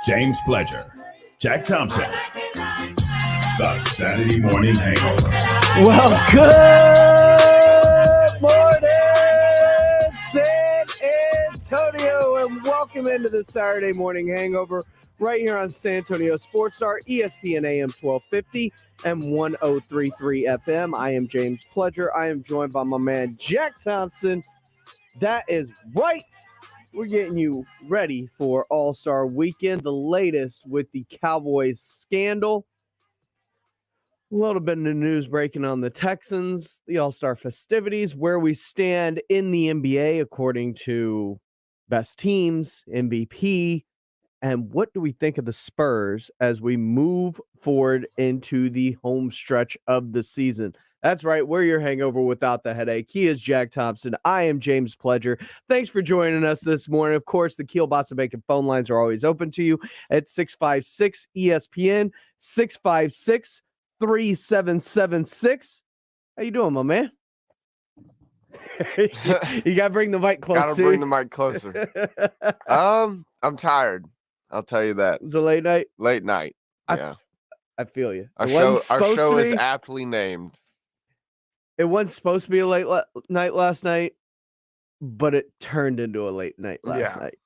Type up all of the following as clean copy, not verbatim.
James Pledger, Jack Thompson, the Saturday Morning Hangover. Well, good morning, San Antonio, and welcome into the Saturday Morning Hangover right here on San Antonio Sports Star, ESPN AM 1250 and 1033 FM. I am James Pledger. I am joined by my man, Jack Thompson. That is right. We're getting you ready for All-Star Weekend, the latest with the Cowboys scandal. A little bit of the news breaking on the Texans, the All-Star festivities, where we stand in the NBA according to best teams, MVP, and what do we think of the Spurs as we move forward into the home stretch of the season? That's right. We're your hangover without the headache. He is Jack Thompson. I am James Pledger. Thanks for joining us this morning. Of course, the Kielbasa Bacon phone lines are always open to you at 656 ESPN, 656 3776. How you doing, my man? You gotta bring the mic closer. Gotta bring the mic closer. I'm tired. I'll tell you that. It's a late night. Late night. Yeah. I feel you. Our show is aptly named. It wasn't supposed to be a late night last night, but it turned into a late night last night.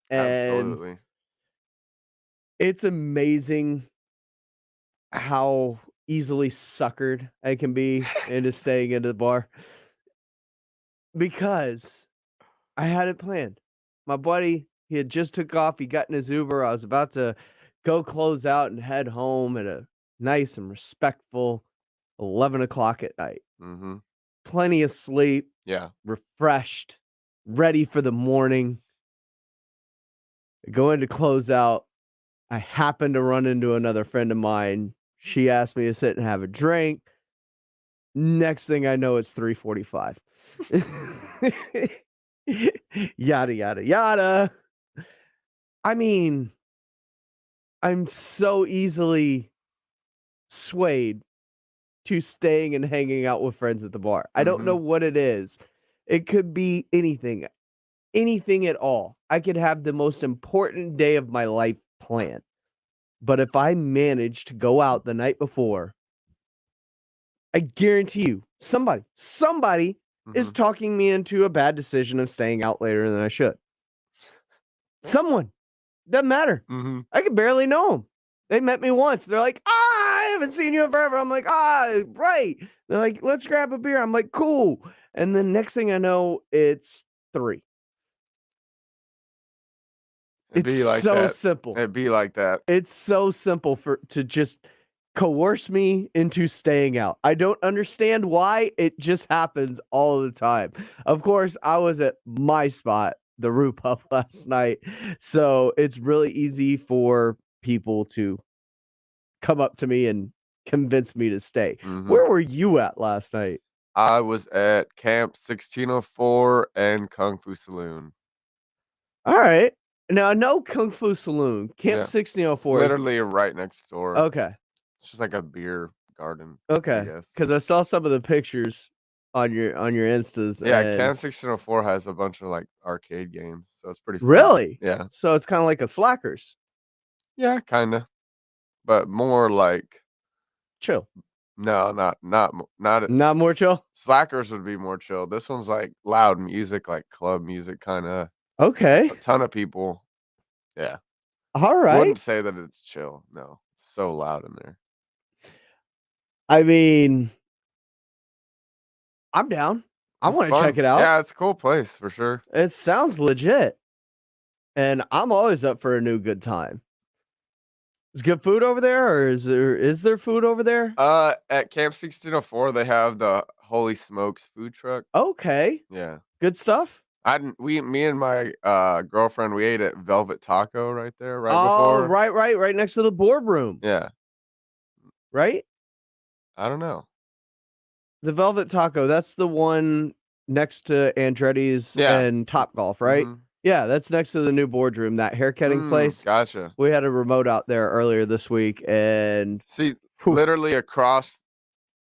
And absolutely. It's amazing how easily suckered I can be into staying into the bar because I had it planned. My buddy, he had just took off. He got in his Uber. I was about to go close out and head home at a nice and respectful 11 o'clock at night. Mm-hmm. Plenty of sleep. Yeah. Refreshed. Ready for the morning. Going to close out. I happened to run into another friend of mine. She asked me to sit and have a drink. Next thing I know, it's 3:45. Yada, yada, yada. I mean, I'm so easily swayed to staying and hanging out with friends at the bar. I don't know what it is. It could be anything at all. I could have the most important day of my life planned. But if I manage to go out the night before, I guarantee you, somebody is talking me into a bad decision of staying out later than I should. Someone. Doesn't matter. I could barely know them. They met me once. They're like, I haven't seen you in forever. I'm like, right. They're like, let's grab a beer. I'm like, cool. And then next thing I know, it's 3. It's so simple. It'd be like that. It's so simple to just coerce me into staying out. I don't understand why. It just happens all the time. Of course, I was at my spot, the Root Pub, last night. So it's really easy for people to come up to me and convince me to stay. Where were you at last night? I was at Camp 1604 and Kung Fu Saloon. All right. Now, I know Kung Fu Saloon. Camp 1604 literally right next door. Okay. It's just like a beer garden. Okay. Because I saw some of the pictures on your Instas. Yeah, Camp 1604 has a bunch of like arcade games, so it's pretty fun. Really? Yeah. So it's kind of like a Slackers. Yeah, kind of, but more like chill. No, not more chill. Slackers would be more chill. This one's like loud music, like club music, kind of. Okay. A ton of people. Yeah. All right. I wouldn't say that it's chill. No, it's so loud in there. I mean, I'm down. I want to check it out. Yeah, it's a cool place for sure. It sounds legit. And I'm always up for a new good time. Is good food over there, or is there food over there? At Camp 1604, they have the Holy Smokes food truck. Okay. Yeah. Good stuff. Me and my girlfriend, we ate at Velvet Taco right there, before. Oh, right next to the boardroom. Yeah. Right? I don't know. The Velvet Taco, that's the one next to Andretti's and Topgolf, right? Yeah, that's next to the new boardroom, that haircutting place. Gotcha. We had a remote out there earlier this week, and literally across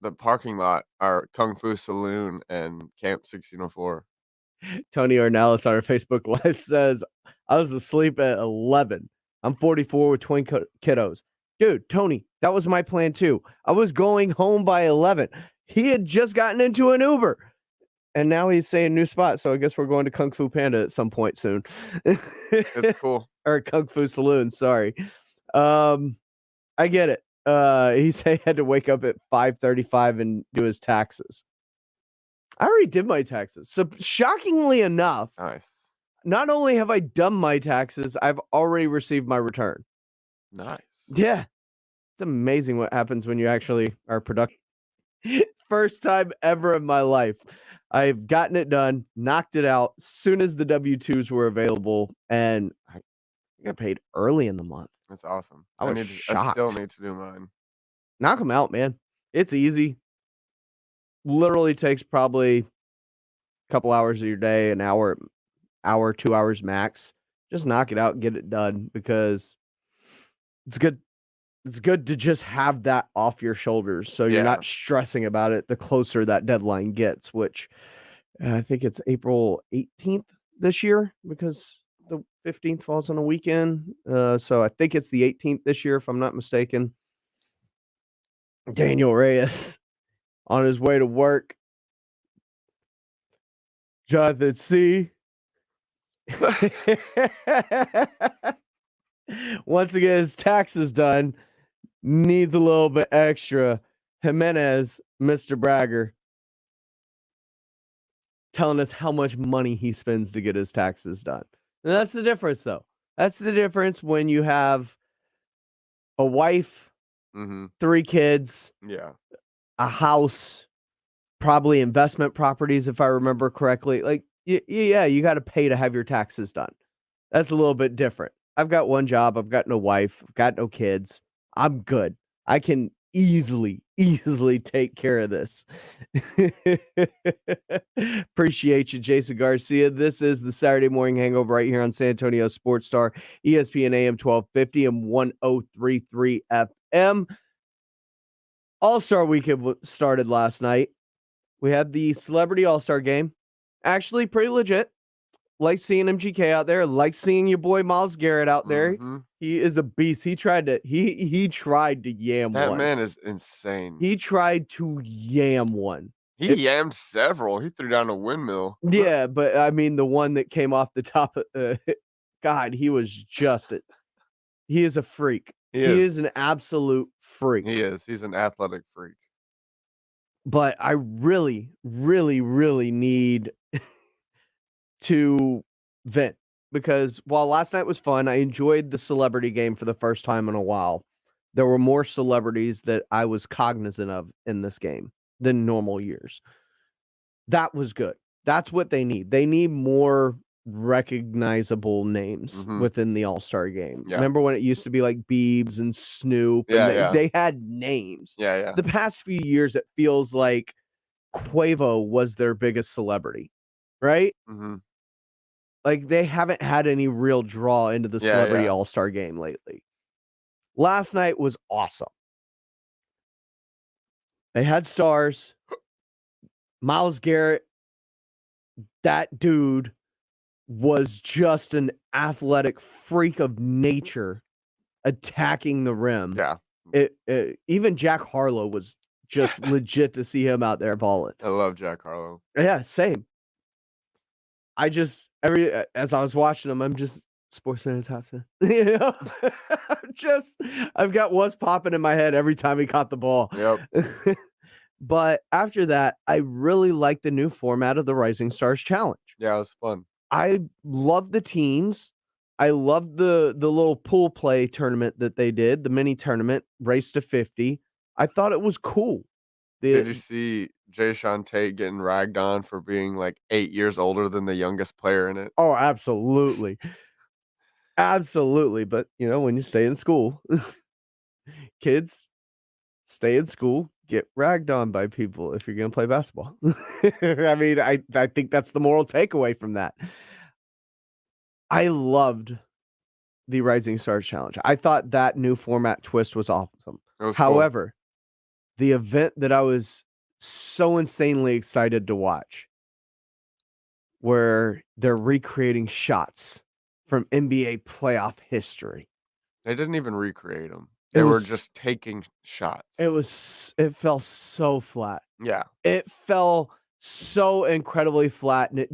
the parking lot are Kung Fu Saloon and Camp 1604. Tony Ornelas on our Facebook Live says, I was asleep at 11 I'm 44 with twin kiddos. Dude, Tony, that was my plan too. I was going home by 11. He had just gotten into an Uber. And now he's saying new spot. So I guess we're going to Kung Fu Panda at some point soon. It's cool. Or Kung Fu Saloon, sorry. I get it. He said he had to wake up at 5:35 and do his taxes. I already did my taxes. So shockingly enough, Nice. not only have I done my taxes, I've already received my return. Nice. Yeah. It's amazing what happens when you actually are productive. First time ever in my life. I've gotten it done, knocked it out as soon as the W-2s were available, and I got paid early in the month. That's awesome. I was I shocked. still need to do mine. Knock them out, man. It's easy. Literally takes probably a couple hours of your day, an hour, 2 hours max. Just knock it out and get it done because it's good. It's good to just have that off your shoulders so you're not stressing about it the closer that deadline gets, which I think it's April 18th this year because the 15th falls on a weekend. So I think it's the 18th this year, if I'm not mistaken. Daniel Reyes on his way to work. Jonathan C. Once again, his taxes done. Needs a little bit extra. Jimenez, Mr. Bragger, telling us how much money he spends to get his taxes done. And that's the difference, though. That's the difference when you have a wife, 3 kids, a house, probably investment properties, if I remember correctly. Like, yeah, you got to pay to have your taxes done. That's a little bit different. I've got one job. I've got no wife. I've got no kids. I'm good. I can easily take care of this. Appreciate you, Jason Garcia. This is the Saturday Morning Hangover right here on San Antonio Sports Star, ESPN AM 1250 and 103.3 FM. All-Star Weekend started last night. We had the Celebrity All-Star Game. Actually, pretty legit. Like seeing MGK out there. Like seeing your boy Myles Garrett out there. He is a beast. He tried to yam that one. That man is insane. He tried to yam one. He yammed several. He threw down a windmill. Yeah, but I mean the one that came off the top of God, he was just it. He is a freak. He is an absolute freak. He is. He's an athletic freak. But I really, really, really need to vent because while last night was fun, I enjoyed the celebrity game for the first time in a while. There were more celebrities that I was cognizant of in this game than normal years. That was good. That's what they need. They need more recognizable names within the All-Star game. Yeah. Remember when it used to be like Biebs and Snoop? And they had names. Yeah. The past few years, it feels like Quavo was their biggest celebrity, right? Like they haven't had any real draw into the Celebrity All-Star game lately. Last night was awesome. They had stars. Myles Garrett, that dude was just an athletic freak of nature attacking the rim. Yeah. Even Jack Harlow was just legit to see him out there balling. I love Jack Harlow. Yeah, same. I just as I was watching him, I'm just Sports Center's halftime. You know, I've got what's popping in my head every time he caught the ball. Yep. But after that, I really like the new format of the Rising Stars Challenge. Yeah, it was fun. I love the teams. I love the little pool play tournament that they did, the mini tournament, Race to 50. I thought it was cool. Did you see Jayshawn Tate getting ragged on for being like 8 years older than the youngest player in it? Oh, absolutely. Absolutely. But, you know, when you stay in school, kids stay in school, get ragged on by people if you're going to play basketball. I mean, I think that's the moral takeaway from that. I loved the Rising Stars Challenge. I thought that new format twist was awesome. However, cool. The event that I was so insanely excited to watch, where they're recreating shots from NBA playoff history. They didn't even recreate them. They were just taking shots. It fell so flat. Yeah. It fell so incredibly flat, and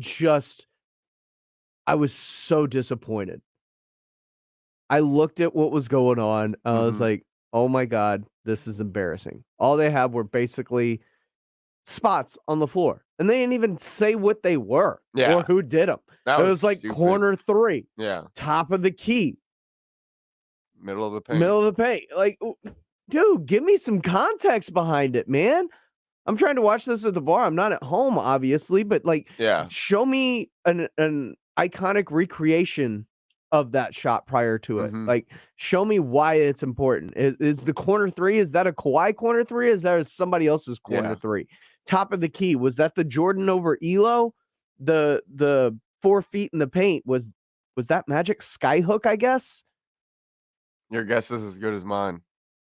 I was so disappointed. I looked at what was going on. I was like, oh my God, this is embarrassing. All they had were basically spots on the floor, and they didn't even say what they were or who did them. It was like stupid. corner 3, top of the key, middle of the paint. Like, dude, give me some context behind it, man. I'm trying to watch this at the bar. I'm not at home, obviously, but like, show me an iconic recreation of that shot prior to it. Like, show me why it's important. Is the corner 3? Is that a Kawhi corner 3? Is that somebody else's corner 3? Top of the key, was that the Jordan over Elo? The 4 feet in the paint, was that Magic Skyhook, I guess? Your guess is as good as mine.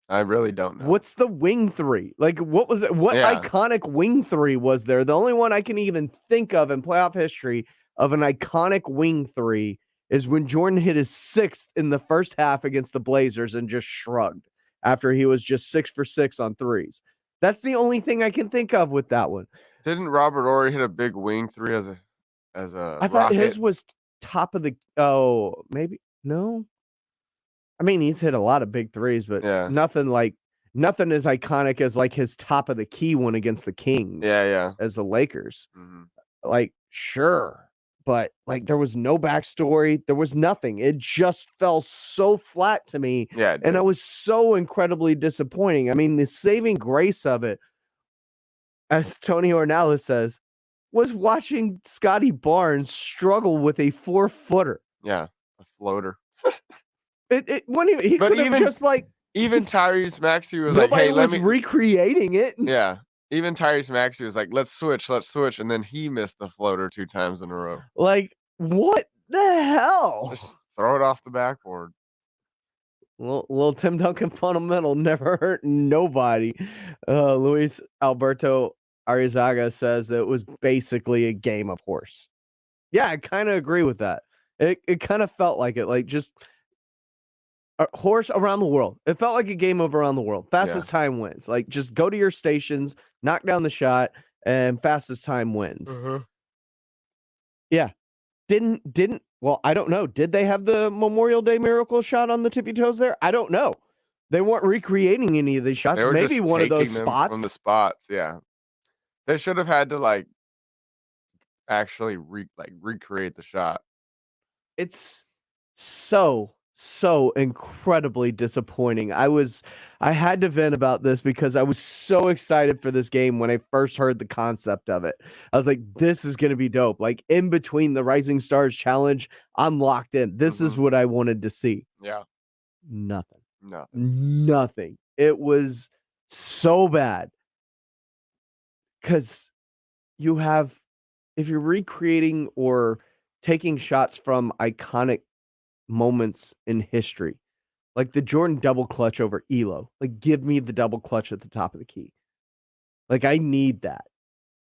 I really don't know. What's the wing 3? Like, what was it? What iconic wing 3 was there? The only one I can even think of in playoff history of an iconic wing 3 is when Jordan hit his 6th in the first half against the Blazers and just shrugged after he was just 6 for 6 on threes. That's the only thing I can think of with that one. Didn't Robert Horry hit a big wing 3 as a I thought his was top of the maybe no. I mean, he's hit a lot of big threes, but nothing as iconic as like his top of the key one against the Kings. As the Lakers. Like, sure. But like, there was no backstory. There was nothing. It just fell so flat to me. And I was so incredibly disappointing. I mean, the saving grace of it, as Tony Ornelas says, was watching Scotty Barnes struggle with a 4-footer. Yeah, a floater. When he could have just like, even Tyrese Maxey was like, "Hey, let me recreating it." Yeah, even Tyrese Maxey was like, "Let's switch," and then he missed the floater 2 times in a row. Like, what the hell? Just throw it off the backboard. Little Tim Duncan fundamental never hurt nobody. Luis Alberto Arizaga says that it was basically a game of horse. Yeah, I kind of agree with that. It kind of felt like it, like just a horse around the world. It felt like a game of around the world. Fastest time wins. Like, just go to your stations, knock down the shot, and fastest time wins. Yeah. Well, I don't know. Did they have the Memorial Day miracle shot on the tippy toes there? I don't know. They weren't recreating any of these shots. Maybe one of those spots. From the spots, yeah. They should have had to like actually recreate the shot. It's so incredibly disappointing. I had to vent about this because I was so excited for this game when I first heard the concept of it. I was like, this is going to be dope. Like, in between the Rising Stars Challenge, I'm locked in. This is what I wanted to see. Yeah. Nothing. It was so bad. Because if you're recreating or taking shots from iconic moments in history, like the Jordan double clutch over Elo, like, give me the double clutch at the top of the key. Like, I need that.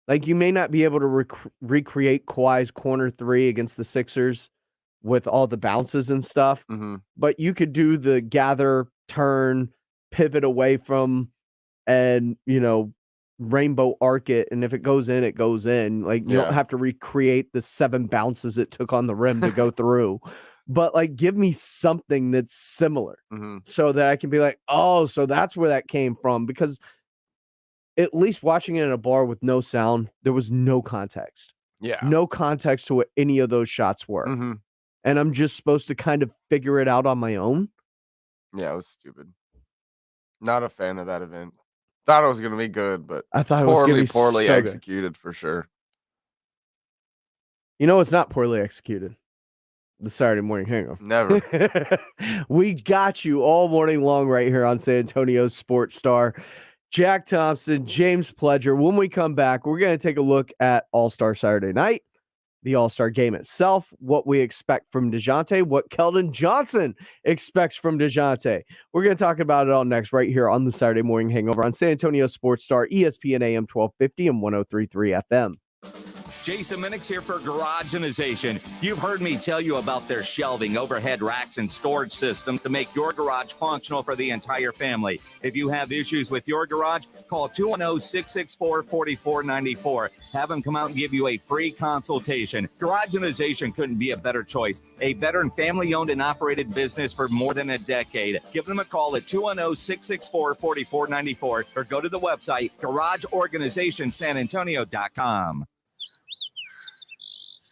Like, you may not be able to recreate Kawhi's corner 3 against the Sixers with all the bounces and stuff, but you could do the gather, turn, pivot away from, and, rainbow arc it, and if it goes in, it goes in. Like, you don't have to recreate the 7 bounces it took on the rim to go through. But like, give me something that's similar so that I can be like, oh, so that's where that came from. Because at least watching it in a bar with no sound, there was no context. Yeah. No context to what any of those shots were. And I'm just supposed to kind of figure it out on my own. Yeah, it was stupid. Not a fan of that event. Thought it was going to be good, but I thought it was poorly so executed good. For sure. It's not poorly executed. The Saturday morning hangover. Never. We got you all morning long right here on San Antonio Sports Star. Jack Thompson, James Pledger. When we come back, we're going to take a look at All-Star Saturday night, the All-Star game itself, what we expect from DeJounte, what Keldon Johnson expects from DeJounte. We're going to talk about it all next right here on the Saturday morning hangover on San Antonio Sports Star, ESPN AM 1250 and 103.3 FM. Jason Minix here for Garageization. You've heard me tell you about their shelving, overhead racks, and storage systems to make your garage functional for the entire family. If you have issues with your garage, call 210-664-4494. Have them come out and give you a free consultation. Garageization couldn't be a better choice. A veteran family-owned and operated business for more than a decade. Give them a call at 210-664-4494 or go to the website garageorganizationsanantonio.com.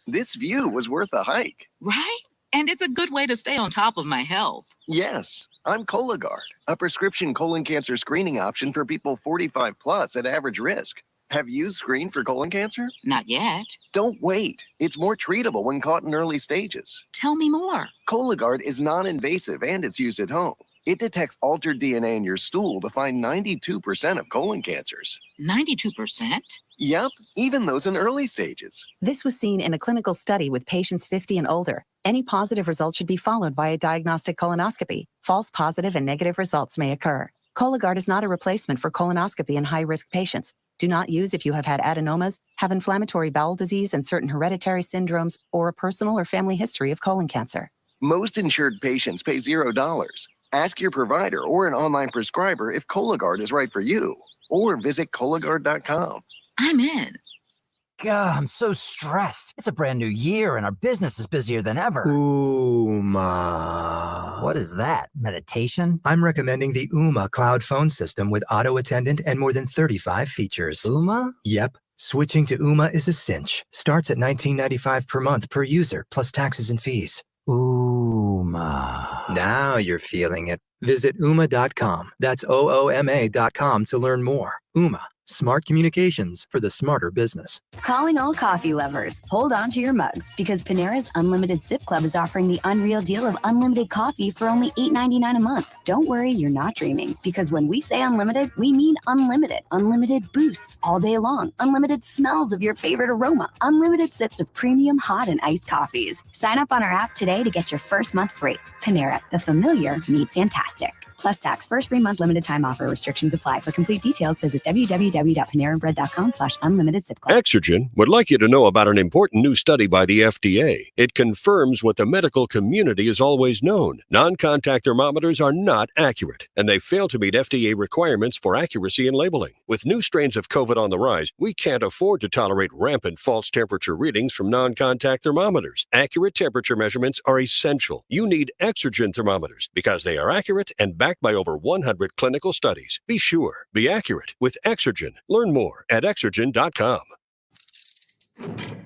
This view was worth a hike. Right? And it's a good way to stay on top of my health. Yes, I'm Cologuard, a prescription colon cancer screening option for people 45 plus at average risk. Have you screened for colon cancer? Not yet. Don't wait. It's more treatable when caught in early stages. Tell me more. Cologuard is non-invasive and it's used at home. It detects altered DNA in your stool to find 92% of colon cancers. 92%? Yep, even those in early stages. This was seen in a clinical study with patients 50 and older. Any positive result should be followed by a diagnostic colonoscopy. False positive and negative results may occur. Cologuard is not a replacement for colonoscopy in high-risk patients. Do not use if you have had adenomas, have inflammatory bowel disease and certain hereditary syndromes, or a personal or family history of colon cancer. Most insured patients pay $0. Ask your provider or an online prescriber if Cologuard is right for you, or visit Cologuard.com. I'm in. God, I'm so stressed. It's a brand new year and our business is busier than ever. Ooma. What is that? Meditation? I'm recommending the Ooma cloud phone system with auto attendant and more than 35 features. Ooma? Yep. Switching to Ooma is a cinch. Starts at $19.95 per month per user, plus taxes and fees. Ooma. Now you're feeling it. Visit Ooma.com. That's OOMA.com to learn more. Ooma. Smart communications for the smarter business. Calling all coffee lovers. Hold on to your mugs because Panera's Unlimited Sip Club is offering the unreal deal of unlimited coffee for only $8.99 a month. Don't worry, you're not dreaming because when we say unlimited, we mean unlimited. Unlimited boosts all day long. Unlimited smells of your favorite aroma. Unlimited sips of premium hot and iced coffees. Sign up on our app today to get your first month free. Panera, the familiar made fantastic. Plus tax. First free month limited time offer. Restrictions apply. For complete details, visit www.panerabread.com/unlimitedSipClub. Exergen would like you to know about an important new study by the FDA. It confirms what the medical community has always known. Non-contact thermometers are not accurate, and they fail to meet FDA requirements for accuracy in labeling. With new strains of COVID on the rise, we can't afford to tolerate rampant false temperature readings from non-contact thermometers. Accurate temperature measurements are essential. You need Exergen thermometers because they are accurate and backed by over 100 clinical studies. Be sure, be accurate with Exergen. Learn more at Exergen.com.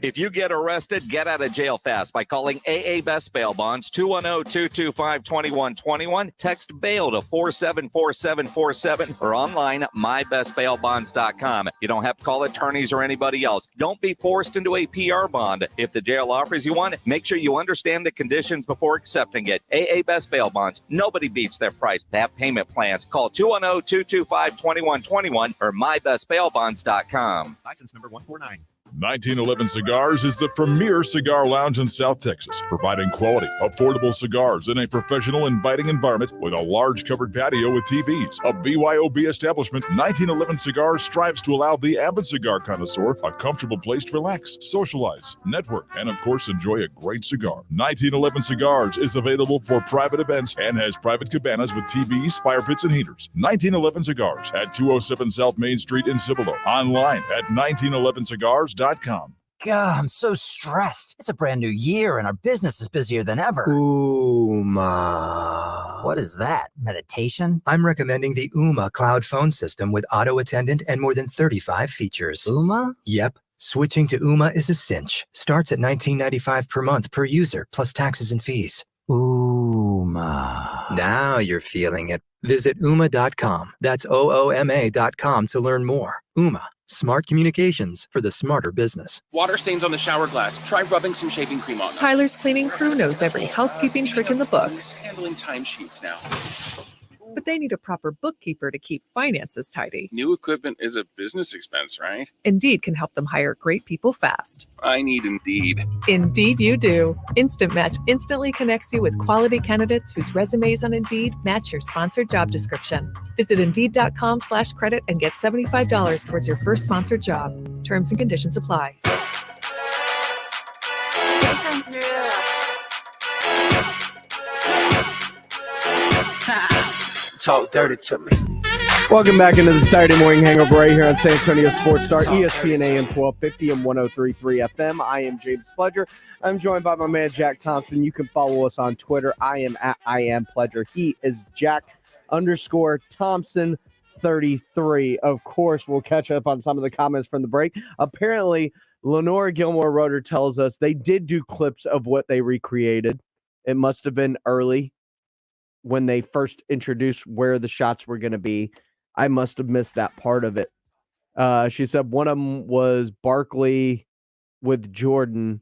If you get arrested, get out of jail fast by calling AA Best Bail Bonds, 210-225-2121. Text bail to 474747 or online at mybestbailbonds.com. You don't have to call attorneys or anybody else. Don't be forced into a PR bond. If the jail offers you one, make sure you understand the conditions before accepting it. AA Best Bail Bonds. Nobody beats their price. They have payment plans. Call 210-225-2121 or mybestbailbonds.com. License number 149. 1911 Cigars is the premier cigar lounge in South Texas, providing quality, affordable cigars in a professional, inviting environment with a large covered patio with TVs. A BYOB establishment, 1911 Cigars strives to allow the avid cigar connoisseur a comfortable place to relax, socialize, network, and of course enjoy a great cigar. 1911 Cigars is available for private events and has private cabanas with TVs, fire pits, and heaters. 1911 Cigars at 207 South Main Street in Cibolo. Online at 1911cigars.com. God, I'm so stressed. It's a brand new year and our business is busier than ever. Ooma. What is that? Meditation? I'm recommending the Ooma cloud phone system with auto attendant and more than 35 features. Ooma? Yep. Switching to Ooma is a cinch. Starts at $19.95 per month per user, plus taxes and fees. Ooma. Now you're feeling it. Visit Ooma.com. That's OOMA.com to learn more. Ooma. Smart communications for the smarter business. Water stains on the shower glass. Try rubbing some shaving cream on them. Tyler's cleaning crew knows every housekeeping trick in the book. Handling timesheets now. But they need a proper bookkeeper to keep finances tidy. New equipment is a business expense, right? Indeed can help them hire great people fast. I need Indeed. Indeed you do. Instant Match instantly connects you with quality candidates whose resumes on Indeed match your sponsored job description. Visit Indeed.com/credit and get $75 towards your first sponsored job. Terms and conditions apply. Talk dirty to me. Welcome back into the Saturday morning hangover right here on San Antonio Sports Star, ESPN AM 1250 and 103.3 FM. I am James Pledger. I'm joined by my man Jack Thompson. You can follow us on Twitter. I am at I am Pledger. He is Jack_Thompson33. Of course, we'll catch up on some of the comments from the break. Apparently, Lenora Gilmore Roeder tells us they did do clips of what they recreated. It must have been early when they first introduced where the shots were going to be. I must have missed that part of it. She said one of them was Barkley with Jordan,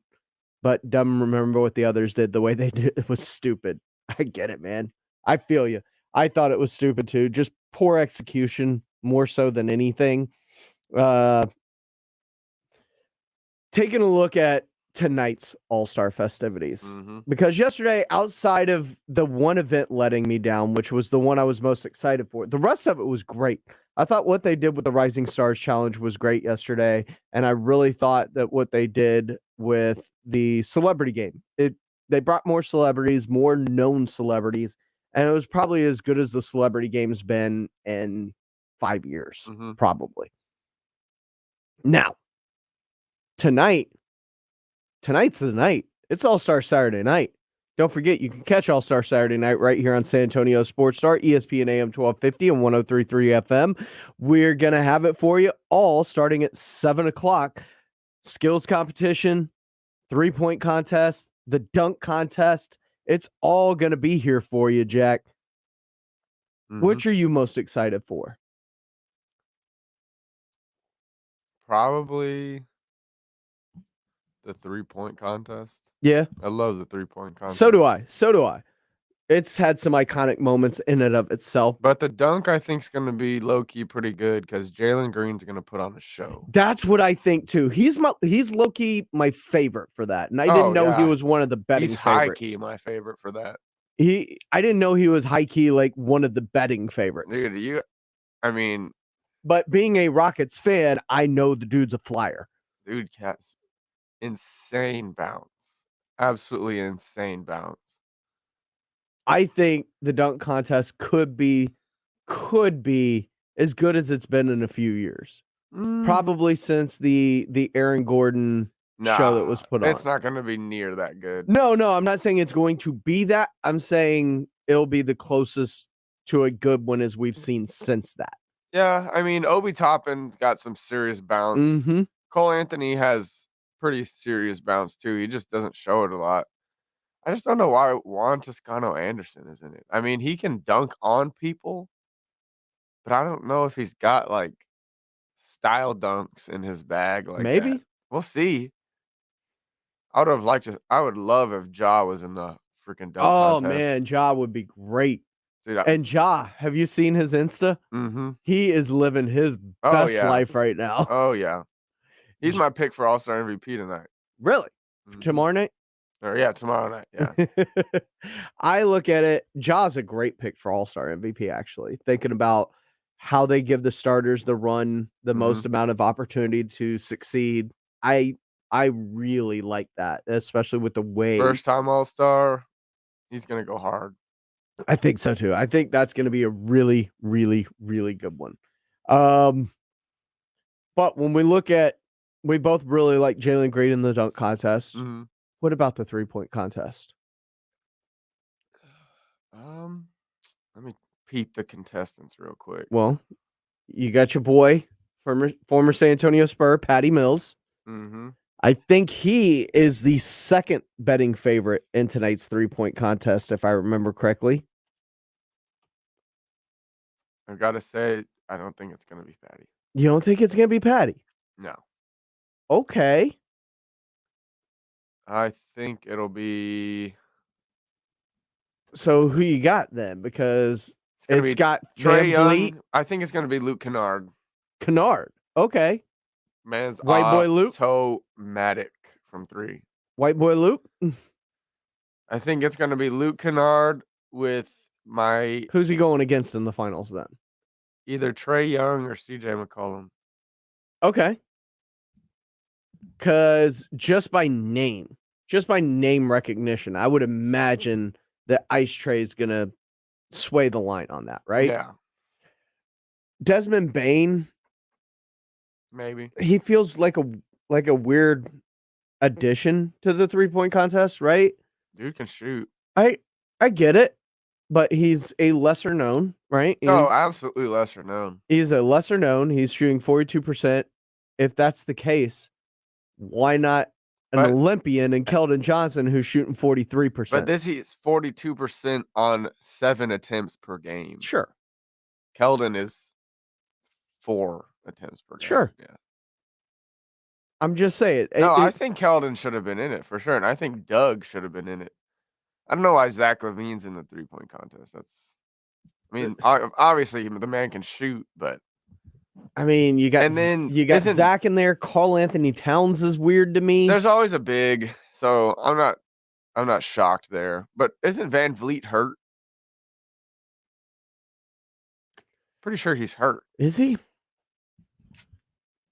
but don't remember what the others did. The way they did it was stupid. I get it, man. I feel you. I thought it was stupid too. Just poor execution more so than anything. Taking a look at tonight's All-Star festivities. Because yesterday, outside of the one event letting me down, which was the one I was most excited for, the rest of it was great. I thought what they did with the Rising Stars Challenge was great yesterday, and I really thought that what they did with the celebrity game, they brought more celebrities, more known celebrities, and it was probably as good as the celebrity game's been in 5 years, probably. Now, tonig's the night. It's All-Star Saturday night. Don't forget, you can catch All-Star Saturday night right here on San Antonio Sports Star, ESPN AM 1250 and 103.3 FM. We're going to have it for you all starting at 7 o'clock. Skills competition, three-point contest, the dunk contest. It's all going to be here for you, Jack. Which are you most excited for? Probably the 3-point contest. Yeah. I love the 3-point contest. So do I. It's had some iconic moments in and of itself. But the dunk, I think, is going to be low-key pretty good because Jalen Green's going to put on a show. That's what I think, too. He's low-key my favorite for that. And I didn't know he was one of the betting favorites. He's high-key my favorite for that. I didn't know he was high-key like one of the betting favorites. Dude, But being a Rockets fan, I know the dude's a flyer. Dude, Cats. Insane bounce. Absolutely insane bounce. I think the dunk contest could be as good as it's been in a few years. Probably since the Aaron Gordon show that was put on. It's not going to be near that good. No, I'm not saying it's going to be that. I'm saying it'll be the closest to a good one as we've seen since that. Yeah, I mean, Obi Toppin's got some serious bounce. Cole Anthony has pretty serious bounce too. He just doesn't show it a lot. I just don't know why Juan Toscano Anderson is in it. I mean, he can dunk on people, but I don't know if he's got like style dunks in his bag. Like maybe that. We'll see. I would love if Ja was in the freaking dunk contest. Oh man, Ja would be great. Dude, and Ja, have you seen his Insta? He is living his best life right now. Oh yeah. He's my pick for All-Star MVP tonight. Really? Tomorrow night? Tomorrow night. Yeah. I look at it. Ja's a great pick for All-Star MVP, actually. Thinking about how they give the starters the most amount of opportunity to succeed. I really like that, especially with the way. First time All-Star, he's going to go hard. I think so too. I think that's going to be a really, really, really good one. But when we look at, we both really like Jalen Green in the dunk contest. What about the 3-point contest? Let me peep the contestants real quick. Well, you got your boy, former San Antonio Spur, Patty Mills. I think he is the second betting favorite in tonight's 3-point contest, if I remember correctly. I've got to say, I don't think it's going to be Patty. You don't think it's going to be Patty? No. Okay. I think it'll be. So who you got then? Because it's got Trae VanVleet. Young. I think it's going to be Luke Kennard. Kennard. Okay. Man's White boy Luke. Automatic from 3. White boy Luke. I think it's going to be Luke Kennard with my. Who's he going against in the finals then? Either Trae Young or CJ McCollum. Okay. Because just by name, just by name recognition, I would imagine that Ice Tray is going to sway the line on that, right? Yeah, Desmond Bain, maybe. he feels like a weird addition to the 3-point contest, right? Dude can shoot. I get it, but he's a lesser known, right? No, absolutely lesser known. He's a lesser known. He's shooting 42%. If that's the case, why not an Olympian and Keldon Johnson who's shooting 43%? But he's 42% on 7 attempts per game. Sure. Keldon is 4 attempts per game. Sure. Yeah. I'm just saying. No, I think Keldon should have been in it for sure, and I think Doug should have been in it. I don't know why Zach Levine's in the 3-point contest. Obviously the man can shoot, but I mean, you got Zach in there. Karl Anthony Towns is weird to me. There's always a big, so I'm not shocked there. But isn't Van Vliet hurt? Pretty sure he's hurt. Is he?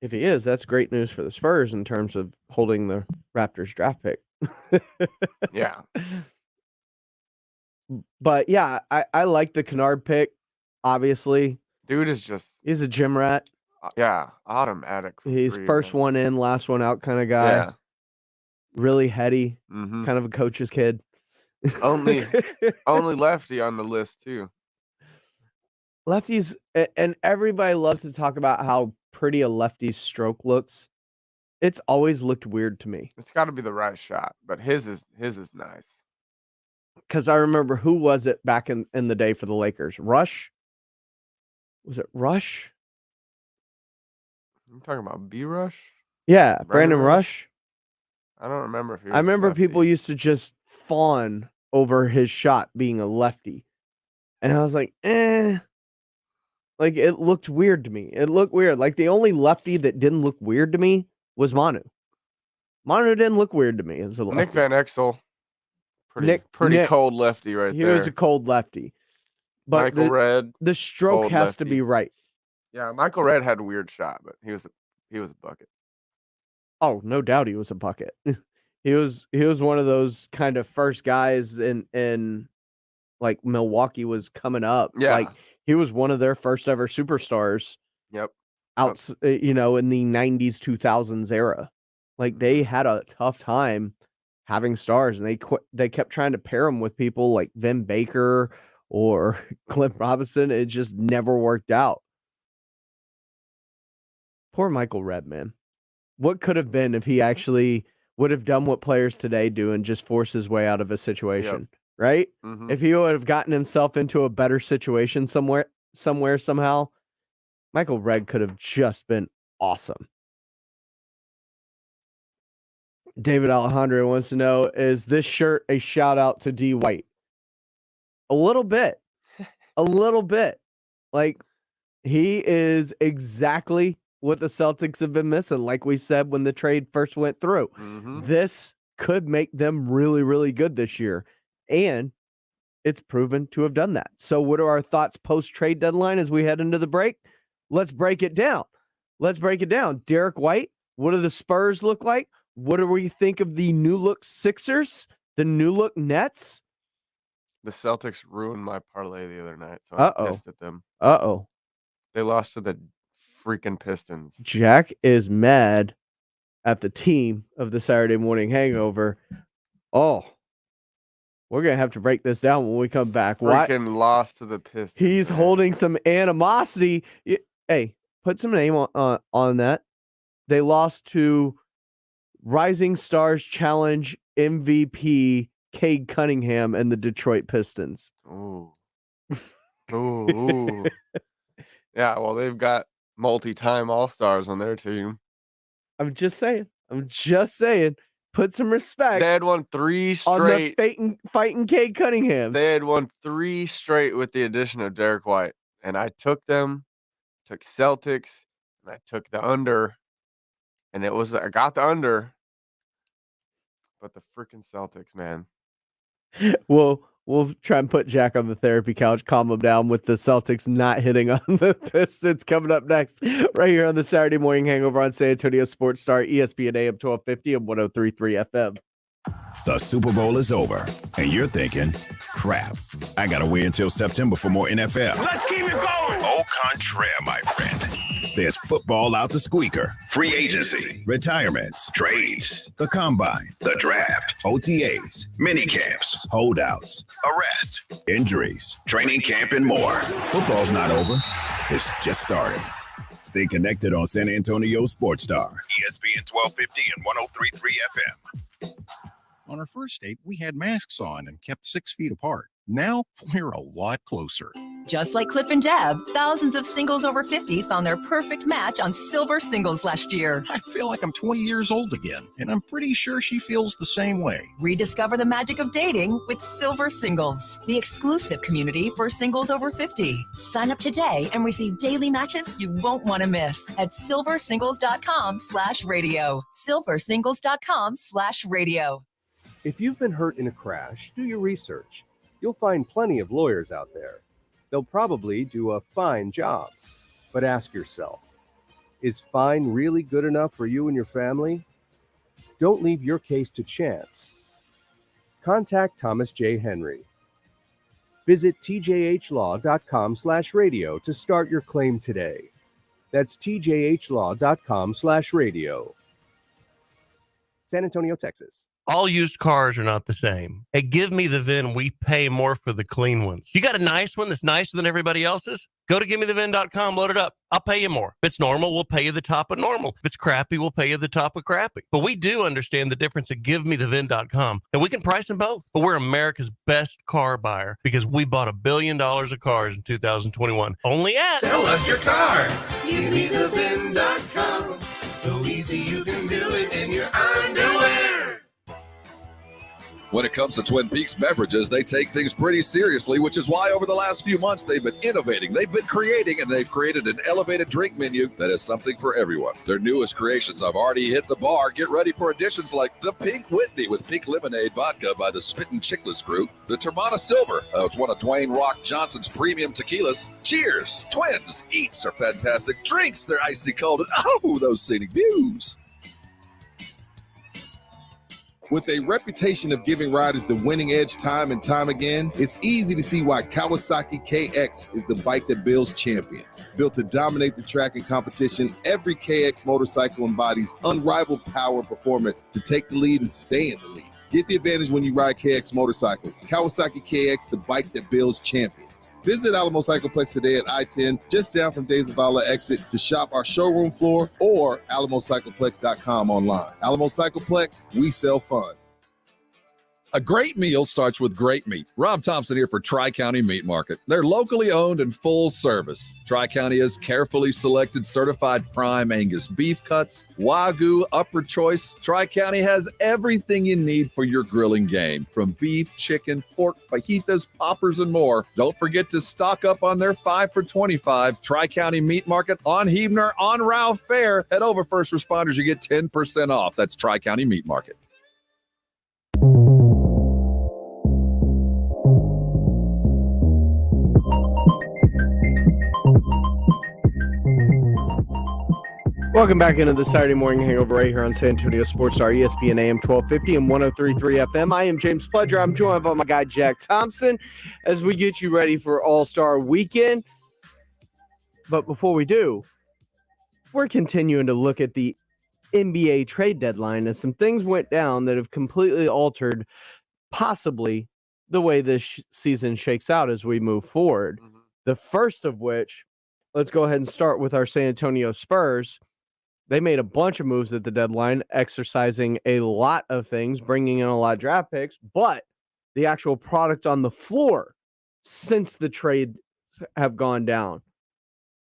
If he is, that's great news for the Spurs in terms of holding the Raptors draft pick. Yeah. But yeah, I like the Kennard pick, obviously. Dude is he's a gym rat. Yeah, automatic. He's first one in, last one out kind of guy. Yeah. Really heady, Mm-hmm. kind of a coach's kid. Only lefty on the list too. Lefties, and everybody loves to talk about how pretty a lefty's stroke looks. It's always looked weird to me. It's got to be the right shot, but his is nice. Because I remember, who was it back in the day for the Lakers? Rush? Was it Rush? I'm talking about B-Rush? Yeah, Brandon Rush. I don't remember if he was I remember lefty. people used to just fawn over his shot being a lefty. And I was like, Like, it looked weird to me. It looked weird. Like, the only lefty that didn't look weird to me was Manu. Manu didn't look weird to me as a lefty. Nick Van Exel. Pretty cold lefty right he there. He was a cold lefty. But Michael Redd. The stroke has to be right. Yeah, Michael Redd had a weird shot, but he was a bucket. Oh, no doubt he was a bucket. He was one of those kind of first guys in like Milwaukee was coming up. Yeah. Like, he was one of their first ever superstars. Yep. In the 90s, 2000s era. Like, they had a tough time having stars, and they kept trying to pair them with people like Vin Baker or Clint Robinson. It just never worked out. Poor Michael Redd, man. What could have been if he actually would have done what players today do and just force his way out of a situation, right? Mhm. If he would have gotten himself into a better situation somewhere, somehow, Michael Redd could have just been awesome. David Alejandro wants to know, is this shirt a shout out to D White? A little bit. A little bit. Like, he is exactly what the Celtics have been missing, like we said when the trade first went through. Mhm. This could make them really, really good this year. And it's proven to have done that. So what are our thoughts post-trade deadline as we head into the break? Let's break it down. Derek White, what do the Spurs look like? What do we think of the new look Sixers? The new look Nets? The Celtics ruined my parlay the other night, so I'm pissed at them. Uh-oh. They lost to the freaking Pistons. Jack is mad at the team of the Saturday Morning Hangover. Oh, we're going to have to break this down when we come back. Freaking lost to the Pistons. He's holding some animosity. Hey, put some name on that. They lost to Rising Stars Challenge MVP Cade Cunningham and the Detroit Pistons. Ooh. Ooh. Yeah, well, they've got multi-time All-Stars on their team. I'm just saying. Put some respect. They had won 3 straight. On the fighting Cade Cunningham. They had won 3 straight with the addition of Derek White. And I took Celtics, and I took the under. And I got the under. But the freaking Celtics, man. We'll try and put Jack on the therapy couch, calm him down with the Celtics not hitting on the Pistons coming up next, right here on the Saturday Morning Hangover on San Antonio Sports Star, ESPN AM 1250 and 103.3 FM. The Super Bowl is over, and you're thinking, crap, I gotta wait until September for more NFL. Let's keep it going! Au contraire, my friend. There's football out the squeaker, free agency, retirements, trades, the combine, the draft, OTAs, mini camps, holdouts, arrest, injuries, training camp, and more. Football's not over. It's just starting. Stay connected on San Antonio Sports Star, ESPN 1250 and 103.3 FM. On our first date, we had masks on and kept 6 feet apart. Now we're a lot closer. Just like Cliff and Deb, thousands of singles over 50 found their perfect match on Silver Singles last year. I feel like I'm 20 years old again, and I'm pretty sure she feels the same way. Rediscover the magic of dating with Silver Singles, the exclusive community for singles over 50. Sign up today and receive daily matches you won't want to miss at silversingles.com/radio. silversingles.com/radio. If you've been hurt in a crash, do your research. You'll find plenty of lawyers out there. They'll probably do a fine job. But ask yourself, is fine really good enough for you and your family? Don't leave your case to chance. Contact Thomas J. Henry. Visit tjhlaw.com/radio to start your claim today. That's tjhlaw.com/radio. San Antonio, Texas. All used cars are not the same. At Give Me the VIN, we pay more for the clean ones. You got a nice one that's nicer than everybody else's? Go to GiveMeTheVIN.com, load it up. I'll pay you more. If it's normal, we'll pay you the top of normal. If it's crappy, we'll pay you the top of crappy. But we do understand the difference at GiveMeTheVIN.com, and we can price them both. But we're America's best car buyer because we bought $1 billion of cars in 2021. Only at Sell us your car. GiveMeTheVIN.com. So easy you can do it in your underwear. When it comes to Twin Peaks beverages, they take things pretty seriously, which is why over the last few months they've been innovating, they've been creating, and they've created an elevated drink menu that is something for everyone. Their newest creations have already hit the bar. Get ready for additions like the Pink Whitney with Pink Lemonade Vodka by the Spittin' Chicklets Crew, the Termana Silver, it's one of Dwayne Rock Johnson's premium tequilas. Cheers! Twins! Eats are fantastic. Drinks, they're icy cold. And oh, those scenic views! With a reputation of giving riders the winning edge time and time again, it's easy to see why Kawasaki KX is the bike that builds champions. Built to dominate the track and competition, every KX motorcycle embodies unrivaled power and performance to take the lead and stay in the lead. Get the advantage when you ride KX motorcycle. Kawasaki KX, the bike that builds champions. Visit Alamo Cycleplex today at I-10, just down from Days of Allah exit, to shop our showroom floor or alamocycleplex.com online. Alamo Cycleplex, we sell fun. A great meal starts with great meat. Rob Thompson here for Tri-County Meat Market. They're locally owned and full service. Tri-County has carefully selected certified prime Angus beef cuts, Wagyu, upper choice. Tri-County has everything you need for your grilling game, from beef, chicken, pork, fajitas, poppers, and more. Don't forget to stock up on their 5 for $25 Tri-County Meat Market on Huebner on Ralph Fair. Head over, first responders, you get 10% off. That's Tri-County Meat Market. Welcome back into the Saturday Morning Hangover right here on San Antonio Sports Star, ESPN AM 1250 and 103.3 FM. I am James Pledger. I'm joined by my guy Jack Thompson as we get you ready for All-Star Weekend. But before we do, we're continuing to look at the NBA trade deadline as some things went down that have completely altered possibly the way this season shakes out as we move forward. Mm-hmm. The first of which, let's go ahead and start with our San Antonio Spurs. They made a bunch of moves at the deadline, exercising a lot of things, bringing in a lot of draft picks, but the actual product on the floor since the trade have gone down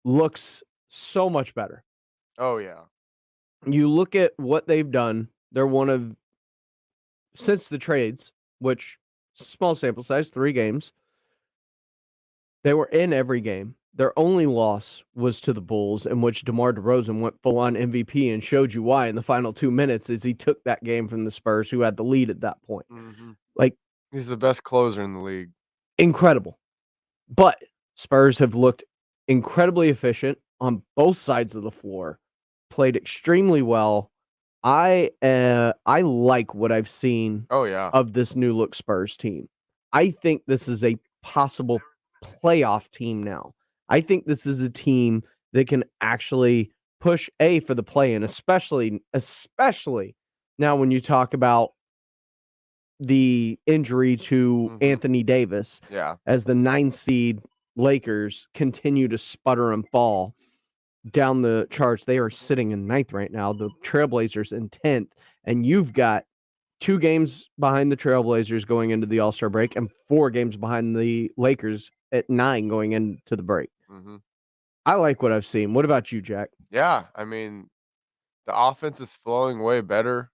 looks so much better. Oh, yeah. You look at what they've done. They're one of, since the trades, which small sample size, 3 games, they were in every game. Their only loss was to the Bulls, in which DeMar DeRozan went full-on MVP and showed you why in the final 2 minutes as he took that game from the Spurs, who had the lead at that point. Mm-hmm. Like, he's the best closer in the league. Incredible. But Spurs have looked incredibly efficient on both sides of the floor, played extremely well. I like what I've seen Oh, yeah. of this new look Spurs team. I think this is a possible playoff team now. I think this is a team that can actually push for the play-in, especially now when you talk about the injury to Anthony Davis. Yeah. As the 9 seed Lakers continue to sputter and fall down the charts. They are sitting in 9th right now. The Trailblazers in 10th. And you've got 2 games behind the Trailblazers going into the All-Star break and 4 games behind the Lakers at 9 going into the break. Mm-hmm. I like what I've seen. What about you, Jack? Yeah, I mean, the offense is flowing way better.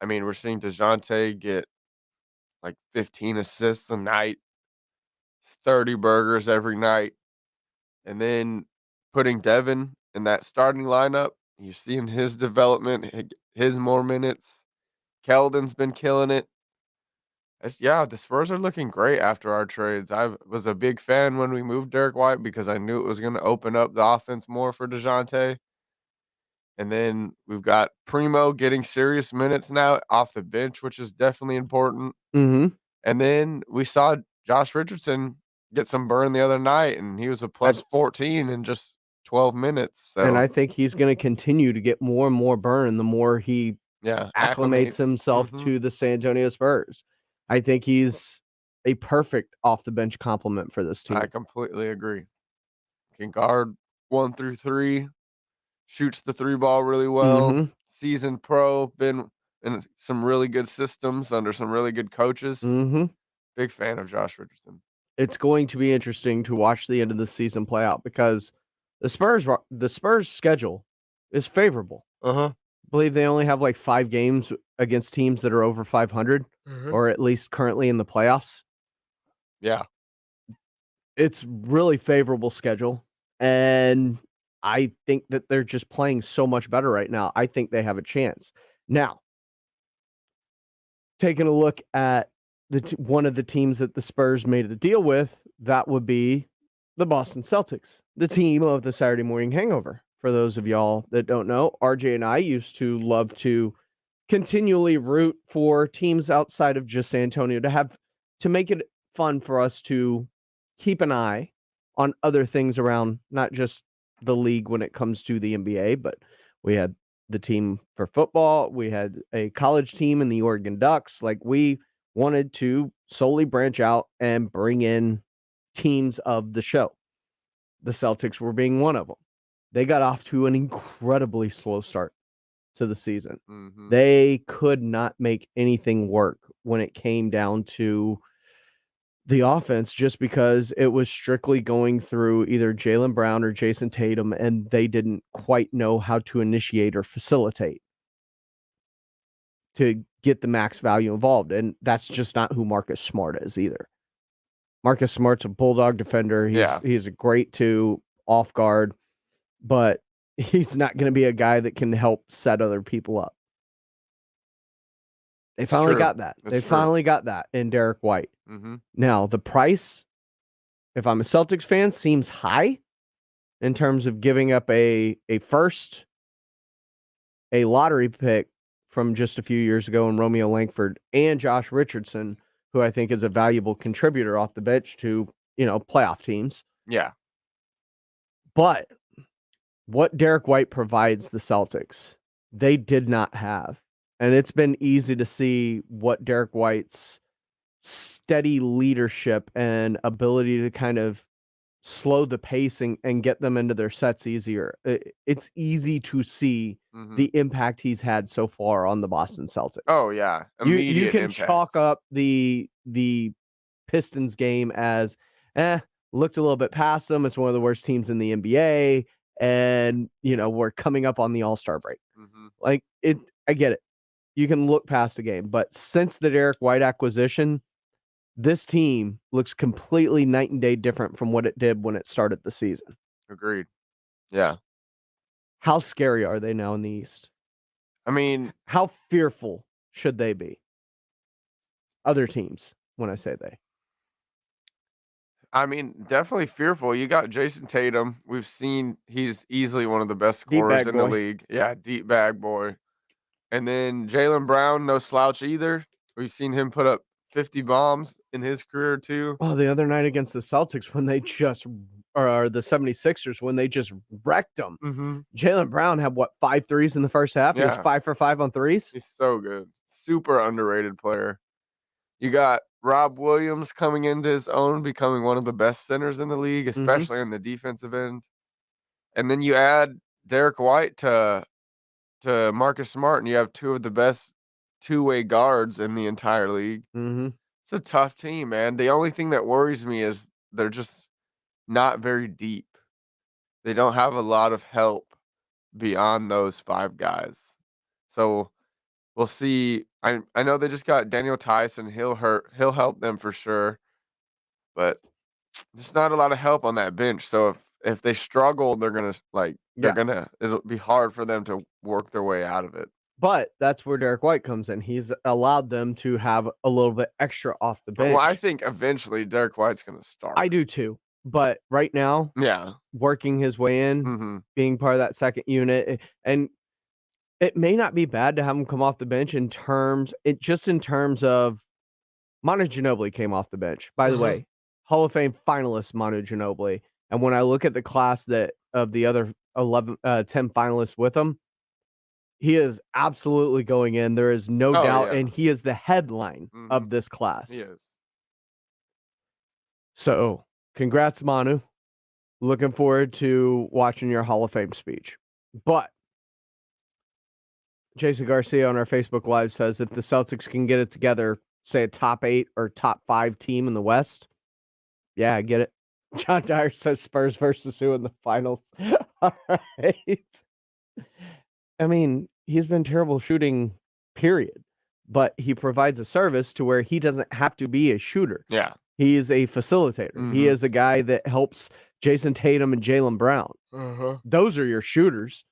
I mean, we're seeing DeJounte get like 15 assists a night, 30 burgers every night. And then putting Devin in that starting lineup, you're seeing his development, his more minutes. Keldon's been killing it. The Spurs are looking great after our trades. I was a big fan when we moved Derek White because I knew it was going to open up the offense more for DeJounte. And then we've got Primo getting serious minutes now off the bench, which is definitely important. Mm-hmm. And then we saw Josh Richardson get some burn the other night, and he was a plus 14 in just 12 minutes. So. And I think he's going to continue to get more and more burn the more he acclimates himself to the San Antonio Spurs. I think he's a perfect off-the-bench complement for this team. I completely agree. Can guard 1 through 3, shoots the 3 ball really well. Seasoned pro, been in some really good systems under some really good coaches. Big fan of Josh Richardson. It's going to be interesting to watch the end of the season play out because the Spurs schedule is favorable. I believe they only have like 5 games against teams that are over 500 or at least currently in the playoffs. Yeah. It's really favorable schedule. And I think that they're just playing so much better right now. I think they have a chance. Now, taking a look at one of the teams that the Spurs made a deal with, that would be the Boston Celtics, the team of the Saturday Morning Hangover. For those of y'all that don't know, RJ and I used to love to continually root for teams outside of just San Antonio to make it fun for us to keep an eye on other things around not just the league when it comes to the NBA, but we had the team for football. We had a college team in the Oregon Ducks. Like, we wanted to solely branch out and bring in teams of the show. The Celtics were being one of them. They got off to an incredibly slow start to the season. They could not make anything work when it came down to the offense just because it was strictly going through either Jaylen Brown or Jason Tatum, and they didn't quite know how to initiate or facilitate to get the max value involved. And that's just not who Marcus Smart is either. Marcus Smart's a bulldog defender. He's a great 2 off guard, but he's not going to be a guy that can help set other people up. They finally got that. They finally got that in Derek White. Now, the price, if I'm a Celtics fan, seems high in terms of giving up a first, a lottery pick from just a few years ago in Romeo Langford, and Josh Richardson, who I think is a valuable contributor off the bench to, playoff teams. Yeah. But what Derek White provides the Celtics, they did not have. And it's been easy to see what Derek White's steady leadership and ability to kind of slow the pacing and get them into their sets easier. It's easy to see the impact he's had so far on the Boston Celtics. Oh, yeah. You can impact. chalk up the Pistons game as, looked a little bit past them. It's one of the worst teams in the NBA. And, we're coming up on the All-Star break. Like, I get it. You can look past the game. But since the Derek White acquisition, this team looks completely night and day different from what it did when it started the season. Agreed. Yeah. How scary are they now in the East? I mean, how fearful should they be? Other teams, when I say they. I mean, definitely fearful. You got Jason Tatum. We've seen he's easily one of the best scorers in the league. Yeah, deep bag boy. And then Jaylen Brown, no slouch either. We've seen him put up 50 bombs in his career too. Oh, the other night against the Celtics when they just or the 76ers when they just wrecked them. Mm-hmm. Jaylen Brown had, 5 threes in the first half? He was 5 for 5 on threes? He's so good. Super underrated player. You got Rob Williams coming into his own, becoming one of the best centers in the league, especially in the defensive end. And then you add Derek White to Marcus Smart, and you have two of the best two-way guards in the entire league. Mm-hmm. It's a tough team, man. The only thing that worries me is they're just not very deep. They don't have a lot of help beyond those 5 guys. So we'll see. I know they just got Daniel Tyson. He'll help them for sure. But there's not a lot of help on that bench. So if they struggle, they're gonna it'll be hard for them to work their way out of it. But that's where Derek White comes in. He's allowed them to have a little bit extra off the bench. Well, I think eventually Derek White's gonna start. I do too. But right now, working his way in, being part of that second unit, and it may not be bad to have him come off the bench in terms of Manu Ginobili came off the bench. By the way, Hall of Fame finalist Manu Ginobili. And when I look at the class of the other 10 finalists with him, he is absolutely going in. There is no doubt, and he is the headline of this class. He is. So, congrats, Manu. Looking forward to watching your Hall of Fame speech. But Jason Garcia on our Facebook Live says if the Celtics can get it together, say a top 8 or top 5 team in the West, yeah, I get it. John Dyer says Spurs versus who in the finals? All right. I mean, he's been terrible shooting, period. But he provides a service to where he doesn't have to be a shooter. Yeah. He is a facilitator. He is a guy that helps Jason Tatum and Jaylen Brown. Those are your shooters.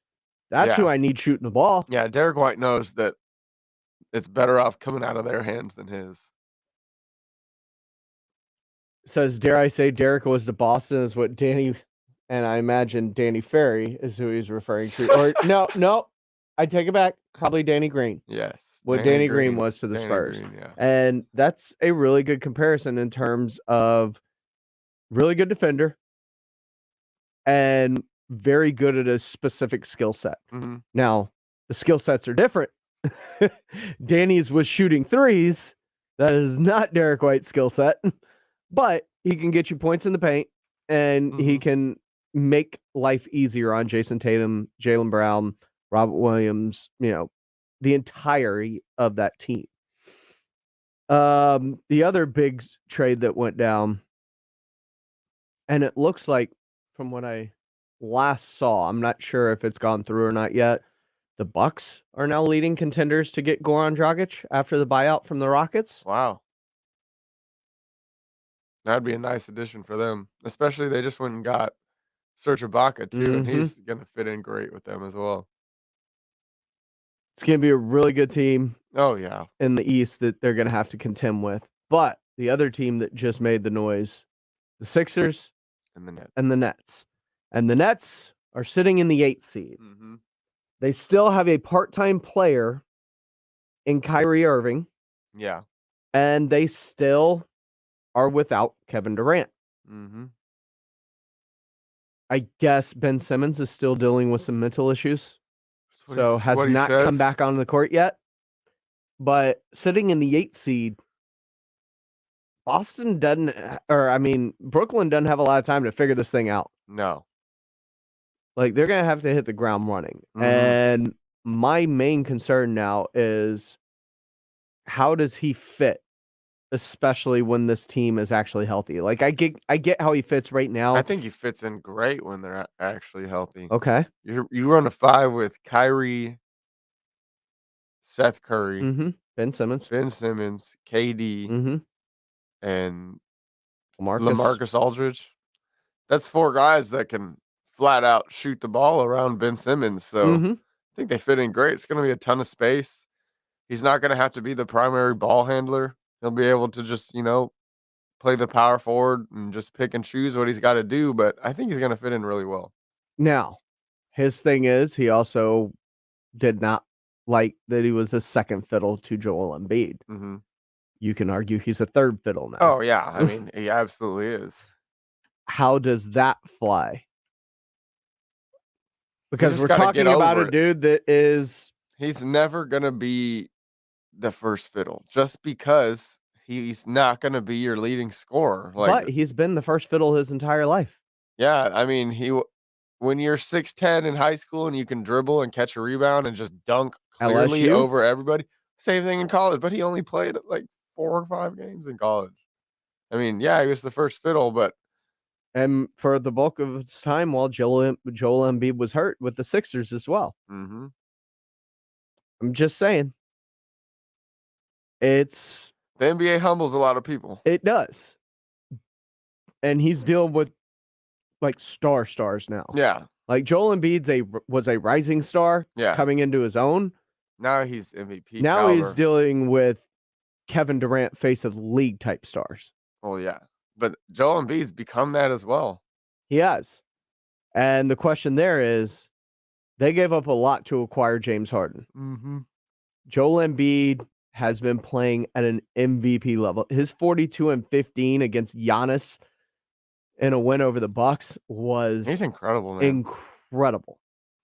That's who I need shooting the ball. Yeah, Derek White knows that it's better off coming out of their hands than his. Says, dare I say, Derek was to Boston is what Danny, and I imagine Danny Ferry is who he's referring to. Or no, I take it back. Probably Danny Green. Yes. What Danny Green was to the Spurs. Green, yeah. And that's a really good comparison in terms of really good defender and very good at a specific skill set. Now, the skill sets are different. Danny's was shooting threes. That is not Derek White's skill set, but he can get you points in the paint and he can make life easier on Jason Tatum, Jaylen Brown, Robert Williams, the entirety of that team. The other big trade that went down, and it looks like from what I last saw, I'm not sure if it's gone through or not yet, the Bucks are now leading contenders to get Goran Dragic after the buyout from the Rockets. Wow. That'd be a nice addition for them. Especially they just went and got Serge Ibaka too, and he's going to fit in great with them as well. It's going to be a really good team. Oh, yeah. In the East that they're going to have to contend with. But the other team that just made the noise, the Sixers and the Nets. And the Nets are sitting in the 8th seed. They still have a part-time player in Kyrie Irving. Yeah. And they still are without Kevin Durant. I guess Ben Simmons is still dealing with some mental issues. So has not come back on the court yet. But sitting in the 8th seed, Brooklyn doesn't have a lot of time to figure this thing out. No. Like, they're going to have to hit the ground running. And my main concern now is how does he fit, especially when this team is actually healthy? Like, I get how he fits right now. I think he fits in great when they're actually healthy. Okay. You run a 5 with Kyrie, Seth Curry, Ben Simmons, KD, and LaMarcus. LaMarcus Aldridge. That's 4 guys that can flat out shoot the ball around Ben Simmons. So I think they fit in great. It's going to be a ton of space. He's not going to have to be the primary ball handler. He'll be able to just, play the power forward and just pick and choose what he's got to do. But I think he's going to fit in really well. Now, his thing is he also did not like that he was a second fiddle to Joel Embiid. Mm-hmm. You can argue he's a third fiddle now. Oh yeah, I mean he absolutely is. How does that fly? Because just we're gotta get talking about over a it. dude that is He's never gonna be the first fiddle just because he's not gonna be your leading scorer. but he's been the first fiddle his entire life. Yeah, I mean when you're 6'10" in high school and you can dribble and catch a rebound and just dunk clearly LSU? over everybody, same thing in college. But he only played like 4 or 5 games in college. I mean, yeah, he was the first fiddle, but And for the bulk of his time while Joel Embiid was hurt with the Sixers as well. mm-hmm. I'm just saying. The NBA humbles a lot of people. It does. And he's dealing with like stars now. Yeah. Like Joel Embiid was a rising star coming into his own. Now he's MVP Now caliber. he's dealing with Kevin Durant, face of the league type stars. Well, yeah. But Joel Embiid's become that as well. He has. And the question there is, they gave up a lot to acquire James Harden. Mm-hmm. Joel Embiid has been playing at an MVP level. His 42-15 against Giannis in a win over the Bucks was He's incredible, man. Incredible.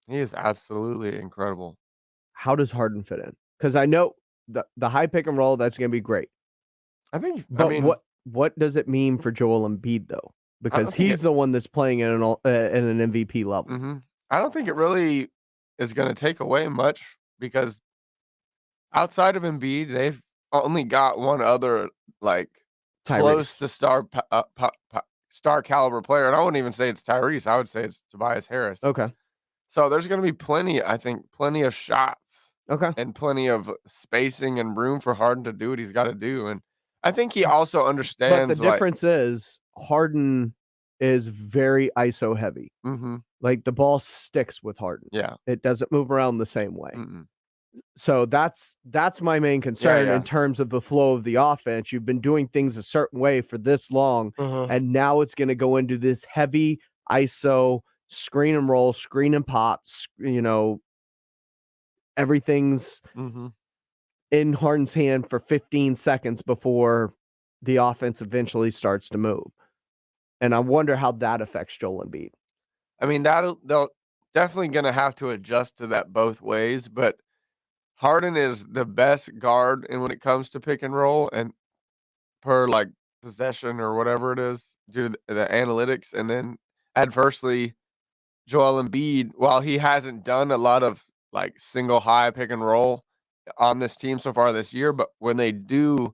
He is absolutely incredible. How does Harden fit in? Because I know the high pick and roll, that's going to be great. But what does it mean for Joel Embiid though? Because he's the one that's playing at an MVP level. Mm-hmm. I don't think it really is going to take away much because outside of Embiid, they've only got one other like close to star caliber player, and I wouldn't even say it's Tyrese. I would say it's Tobias Harris. Okay. So there's going to be plenty of shots. Okay. And plenty of spacing and room for Harden to do what he's got to do. And I think he also understands. But the difference is Harden is very ISO heavy. Mm-hmm. Like the ball sticks with Harden. Yeah. It doesn't move around the same way. Mm-mm. So that's my main concern in terms of the flow of the offense. You've been doing things a certain way for this long, and now it's going to go into this heavy ISO screen and roll, screen and pop, everything's in Harden's hand for 15 seconds before the offense eventually starts to move. And I wonder how that affects Joel Embiid. I mean, they'll definitely going to have to adjust to that both ways, but Harden is the best guard and when it comes to pick and roll and per like possession or whatever it is due to the analytics. And then adversely, Joel Embiid, while he hasn't done a lot of like single high pick and roll on this team so far this year, but when they do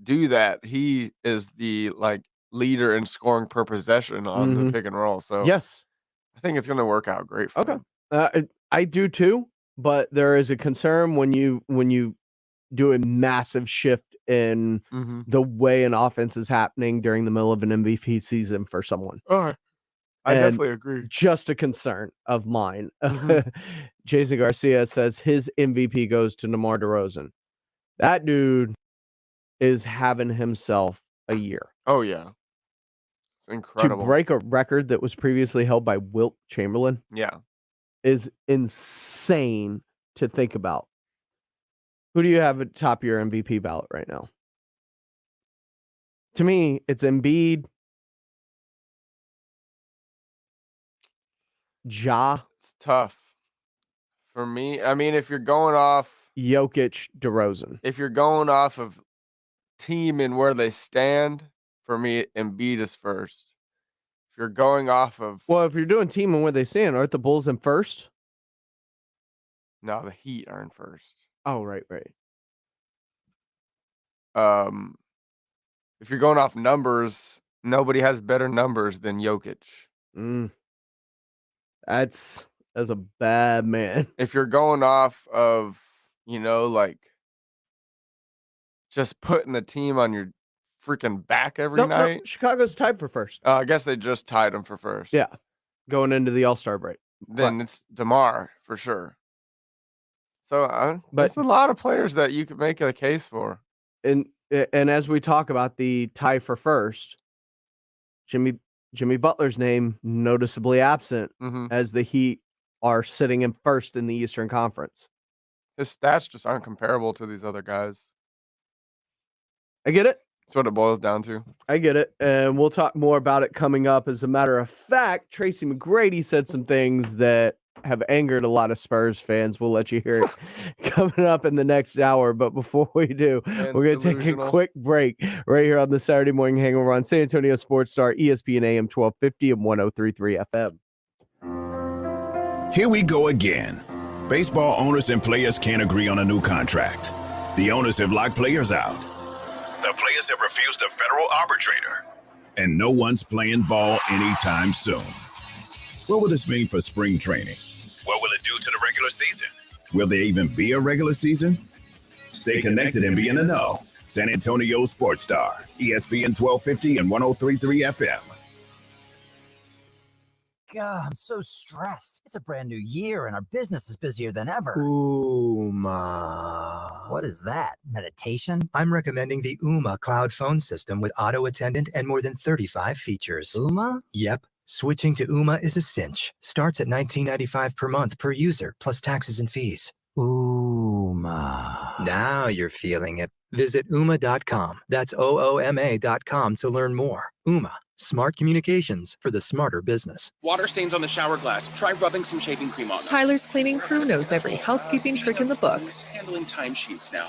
that, he is the like leader in scoring per possession on the pick and roll. So yes, I think it's going to work out great for him. I do too, but there is a concern when you do a massive shift in the way an offense is happening during the middle of an MVP season for someone. I definitely agree. Just a concern of mine. Jason Garcia says his MVP goes to DeMar DeRozan. That dude is having himself a year. Oh, yeah. It's incredible. To break a record that was previously held by Wilt Chamberlain. Yeah. Is insane to think about. Who do you have at top of your MVP ballot right now? To me, it's Embiid, Ja. It's tough. For me, I mean, if you're going off Jokic, DeRozan. If you're going off of team and where they stand, for me, Embiid is first. If you're going off of if you're doing team and where they stand, aren't the Bulls in first? No, the Heat are in first. Oh, right. If you're going off numbers, nobody has better numbers than Jokic. That's a bad man. If you're going off of, like just putting the team on your freaking back every night. No, Chicago's tied for first. I guess they just tied them for first. Yeah. Going into the All-Star break. Then it's DeMar for sure. So there's a lot of players that you could make a case for. And as we talk about the tie for first, Jimmy Butler's name noticeably absent as the Heat are sitting in first in the Eastern Conference. His stats just aren't comparable to these other guys. I get it. That's what it boils down to. I get it. And we'll talk more about it coming up. As a matter of fact, Tracy McGrady said some things that have angered a lot of Spurs fans. We'll let you hear it coming up in the next hour. But before we do, we're going to take a quick break right here on the Saturday Morning Hangover on San Antonio Sports Star, ESPN AM 1250 and 103.3 FM. Here we go again. Baseball owners and players can't agree on a new contract. The owners have locked players out. The players have refused a federal arbitrator. And no one's playing ball anytime soon. What will this mean for spring training? What will it do to the regular season? Will there even be a regular season? Stay connected and be in the know. San Antonio Sports Star, ESPN 1250 and 103.3 FM. God, I'm so stressed. It's a brand new year and our business is busier than ever. Ooma. What is that? Meditation? I'm recommending the Ooma cloud phone system with auto attendant and more than 35 features. Ooma? Yep. Switching to Ooma is a cinch. Starts at $19.95 per month per user, plus taxes and fees. Ooma. Now you're feeling it. Visit Ooma.com. That's OOMA.com to learn more. Ooma. Smart communications for the smarter business. Water stains on the shower glass. Try rubbing some shaving cream on them. Tyler's cleaning crew knows every housekeeping trick in the book. Handling timesheets now.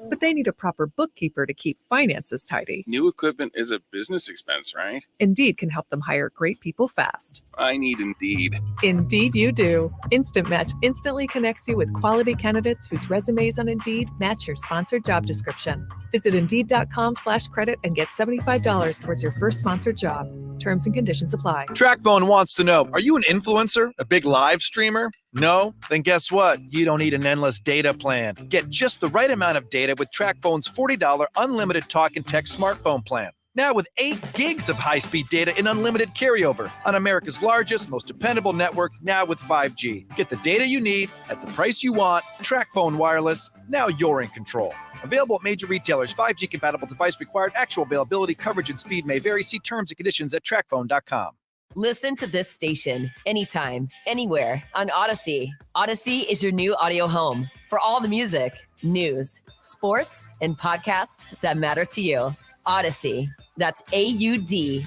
But they need a proper bookkeeper to keep finances tidy. New equipment is a business expense, right? Indeed can help them hire great people fast. I need Indeed. Indeed you do. Instant Match instantly connects you with quality candidates whose resumes on Indeed match your sponsored job description. Visit Indeed.com/credit and get $75 towards your first sponsored job. Terms and conditions apply. TrackPhone wants to know, are you an influencer? A big live streamer? No? Then guess what? You don't need an endless data plan. Get just the right amount of data with TrackPhone's $40 unlimited talk and text smartphone plan. Now with 8 gigs of high-speed data and unlimited carryover on America's largest, most dependable network, now with 5G. Get the data you need at the price you want. TrackPhone Wireless. Now you're in control. Available at major retailers. 5G compatible device required. Actual availability, coverage, and speed may vary. See terms and conditions at trackphone.com. Listen to this station anytime, anywhere on Odyssey. Odyssey is your new audio home for all the music, news, sports, and podcasts that matter to you. Odyssey. That's AUDACY.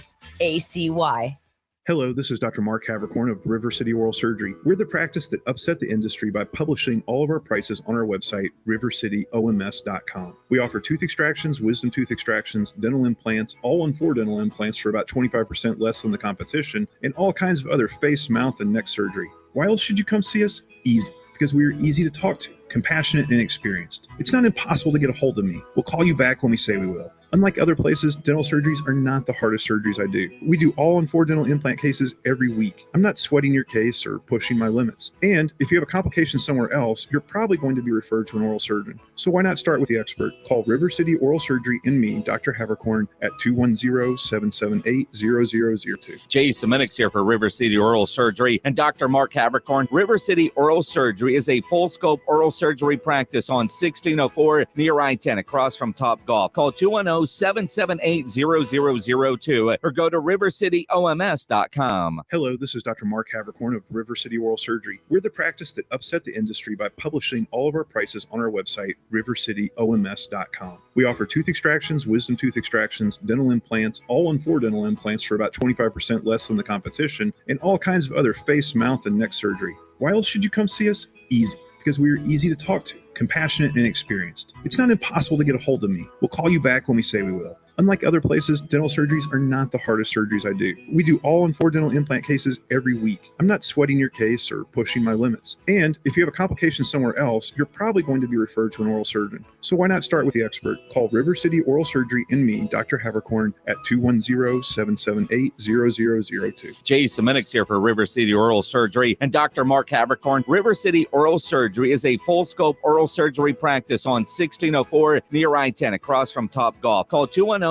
Hello, this is Dr. Mark Havercorn of River City Oral Surgery. We're the practice that upset the industry by publishing all of our prices on our website, rivercityoms.com. We offer tooth extractions, wisdom tooth extractions, dental implants, all-on-4 dental implants for about 25% less than the competition, and all kinds of other face, mouth, and neck surgery. Why else should you come see us? Easy. Because we are easy to talk to, compassionate, and experienced. It's not impossible to get a hold of me. We'll call you back when we say we will. Unlike other places, dental surgeries are not the hardest surgeries I do. We do all-on-4 dental implant cases every week. I'm not sweating your case or pushing my limits. And if you have a complication somewhere else, you're probably going to be referred to an oral surgeon. So why not start with the expert? Call River City Oral Surgery and me, Dr. Havercorn, at 210-778-0002. Jay Semenix here for River City Oral Surgery and Dr. Mark Havercorn. River City Oral Surgery is a full-scope oral surgery practice on 1604 near I-10 across from Top Golf. Call 210-778-0002 or go to rivercityoms.com. Hello, this is Dr. Mark Havercorn of River City Oral Surgery. We're the practice that upset the industry by publishing all of our prices on our website, rivercityoms.com. We offer tooth extractions, wisdom tooth extractions, dental implants, all-on-4 dental implants for about 25% less than the competition, and all kinds of other face, mouth, and neck surgery. Why else should you come see us? Easy. Because we are easy to talk to, compassionate, and experienced. It's not impossible to get a hold of me. We'll call you back when we say we will. Unlike other places, dental surgeries are not the hardest surgeries I do. We do all-on-4 dental implant cases every week. I'm not sweating your case or pushing my limits. And if you have a complication somewhere else, you're probably going to be referred to an oral surgeon. So why not start with the expert? Call River City Oral Surgery and me, Dr. Havercorn, at 210-778-0002. Jay Semenix here for River City Oral Surgery and Dr. Mark Havercorn. River City Oral Surgery is a full-scope oral surgery practice on 1604 near I-10 across from Top Golf. Call 210-778-0002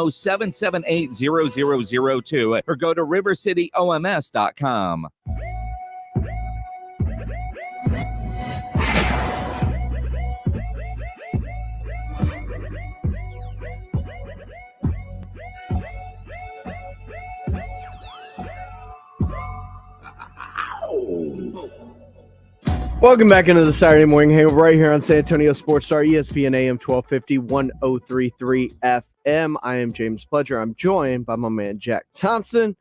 or go to rivercityoms.com. Welcome back into the Saturday Morning Hangover right here on San Antonio Sports Star, ESPN AM 1250, 1033 FM. I am James Pledger. I'm joined by my man, Jack Thompson.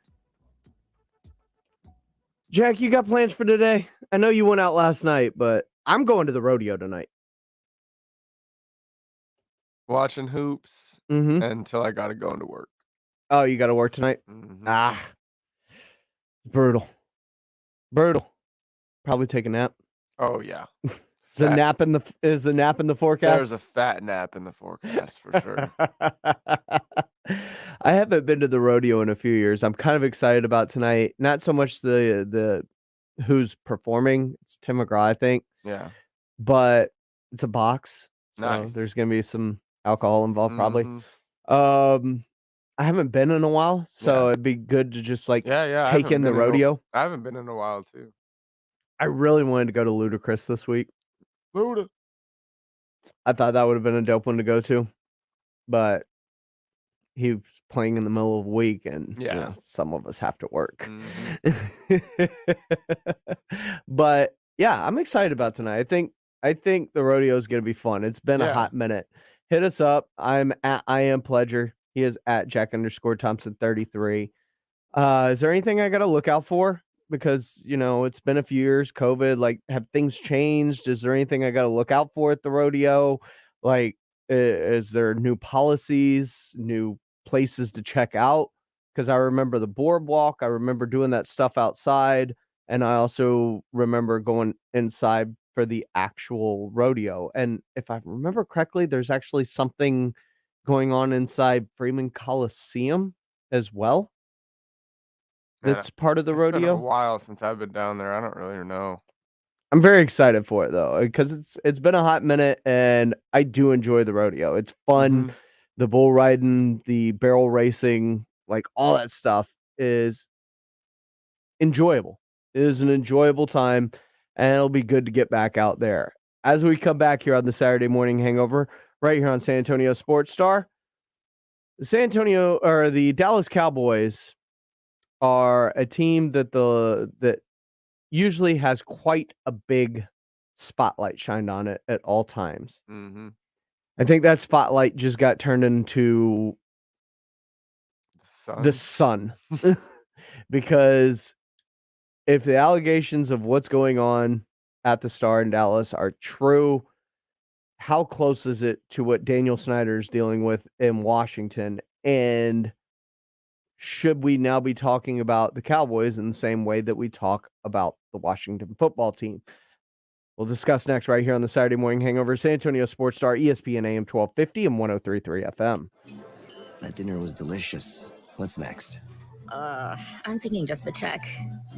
Jack, you got plans for today? I know you went out last night, but I'm going to the rodeo tonight. Watching hoops until I got to go into work. Oh, you got to work tonight? Brutal. Probably take a nap. Oh, yeah. Is the nap in the forecast? There's a fat nap in the forecast for sure. I haven't been to the rodeo in a few years. I'm kind of excited about tonight. Not so much the who's performing. It's Tim McGraw, I think. Yeah. But it's a box. So Nice. there's going to be some alcohol involved probably. Mhm. I haven't been in a while, so it'd be good to just like take in the rodeo. I haven't been in a while too. I really wanted to go to Ludacris this week. Luda. I thought that would have been a dope one to go to, but he was playing in the middle of the week, and you know, some of us have to work. But yeah, I'm excited about tonight. I think the rodeo is going to be fun. It's been a hot minute. Hit us up. I'm at I am Pledger. He is at Jack_Thompson33. Is there anything I got to look out for? Because, you know, it's been a few years, COVID, like, have things changed? Is there anything I got to look out for at the rodeo? Like, is there new policies, new places to check out? Because I remember the boardwalk. I remember doing that stuff outside. And I also remember going inside for the actual rodeo. And if I remember correctly, there's actually something going on inside Freeman Coliseum as well. That's part of the rodeo. It's been a while since I've been down there. I don't really know. I'm very excited for it though, because it's been a hot minute, and I do enjoy the rodeo. It's fun. The bull riding, the barrel racing, like all that stuff is enjoyable. It is an enjoyable time, and it'll be good to get back out there. As we come back here on the Saturday Morning Hangover, right here on San Antonio Sports Star, the Dallas Cowboys are a team that usually has quite a big spotlight shined on it at all times. I think that spotlight just got turned into the sun. Because if the allegations of what's going on at the Star in Dallas are true, how close is it to what Daniel Snyder is dealing with in Washington? And should we now be talking about the Cowboys in the same way that we talk about the Washington football team? We'll discuss next right here on the Saturday Morning Hangover, San Antonio Sports Star, ESPN AM 1250 and 1033 FM. That dinner was delicious. What's next? I'm thinking just the check.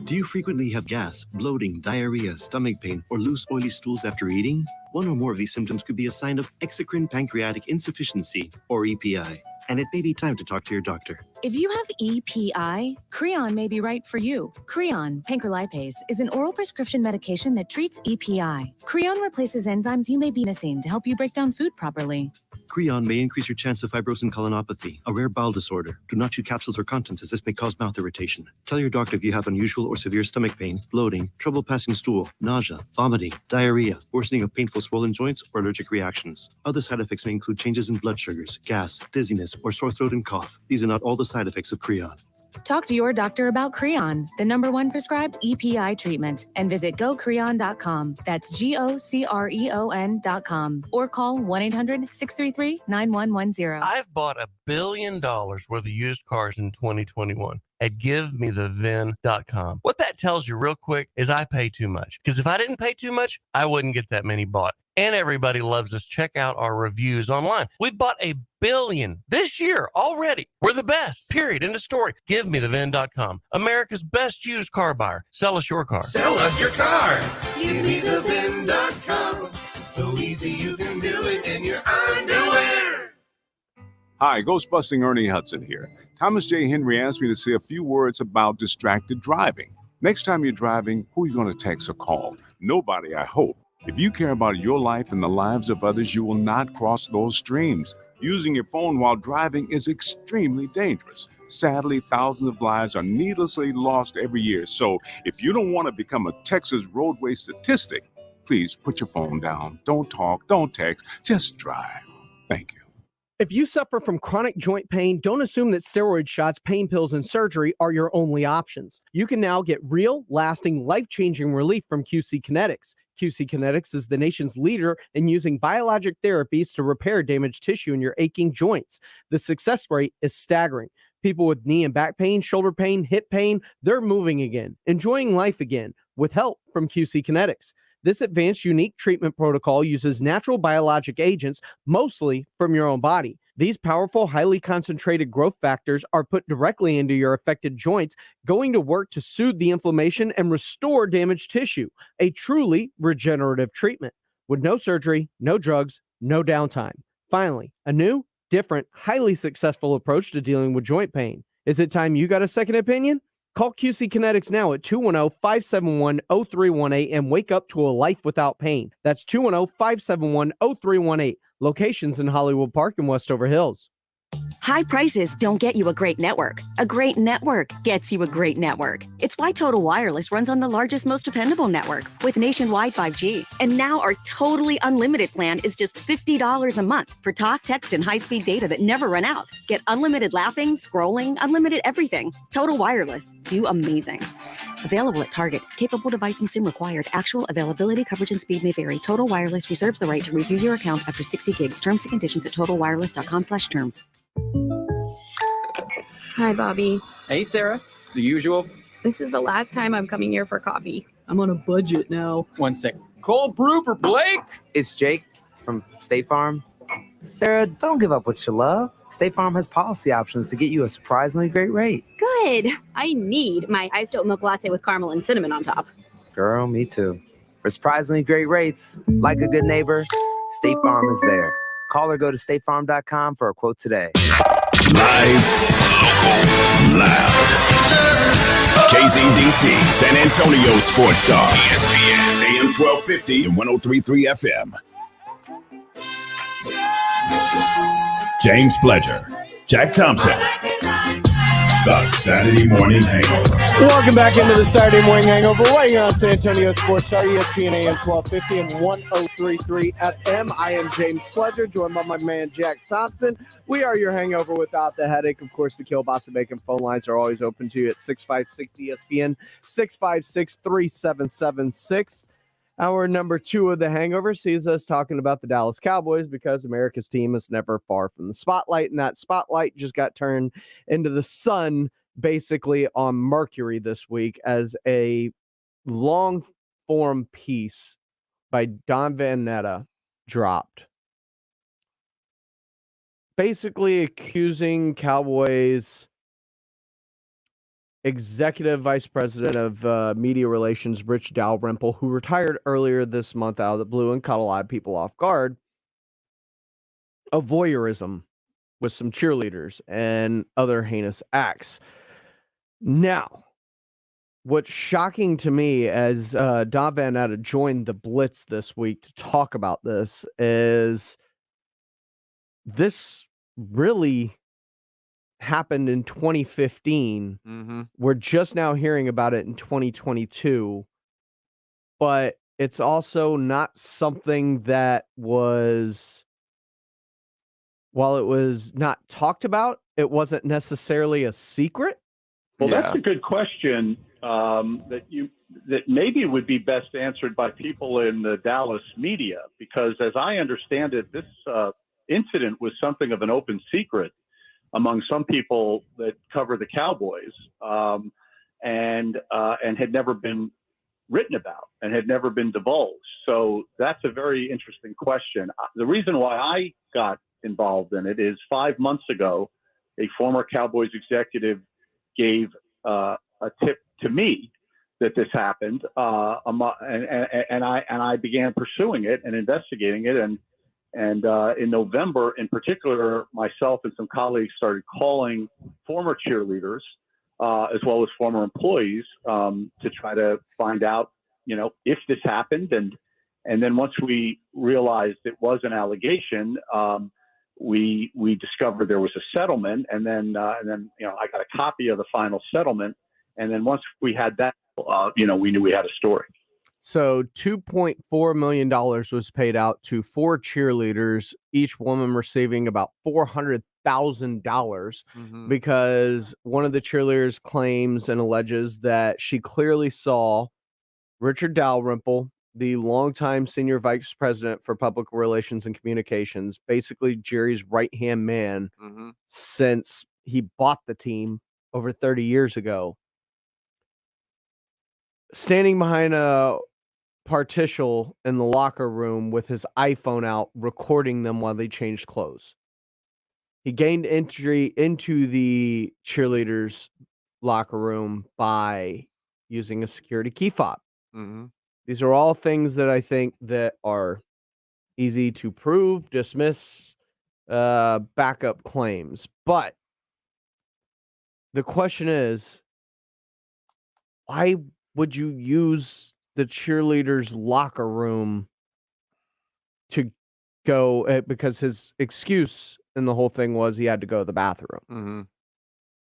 Do you frequently have gas, bloating, diarrhea, stomach pain, or loose, oily stools after eating? One or more of these symptoms could be a sign of exocrine pancreatic insufficiency, or EPI, and it may be time to talk to your doctor. If you have EPI, Creon may be right for you. Creon, pancrelipase, is an oral prescription medication that treats EPI. Creon replaces enzymes you may be missing to help you break down food properly. Creon may increase your chance of fibrosin colonopathy, a rare bowel disorder. Do not chew capsules or contents, as this may cause mouth irritation. Tell your doctor if you have unusual or severe stomach pain, bloating, trouble passing stool, nausea, vomiting, diarrhea, worsening of painful swollen joints, or allergic reactions. Other side effects may include changes in blood sugars, gas, dizziness, or sore throat and cough. These are not all the side effects of Creon. Talk to your doctor about Creon, the #1 prescribed EPI treatment, and visit gocreon.com. That's GOCREON.com. Or call 1-800-633-9110. I've bought $1 billion worth of used cars in 2021 at GiveMeTheVin.com. What that tells you real quick is I pay too much. Because if I didn't pay too much, I wouldn't get that many bought. And everybody loves us. Check out our reviews online. We've bought $1 billion this year already. We're the best, period. End of story. GiveMeTheVin.com. America's best used car buyer. Sell us your car. Sell us your car. GiveMeTheVin.com. So easy you can do it in your underwear. Hi, Ghostbusting Ernie Hudson here. Thomas J. Henry asked me to say a few words about distracted driving. Next time you're driving, who are you going to text or call? Nobody, I hope. If you care about your life and the lives of others, you will not cross those streams. Using your phone while driving is extremely dangerous. Sadly, thousands of lives are needlessly lost every year. So if you don't want to become a Texas roadway statistic, Please put your phone down. Don't talk. Don't text. Just drive. Thank you. If you suffer from chronic joint pain, don't assume that steroid shots, pain pills, and surgery are your only options. You can now get real, lasting, life-changing relief from QC Kinetics. QC Kinetics is the nation's leader in using biologic therapies to repair damaged tissue in your aching joints. The success rate is staggering. People with knee and back pain, shoulder pain, hip pain, they're moving again, enjoying life again, with help from QC Kinetics. This advanced, unique treatment protocol uses natural biologic agents, mostly from your own body. These powerful, highly concentrated growth factors are put directly into your affected joints, going to work to soothe the inflammation and restore damaged tissue. A truly regenerative treatment with no surgery, no drugs, no downtime. Finally, a new, different, highly successful approach to dealing with joint pain. Is it time you got a second opinion? Call QC Kinetics now at 210-571-0318 and wake up to a life without pain. That's 210-571-0318. Locations in Hollywood Park and Westover Hills. High prices don't get you a great network. A great network gets you a great network. It's why Total Wireless runs on the largest, most dependable network with nationwide 5G. And now our totally unlimited plan is just $50 a month for talk, text, and high-speed data that never run out. Get unlimited laughing, scrolling, unlimited everything. Total Wireless. Do amazing. Available at Target. Capable device and SIM required. Actual availability, coverage, and speed may vary. Total Wireless reserves the right to review your account after 60 gigs. Terms and conditions at totalwireless.com/terms. Hi, Bobby. Hey, Sarah. The usual. This is the last time I'm coming here for coffee. I'm on a budget now. 1 sec. Cold brew for Blake? It's Jake from State Farm. Sarah, don't give up what you love. State Farm has policy options to get you a surprisingly great rate. Good. I need my iced oat milk latte with caramel and cinnamon on top. Girl, me too. For surprisingly great rates, like a good neighbor, State Farm is there. Call or go to statefarm.com for a quote today. Live, local, loud. KZDC, San Antonio Sports Star. ESPN, AM 1250 and 103.3 FM. James Pledger, Jack Thompson. The Saturday Morning Hangover. Welcome back into the Saturday Morning Hangover right here on San Antonio Sports Star, ESPN AM 1250 and 103.3 FM. I am James Pledger, joined by my man Jack Thompson. We are your hangover without the headache. Of course, the Kielbasa Bacon phone lines are always open to you at 656 ESPN, 656-3776. Hour number 2 of the Hangover sees us talking about the Dallas Cowboys because America's team is never far from the spotlight, and that spotlight just got turned into the sun basically on Mercury this week as a long-form piece by Don Van Netta dropped, basically accusing Cowboys Executive Vice President of Media Relations, Rich Dalrymple, who retired earlier this month out of the blue and caught a lot of people off guard, of voyeurism with some cheerleaders and other heinous acts. Now, what's shocking to me as Don Van Netta joined the Blitz this week to talk about this is this really happened in 2015. We're just now hearing about it in 2022, but it's also not something that was, while it was not talked about, it wasn't necessarily a secret. Well, that's a good question that maybe would be best answered by people in the Dallas media, because as I understand it, this incident was something of an open secret among some people that cover the Cowboys, and had never been written about and had never been divulged. So that's a very interesting question. The reason why I got involved in it is 5 months ago, a former Cowboys executive gave a tip to me that this happened, and I began pursuing it and investigating it, and in November, in particular, myself and some colleagues started calling former cheerleaders as well as former employees to try to find out, if this happened. And then once we realized it was an allegation, we discovered there was a settlement. And then I got a copy of the final settlement. And then once we had that, we knew we had a story. So $2.4 million was paid out to 4 cheerleaders, each woman receiving about $400,000 because one of the cheerleaders claims and alleges that she clearly saw Richard Dalrymple, the longtime senior vice president for public relations and communications, basically Jerry's right-hand man since he bought the team over 30 years ago, standing behind a partition in the locker room with his iPhone out, recording them while they changed clothes. He gained entry into the cheerleaders' locker room by using a security key fob. These are all things that I think that are easy to prove, dismiss, backup claims. But the question is, why would you use the cheerleaders' locker room to go? Because his excuse in the whole thing was he had to go to the bathroom.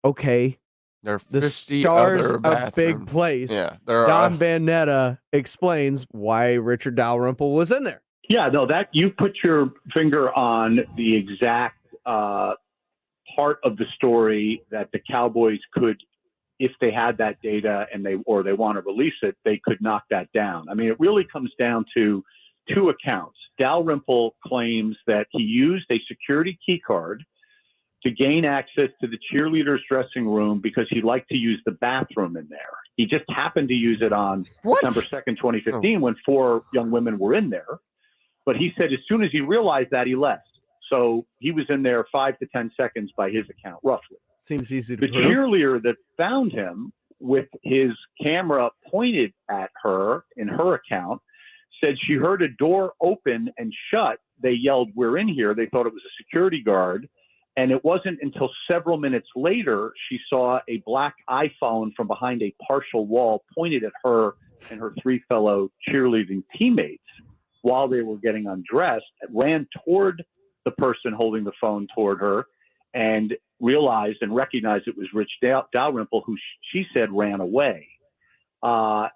Okay. There are The 50 Stars other a big bathrooms. place. Yeah, there Don are. Van Netta explains why Richard Dalrymple was in there. Yeah, no, that you put your finger on the exact part of the story that the Cowboys could, if they had that data and they want to release it, they could knock that down. I mean, it really comes down to two accounts. Dalrymple claims that he used a security key card to gain access to the cheerleaders' dressing room because he liked to use the bathroom in there. He just happened to use it on December 2nd, 2015, when 4 young women were in there. But he said as soon as he realized that, he left. So he was in there 5 to 10 seconds by his account, roughly. Seems easy to The prove. cheerleader that found him with his camera pointed at her in her account said she heard a door open and shut. They yelled, "We're in here." They thought it was a security guard. And it wasn't until several minutes later she saw a black iPhone from behind a partial wall pointed at her and her 3 fellow cheerleading teammates while they were getting undressed, ran toward the person holding the phone toward her and realized and recognized it was Rich Dalrymple, who she said ran away. How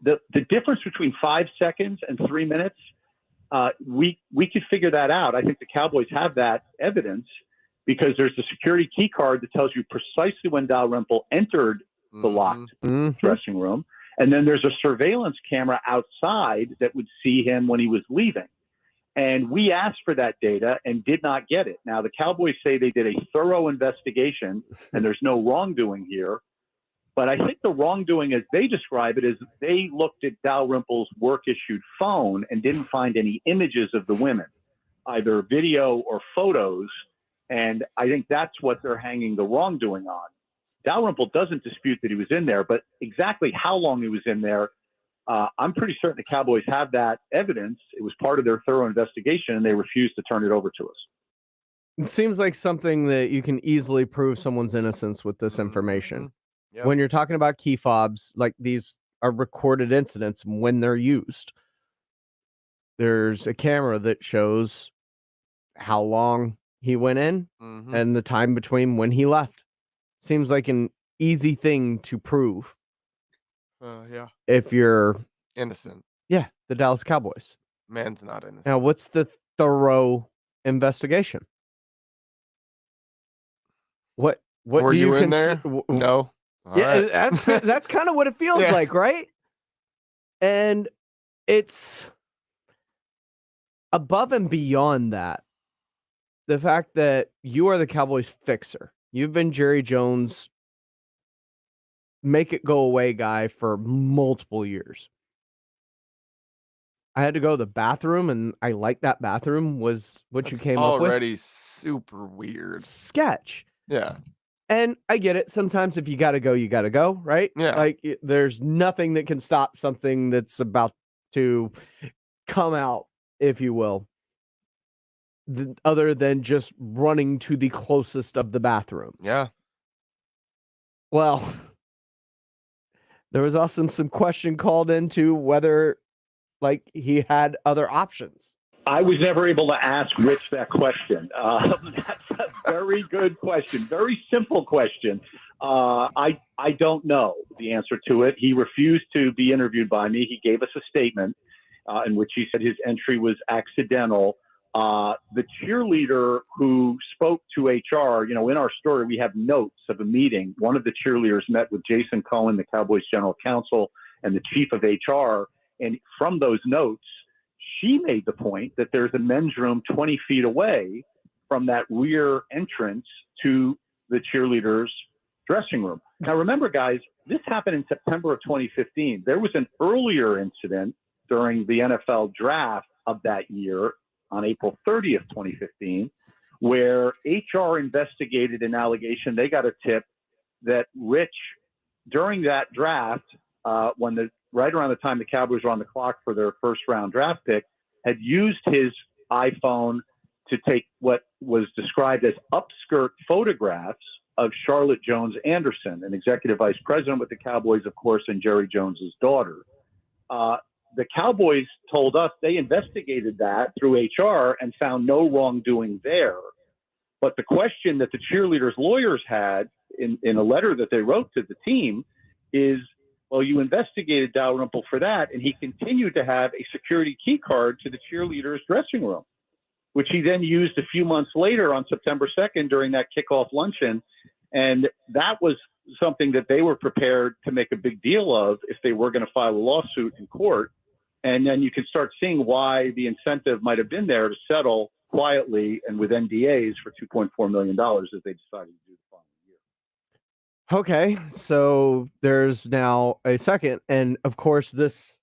the difference between 5 seconds and 3 minutes, we could figure that out. I think the Cowboys have that evidence because there's a security key card that tells you precisely when Dalrymple entered the locked dressing room. And then there's a surveillance camera outside that would see him when he was leaving. And we asked for that data and did not get it. Now, the Cowboys say they did a thorough investigation and there's no wrongdoing here. But I think the wrongdoing, as they describe it, is they looked at Dalrymple's work-issued phone and didn't find any images of the women, either video or photos. And I think that's what they're hanging the wrongdoing on. Dalrymple doesn't dispute that he was in there, but exactly how long he was in there, I'm pretty certain the Cowboys have that evidence. It was part of their thorough investigation, and they refused to turn it over to us. It seems like something that you can easily prove someone's innocence with this information. Yep. When you're talking about key fobs, like these are recorded incidents when they're used. There's a camera that shows how long he went in and the time between when he left. Seems like an easy thing to prove. Yeah. If you're innocent. Yeah, the Dallas Cowboys. Man's not innocent. Now, what's the thorough investigation? What Were do you in cons- there? No. All Yeah, right. that's kind of what it feels Yeah. like, right? And it's above and beyond that. The fact that you are the Cowboys fixer. You've been Jerry Jones' make it go away guy for multiple years. I had to go to the bathroom, and I like that bathroom was what you came up with. Already super weird. Sketch. Yeah. And I get it. Sometimes if you got to go, you got to go, right? Yeah. Like there's nothing that can stop something that's about to come out, if you will, other than just running to the closest of the bathroom. Yeah. Well, there was also some question called into whether like he had other options. I was never able to ask Rich that question. That's a very good question. Very simple question. I don't know. the answer to it. He refused to be interviewed by me. He gave us a statement in which he said his entry was accidental. The cheerleader who spoke to HR, in our story, we have notes of a meeting. One of the cheerleaders met with Jason Cohen, the Cowboys general counsel, and the chief of HR. And from those notes, she made the point that there's a men's room 20 feet away from that rear entrance to the cheerleaders' dressing room. Now, remember, guys, this happened in September of 2015. There was an earlier incident during the NFL draft of that year on April 30th, 2015, where HR investigated an allegation. They got a tip that Rich, during that draft, right around the time the Cowboys were on the clock for their first round draft pick, had used his iPhone to take what was described as upskirt photographs of Charlotte Jones Anderson, an executive vice president with the Cowboys, of course, and Jerry Jones's daughter. The Cowboys told us they investigated that through HR and found no wrongdoing there. But the question that the cheerleaders' lawyers had in a letter that they wrote to the team is, well, you investigated Dalrymple for that, and he continued to have a security key card to the cheerleaders' dressing room, which he then used a few months later on September 2nd during that kickoff luncheon. And that was something that they were prepared to make a big deal of if they were going to file a lawsuit in court. And then you can start seeing why the incentive might have been there to settle quietly and with NDAs for $2.4 million as they decided to do the following year. Okay, so there's now a second, and of course this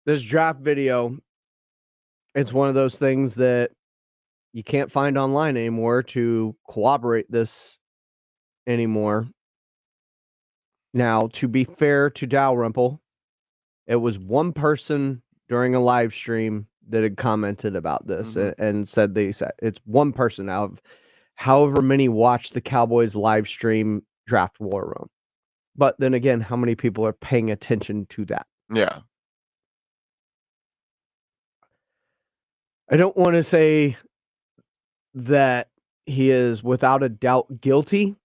draft video, it's one of those things that you can't find online anymore to corroborate this anymore. Now, to be fair to Dalrymple, it was one person during a live stream that had commented about this and said it's one person out of however many watched the Cowboys live stream draft war room. But then again, how many people are paying attention to that? Yeah. I don't want to say that he is without a doubt guilty,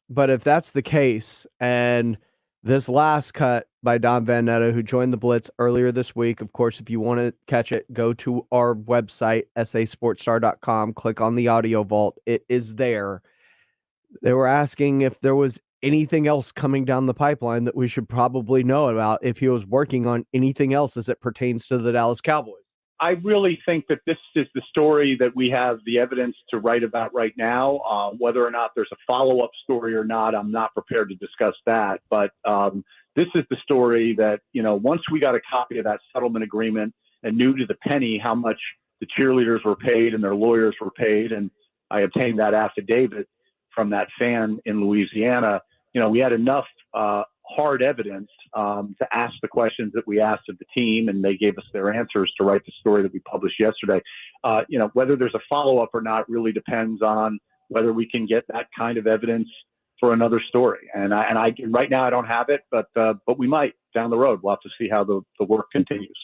but if that's the case, and this last cut by Don Van Netta, who joined the Blitz earlier this week, of course, if you want to catch it, go to our website, sasportstar.com, click on the audio vault. It is there. They were asking if there was anything else coming down the pipeline that we should probably know about, if he was working on anything else as it pertains to the Dallas Cowboys. I really think that this is the story that we have the evidence to write about right now. Whether or not there's a follow-up story or not, I'm not prepared to discuss that. But this is the story that, once we got a copy of that settlement agreement and knew to the penny how much the cheerleaders were paid and their lawyers were paid, and I obtained that affidavit from that fan in Louisiana, we had enough hard evidence to ask the questions that we asked of the team, and they gave us their answers to write the story that we published yesterday. Whether there's a follow-up or not really depends on whether we can get that kind of evidence for another story. And I right now I don't have it, but we might down the road. We'll have to see how the work continues.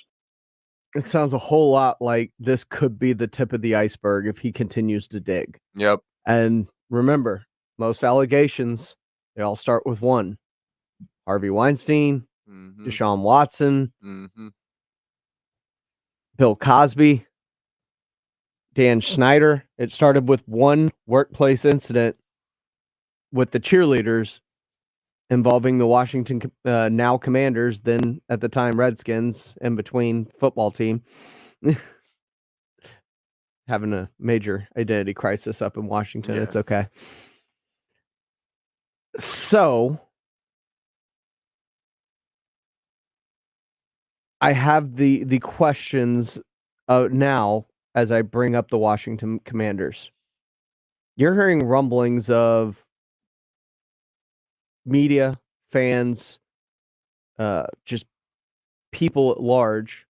It sounds a whole lot like this could be the tip of the iceberg if he continues to dig. Yep. And remember, most allegations, they all start with one. Harvey Weinstein, Deshaun Watson, Bill Cosby, Dan Snyder. It started with one workplace incident with the cheerleaders involving the Washington now Commanders, then at the time Redskins, in between football team. Having a major identity crisis up in Washington. Yes. It's okay. So I have the questions now as I bring up the Washington Commanders. You're hearing rumblings of media, fans, just people at large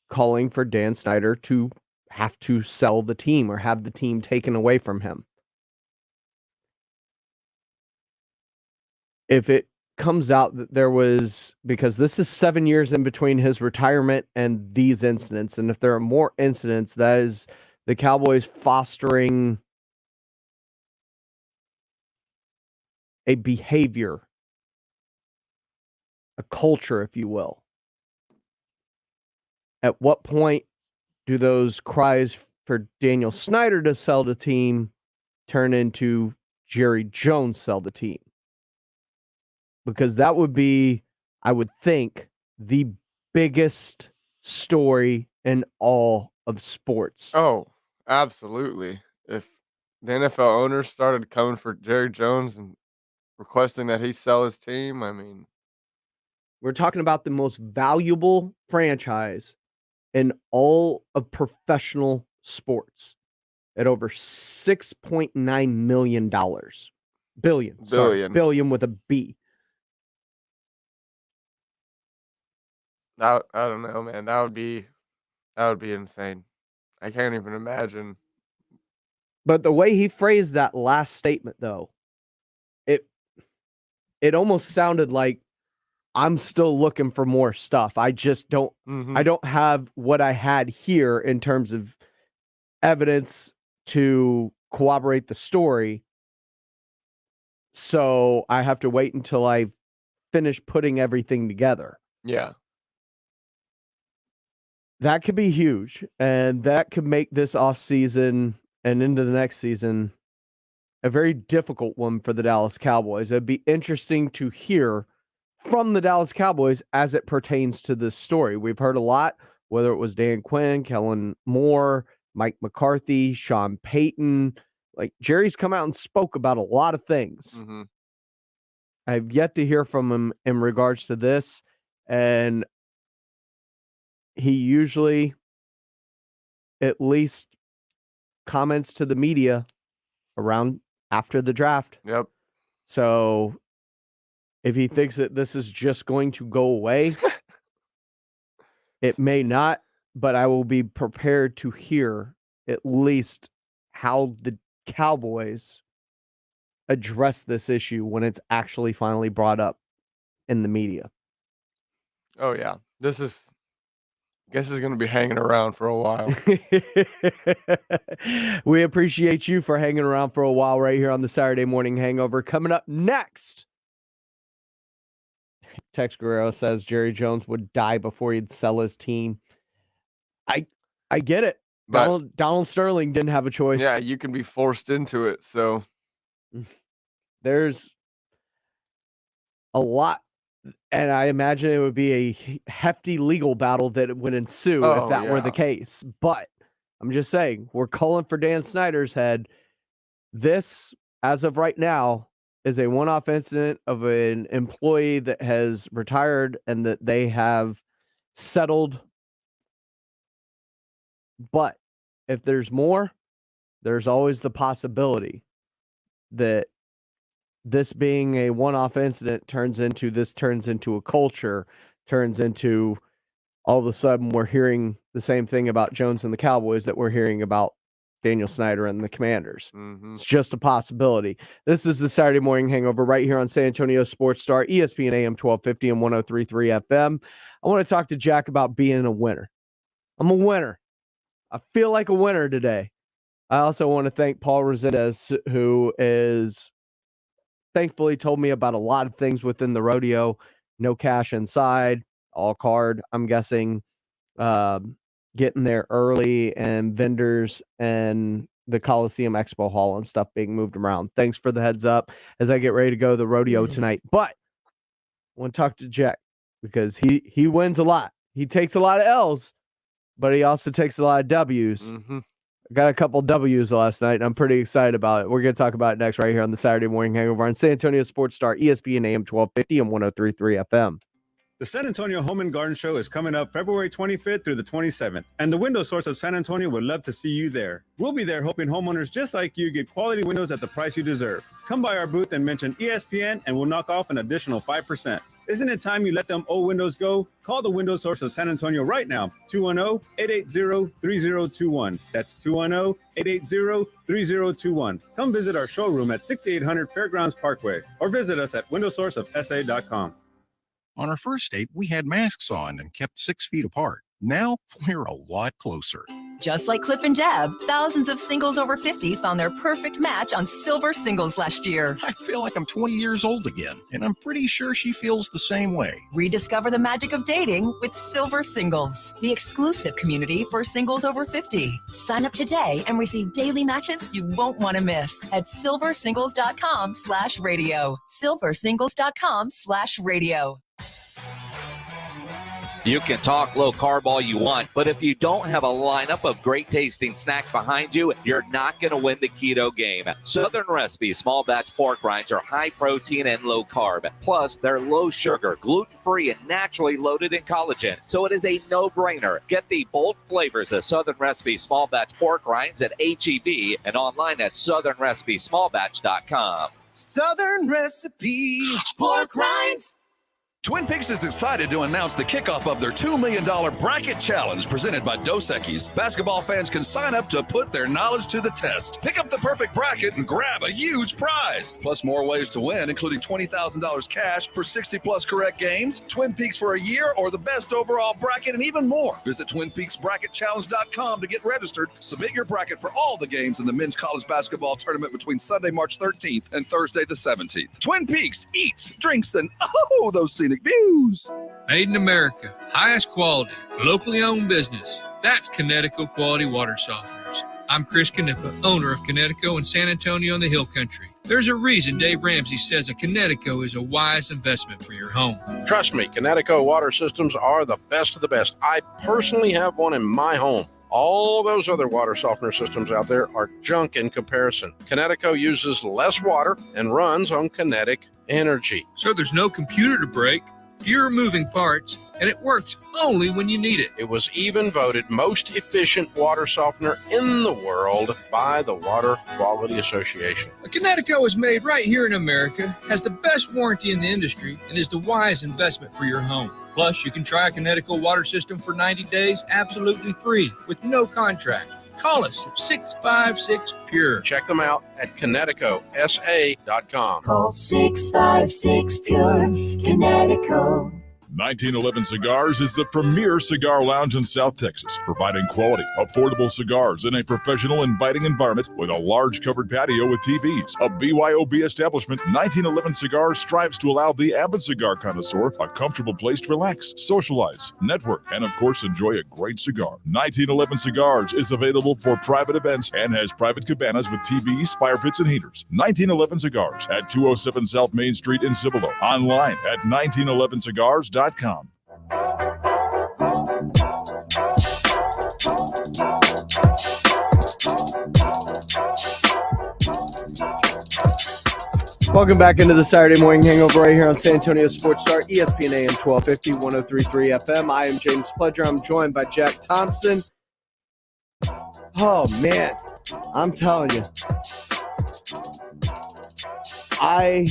calling for Dan Snyder to have to sell the team or have the team taken away from him. If it comes out that there was, because this is 7 years in between his retirement and these incidents, and if there are more incidents, that is the Cowboys fostering a behavior, a culture, if you will. At what point do those cries for Daniel Snyder to sell the team turn into Jerry Jones sell the team? Because that would be, I would think, the biggest story in all of sports. Oh, absolutely. If the NFL owners started coming for Jerry Jones and requesting that he sell his team, I mean, We're talking about the most valuable franchise in all of professional sports at over $6.9 million. Billion with a B. I don't know, man. That would be insane. I can't even imagine. But the way he phrased that last statement, though, it almost sounded like I'm still looking for more stuff. I just don't I don't have what I had here in terms of evidence to corroborate the story. So I have to wait until I finish putting everything together. Yeah. That could be huge, and that could make this offseason and into the next season a very difficult one for the Dallas Cowboys. It'd be interesting to hear from the Dallas Cowboys as it pertains to this story. We've heard a lot, whether it was Dan Quinn, Kellen Moore, Mike McCarthy, Sean Payton. Like, Jerry's come out and spoke about a lot of things. Mm-hmm. I've yet to hear from him in regards to this, and he usually at least comments to the media around after the draft. Yep. So if he thinks that this is just going to go away, it may not, but I will be prepared to hear at least how the Cowboys address this issue when it's actually finally brought up in the media. Oh yeah. This is guess is going to be hanging around for a while. We appreciate you for hanging around for a while right here on the Saturday Morning Hangover. Coming up next, Tex Guerrero says Jerry Jones would die before he'd sell his team. I get it. But Donald Sterling didn't have a choice. yeah, you can be forced into it. So there's a lot, and I imagine it would be a hefty legal battle that would ensue if that were the case. But I'm just saying, we're calling for Dan Snyder's head. This, as of right now, is a one-off incident of an employee that has retired and that they have settled. But if there's more, there's always the possibility that this being a one-off incident turns into a culture, turns into all of a sudden we're hearing the same thing about Jones and the Cowboys that we're hearing about Daniel Snyder and the Commanders. Mm-hmm. It's just a possibility. This is the Saturday Morning Hangover right here on San Antonio Sports Star, ESPN AM 1250 and 103.3 FM. I want to talk to Jack about being a winner. I'm a winner. I feel like a winner today. I also want to thank Paul Resendez, who is thankfully told me about a lot of things within the rodeo. No cash inside, all card, I'm guessing. Getting there early, and vendors and the Coliseum Expo Hall and stuff being moved around. Thanks for the heads up as I get ready to go to the rodeo tonight. But I want to talk to Jack because he wins a lot. He takes a lot of L's, but he also takes a lot of W's. Mm-hmm. I got a couple W's last night, and I'm pretty excited about it. We're going to talk about it next right here on the Saturday Morning Hangover on San Antonio Sports Star, ESPN AM 1250 and 103.3 FM. The San Antonio Home and Garden Show is coming up February 25th through the 27th, and the Window Source of San Antonio would love to see you there. We'll be there hoping homeowners just like you get quality windows at the price you deserve. Come by our booth and mention ESPN, and we'll knock off an additional 5%. Isn't it time you let them old windows go? Call the Window Source of San Antonio right now, 210-880-3021. That's 210-880-3021. Come visit our showroom at 6800 Fairgrounds Parkway, or visit us at windowsourceofsa.com. On our first date, we had masks on and kept 6 feet apart. Now, we're a lot closer. Just like Cliff and Deb, thousands of singles over 50 found their perfect match on Silver Singles last year. I feel like I'm 20 years old again, and I'm pretty sure she feels the same way. Rediscover the magic of dating with Silver Singles, the exclusive community for singles over 50. Sign up today and receive daily matches you won't want to miss at silversingles.com/radio. silversingles.com/radio. You can talk low carb all you want, but if you don't have a lineup of great tasting snacks behind you, you're not going to win the keto game. Southern Recipe small batch pork rinds are high protein and low carb. Plus, they're low sugar, gluten-free, and naturally loaded in collagen. So it is a no-brainer. Get the bold flavors of Southern Recipe small batch pork rinds at HEB and online at southernrecipesmallbatch.com. Southern Recipe pork rinds. Twin Peaks is excited to announce the kickoff of their $2 million Bracket Challenge presented by Dos Equis. Basketball fans can sign up to put their knowledge to the test. Pick up the perfect bracket and grab a huge prize. Plus more ways to win, including $20,000 cash for 60-plus correct games, Twin Peaks for a year, or the best overall bracket, and even more. Visit TwinPeaksBracketChallenge.com to get registered. Submit your bracket for all the games in the men's college basketball tournament between Sunday, March 13th and Thursday the 17th. Twin Peaks eats, drinks, and those scenic views. Made in America, highest quality, locally owned business. That's Connecticut Quality Water Softeners. I'm Chris Knippa, owner of Connecticut in San Antonio in the Hill Country. There's a reason Dave Ramsey says a Connecticut is a wise investment for your home. Trust me, Connecticut water systems are the best of the best. I personally have one in my home. All those other water softener systems out there are junk in comparison. Connecticut uses less water and runs on kinetic energy. So there's no computer to break, fewer moving parts, and it works only when you need it. It was even voted most efficient water softener in the world by the Water Quality Association. A Connecticut is made right here in America, has the best warranty in the industry, and is the wise investment for your home. Plus, you can try a Connecticut water system for 90 days absolutely free with no contract. Call us at 656-PURE. Check them out at ConnecticutSA.com. Call 656-PURE, Connecticut. 1911 Cigars is the premier cigar lounge in South Texas, providing quality, affordable cigars in a professional, inviting environment with a large covered patio with TVs. A BYOB establishment, 1911 Cigars strives to allow the avid cigar connoisseur a comfortable place to relax, socialize, network, and of course enjoy a great cigar. 1911 Cigars is available for private events and has private cabanas with TVs, fire pits, and heaters. 1911 Cigars at 207 South Main Street in Cibolo. Online at 1911cigars.com. Welcome back into the Saturday Morning Hangover right here on San Antonio Sports Star, ESPN AM 1250, 103.3 FM. I am James Pledger. I'm joined by Jack Thompson. Oh, man. I'm telling you. I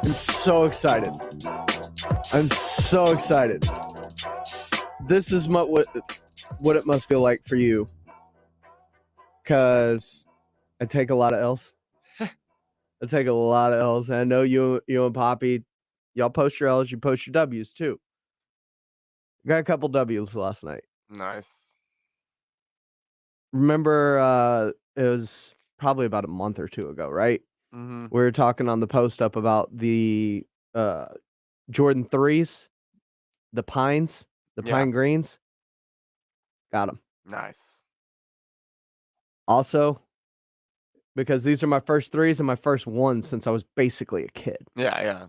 am so excited. I'm so excited. This is what it must feel like for you. Because I take a lot of L's. I take a lot of L's. And I know you and Poppy, y'all post your L's, you post your W's too. Got a couple W's last night. Nice. Remember, it was probably about a month or two ago, right? Mm-hmm. We were talking on the post up about the Jordan 3s, the Pines, Pine Greens. Got them. Nice. Also, because these are my first 3s and my first ones since I was basically a kid. Yeah.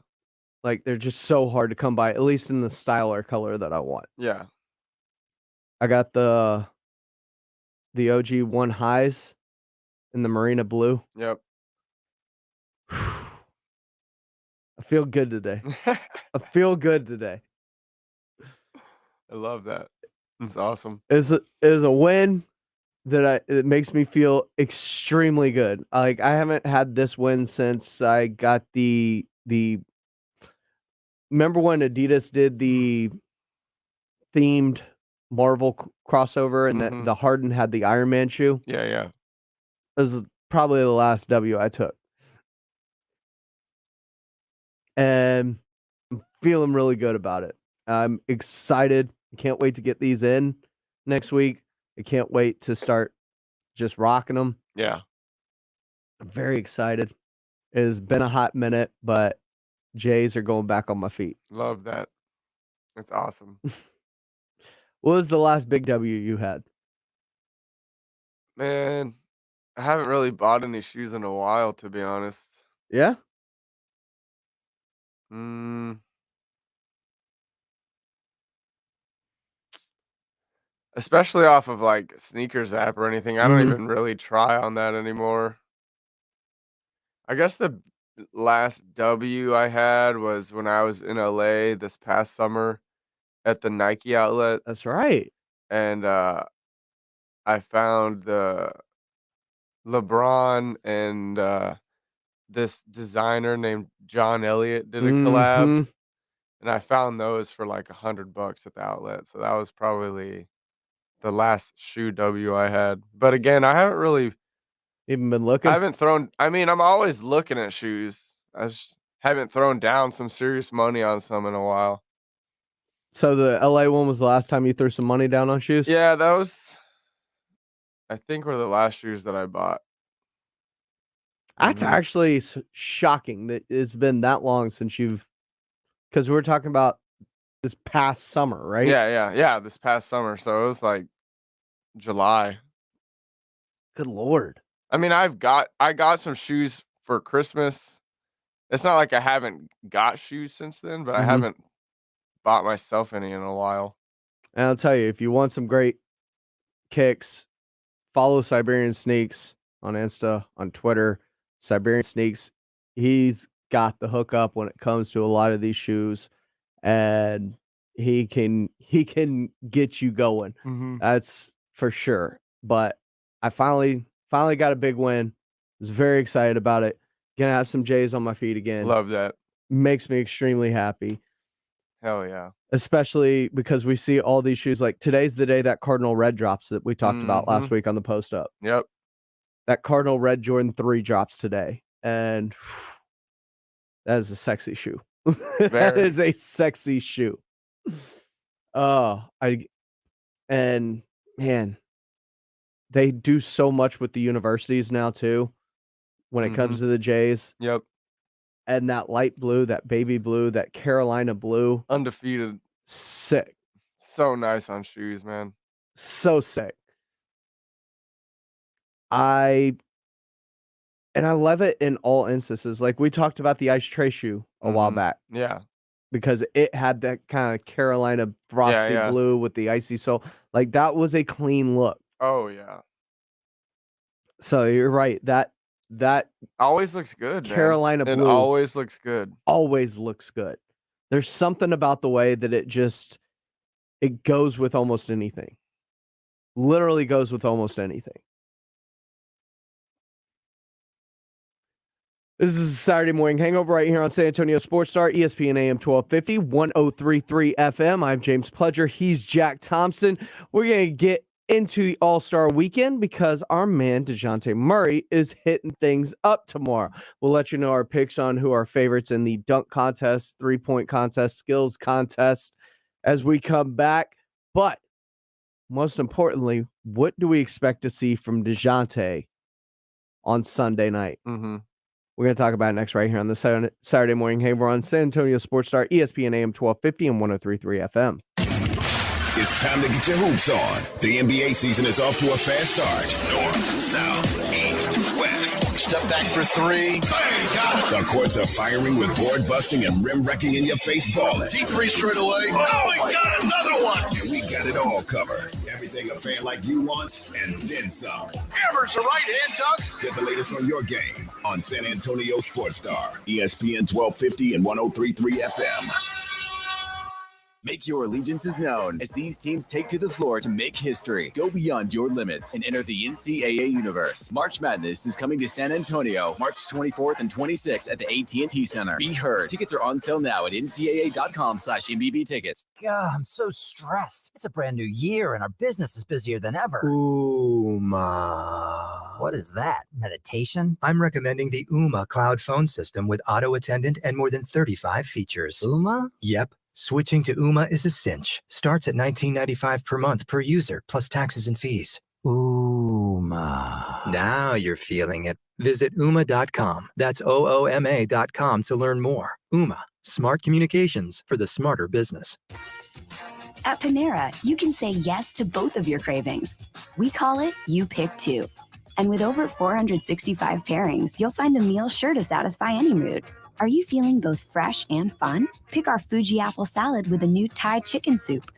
Like, they're just so hard to come by, at least in the style or color that I want. Yeah. I got the OG 1 highs in the Marina Blue. Yep. I feel good today. I feel good today. I love that. It's awesome. It is a win that it makes me feel extremely good. Like, I haven't had this win since I got the remember when Adidas did the themed Marvel crossover and the Harden had the Iron Man shoe? Yeah. This is probably the last W I took. And I'm feeling really good about it. I'm excited. I can't wait to get these in next week. I can't wait to start just rocking them. Yeah. I'm very excited. It has been a hot minute, but Jays are going back on my feet. Love that. It's awesome. What was the last big W you had? Man, I haven't really bought any shoes in a while, to be honest. Yeah? Especially off of like Sneakers app or anything. I don't Mhm. even really try on that anymore. I guess the last W I had was when I was in LA this past summer at the Nike outlets. That's right. And I found the LeBron and this designer named John Elliott did a collab. Mhm. And I found those for like $100 at the outlet. So that was probably the last shoe W I had. But again, I haven't really Even been I looking? haven't thrown I mean, I'm always looking at shoes. I just haven't thrown down some serious money on some in a while. So the LA one was the last time you threw some money down on shoes? Yeah, those I think were the last shoes that I bought. That's Mhm. actually shocking that it's been that long since because we're talking about this past summer, right? Yeah, this past summer. So it was like July. Good Lord. I mean, I got some shoes for Christmas. It's not like I haven't got shoes since then, but I Mhm. haven't bought myself any in a while. And I'll tell you, if you want some great kicks, follow Siberian Sneaks on Insta, on Twitter. Siberian Sneaks, he's got the hookup when it comes to a lot of these shoes, and he can get you going. Mhm. That's for sure. But I finally got a big win. Was very excited about it. Gonna have some J's on my feet again. Love that. Makes me extremely happy. Hell yeah. Especially because we see all these shoes. Like today's the day that Cardinal Red drops that we talked about last Mhm. week on the post up. Yep. That Cardinal Red Jordan 3 drops today. And that is a sexy shoe. That Very. is a sexy shoe. And man, they do so much with the universities now too when it comes Mhm. to the Jays. Yep. And that light blue, that baby blue, that Carolina blue. Undefeated. Sick. So nice on shoes, man. So sick. I love it in all instances. Like we talked about the Ice Tray shoe a while Mhm. back Yeah. because it had that kind of Carolina frosty yeah. blue with the icy sole. Like that was a clean look. Oh yeah. So you're right. That Always looks good, man. Carolina It blue always looks good. always looks good. There's something about the way that it goes with almost anything. Literally goes with almost anything. This is a Saturday morning hangover right here on San Antonio Sports Star, ESPN AM 1250, 1033 FM. I'm James Pledger. He's Jack Thompson. We're going to get into the All-Star weekend because our man DeJounte Murray is hitting things up tomorrow. We'll let you know our picks on who are favorites in the dunk contest, three-point contest, skills contest as we come back. But most importantly, what do we expect to see from DeJounte on Sunday night? Mm-hmm. We're going to talk about it next right here on the Saturday morning hangover on San Antonio Sports Star, ESPN AM 1250 and 1033 FM. It's time to get your hoops on. The NBA season is off to a fast start. North, south, east, west. Step back for three. Bang, got it. The courts are firing with board busting and rim wrecking in your face balling. Deep three straight away. Oh, we got another one. And we got it all covered. Everything a fan like you wants and then some. Hammers a right-hand dunk. Get the latest on your game on San Antonio Sports Star, ESPN 1250 and 1033 FM. Make your allegiances known as these teams take to the floor to make history. Go beyond your limits and enter the NCAA universe. March Madness is coming to San Antonio, March 24th and 26th at the AT&T Center. Be heard. Tickets are on sale now at ncaa.com/MBB tickets. God, I'm so stressed. It's a brand new year and our business is busier than ever. Ooma. What is that? Meditation? I'm recommending the Ooma cloud phone system with auto attendant and more than 35 features. Ooma? Yep. Switching to Ooma is a cinch. Starts at $19.95 per month per user, plus taxes and fees. Ooma. Now you're feeling it. Visit Ooma.com. That's OOMA.com to learn more. Ooma. Smart communications for the smarter business. At Panera, you can say yes to both of your cravings. We call it You Pick Two. And with over 465 pairings, you'll find a meal sure to satisfy any mood. Are you feeling both fresh and fun? Pick our Fuji apple salad with a new Thai chicken soup.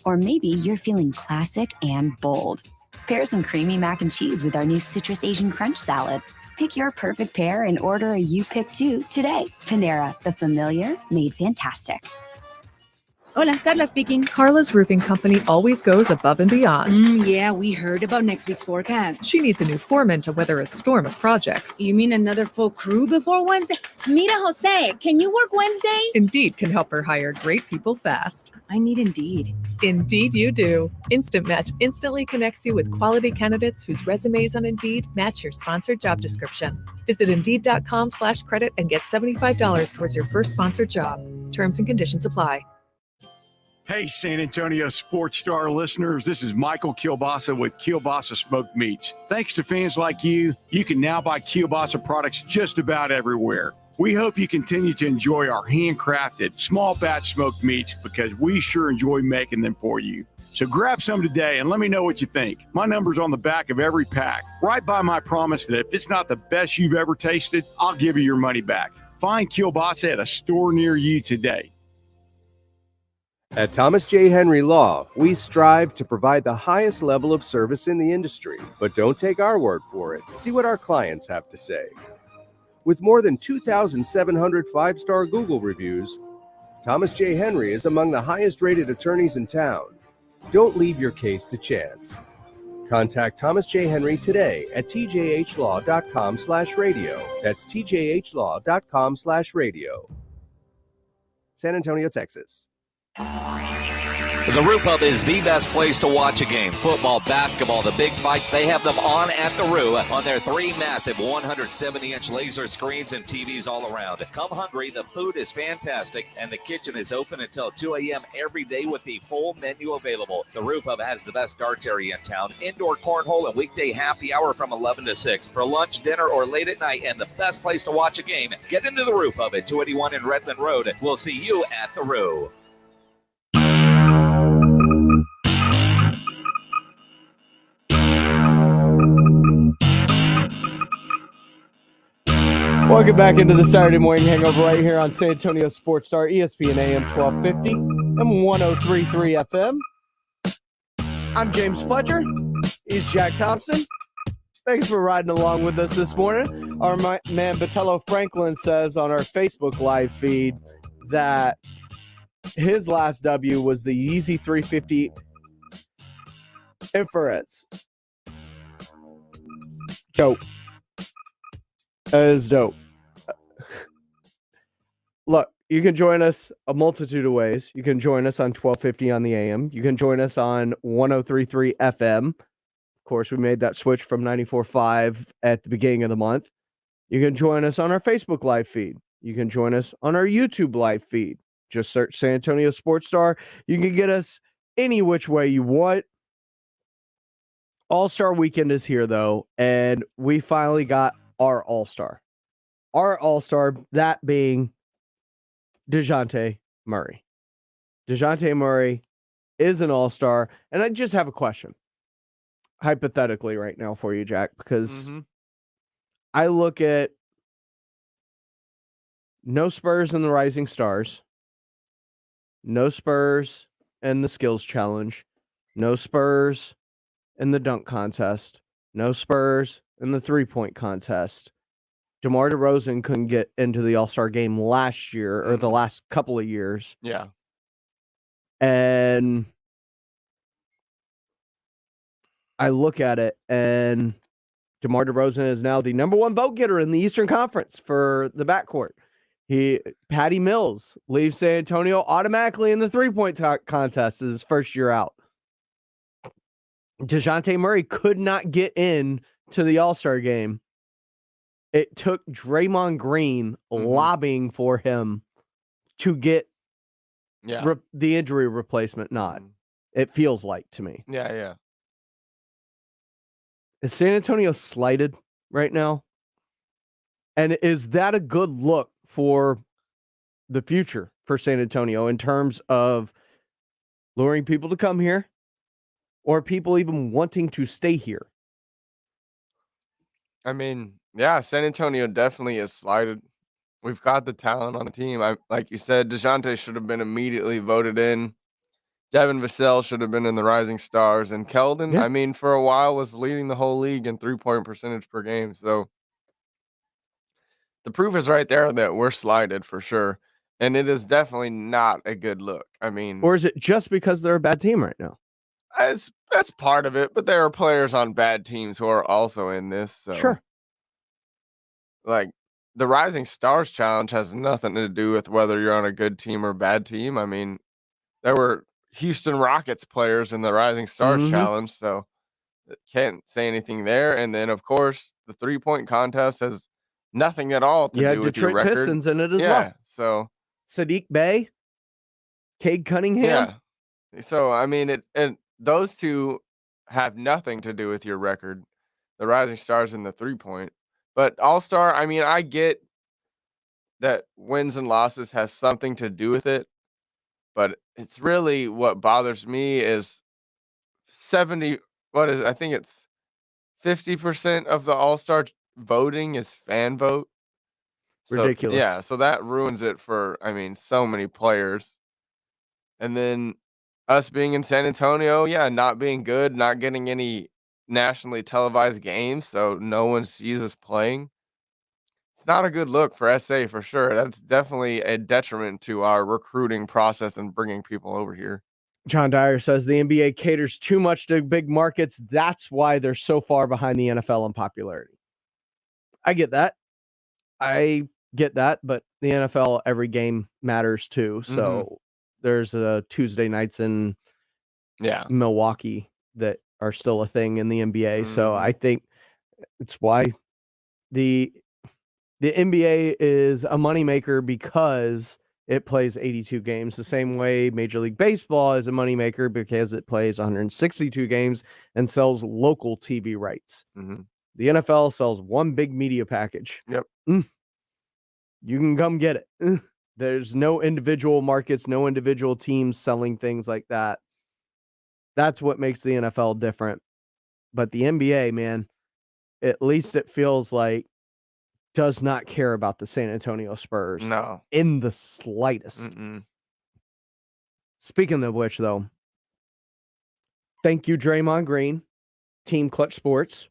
Or maybe you're feeling classic and bold. Pair some creamy mac and cheese with our new Citrus Asian Crunch salad. Pick your perfect pair and order a You Pick Two today. Panera, the familiar made fantastic. Hola, Carla speaking. Carla's roofing company always goes above and beyond. Yeah, we heard about next week's forecast. She needs a new foreman to weather a storm of projects. You mean another full crew before Wednesday? Mira, Jose, can you work Wednesday? Indeed can help her hire great people fast. I need Indeed. Indeed you do. Instant Match instantly connects you with quality candidates whose resumes on Indeed match your sponsored job description. Visit Indeed.com/credit and get $75 towards your first sponsored job. Terms and conditions apply. Hey, San Antonio Sports Star listeners, this is Michael Kielbasa with Kielbasa Smoked Meats. Thanks to fans like you, you can now buy Kielbasa products just about everywhere. We hope you continue to enjoy our handcrafted, small batch smoked meats because we sure enjoy making them for you. So grab some today and let me know what you think. My number's on the back of every pack. Right by my promise that if it's not the best you've ever tasted, I'll give you your money back. Find Kielbasa at a store near you today. At Thomas J. Henry Law, we strive to provide the highest level of service in the industry. But don't take our word for it. See what our clients have to say. With more than 2,700 five-star Google reviews, Thomas J. Henry is among the highest-rated attorneys in town. Don't leave your case to chance. Contact Thomas J. Henry today at tjhlaw.com/radio. That's tjhlaw.com/radio. San Antonio, Texas. The Roo Pub is the best place to watch a game. Football, basketball, the big fights, they have them on at the Roo on their 3 massive 170-inch laser screens and TVs all around. Come hungry, the food is fantastic, and the kitchen is open until 2 a.m. every day with the full menu available. The Roo Pub has the best darts area in town, indoor cornhole and weekday happy hour from 11 to 6. For lunch, dinner, or late at night, and the best place to watch a game, get into the Roo Pub at 281 in Redland Road. We'll see you at the Roo. Welcome back into the Saturday morning hangover right here on San Antonio Sports Star, ESPN AM 1250 and 1033 FM. I'm James Fletcher. He's Jack Thompson. Thanks for riding along with us this morning. Our man Botello Franklin says on our Facebook live feed that his last W was the Yeezy 350 Inference. Dope. That is dope. Look, you can join us a multitude of ways. You can join us on 1250 on the AM. You can join us on 1033 FM. Of course, we made that switch from 94.5 at the beginning of the month. You can join us on our Facebook live feed. You can join us on our YouTube live feed. Just search San Antonio Sports Star. You can get us any which way you want. All-Star Weekend is here, though, and we finally got our All-Star. Our All-Star, that being DeJounte Murray. DeJounte Murray is an All-Star, and I just have a question, hypothetically right now for you, Jack, because I look at no Spurs in the Rising Stars, no Spurs in the Skills Challenge, no Spurs in the dunk contest, no Spurs in the three-point contest. DeMar DeRozan couldn't get into the All-Star game last year or the last couple of years. Yeah. And I look at it, and DeMar DeRozan is now the number one vote getter in the Eastern Conference for the backcourt. Patty Mills leaves San Antonio automatically in the three-point contest as his first year out. DeJounte Murray could not get in to the All-Star game. It took Draymond Green lobbying for him to get Yeah. The injury replacement, not. It feels like to me. Yeah. Is San Antonio slighted right now? And is that a good look for the future for San Antonio in terms of luring people to come here or people even wanting to stay here? I mean, yeah, San Antonio definitely is slighted. We've got the talent on the team. Like you said, DeJounte should have been immediately voted in. Devin Vassell should have been in the Rising Stars. And Keldon, I mean, for a while was leading the whole league in 3-point percentage per game. So the proof is right there that we're slighted for sure. And it is definitely not a good look. I mean, or is it just because they're a bad team right now? That's part of it, but there are players on bad teams who are also in this. So. Sure. Like, the Rising Stars Challenge has nothing to do with whether you're on a good team or bad team. I mean, there were Houston Rockets players in the Rising Stars Challenge, so can't say anything there. And then, of course, the 3-point contest has nothing at all to do with your Detroit record. Pistons in it as Yeah, well. so Sadiq Bey, Cade Cunningham. Yeah. So, I mean, those two have nothing to do with your record, the Rising Stars and the 3-point. But All-Star, I mean, I get that wins and losses has something to do with it, but it's really what bothers me is 70 what is it? I think it's 50% of the All-Star voting is fan vote. So, Ridiculous. yeah, so that ruins it for, I mean, so many players. And then us being in San Antonio, not being good, not getting any nationally televised games, so no one sees us playing. It's not a good look for SA for sure. That's definitely a detriment to our recruiting process and bringing people over here. John Dyer says the NBA caters too much to big markets. That's why they're so far behind the NFL in popularity. I get that. But the NFL, every game matters too. So there's Tuesday nights in Milwaukee that are still a thing in the NBA. So I think it's why the NBA is a moneymaker because it plays 82 games the same way Major League Baseball is a moneymaker because it plays 162 games and sells local TV rights. The NFL sells one big media package. Yep. You can come get it. There's no individual markets, no individual teams selling things like that. That's what makes the NFL different. But the NBA, man, at least it feels like does not care about the San Antonio Spurs. No. In the slightest. Speaking of which, though, thank you, Draymond Green, Team Clutch Sports,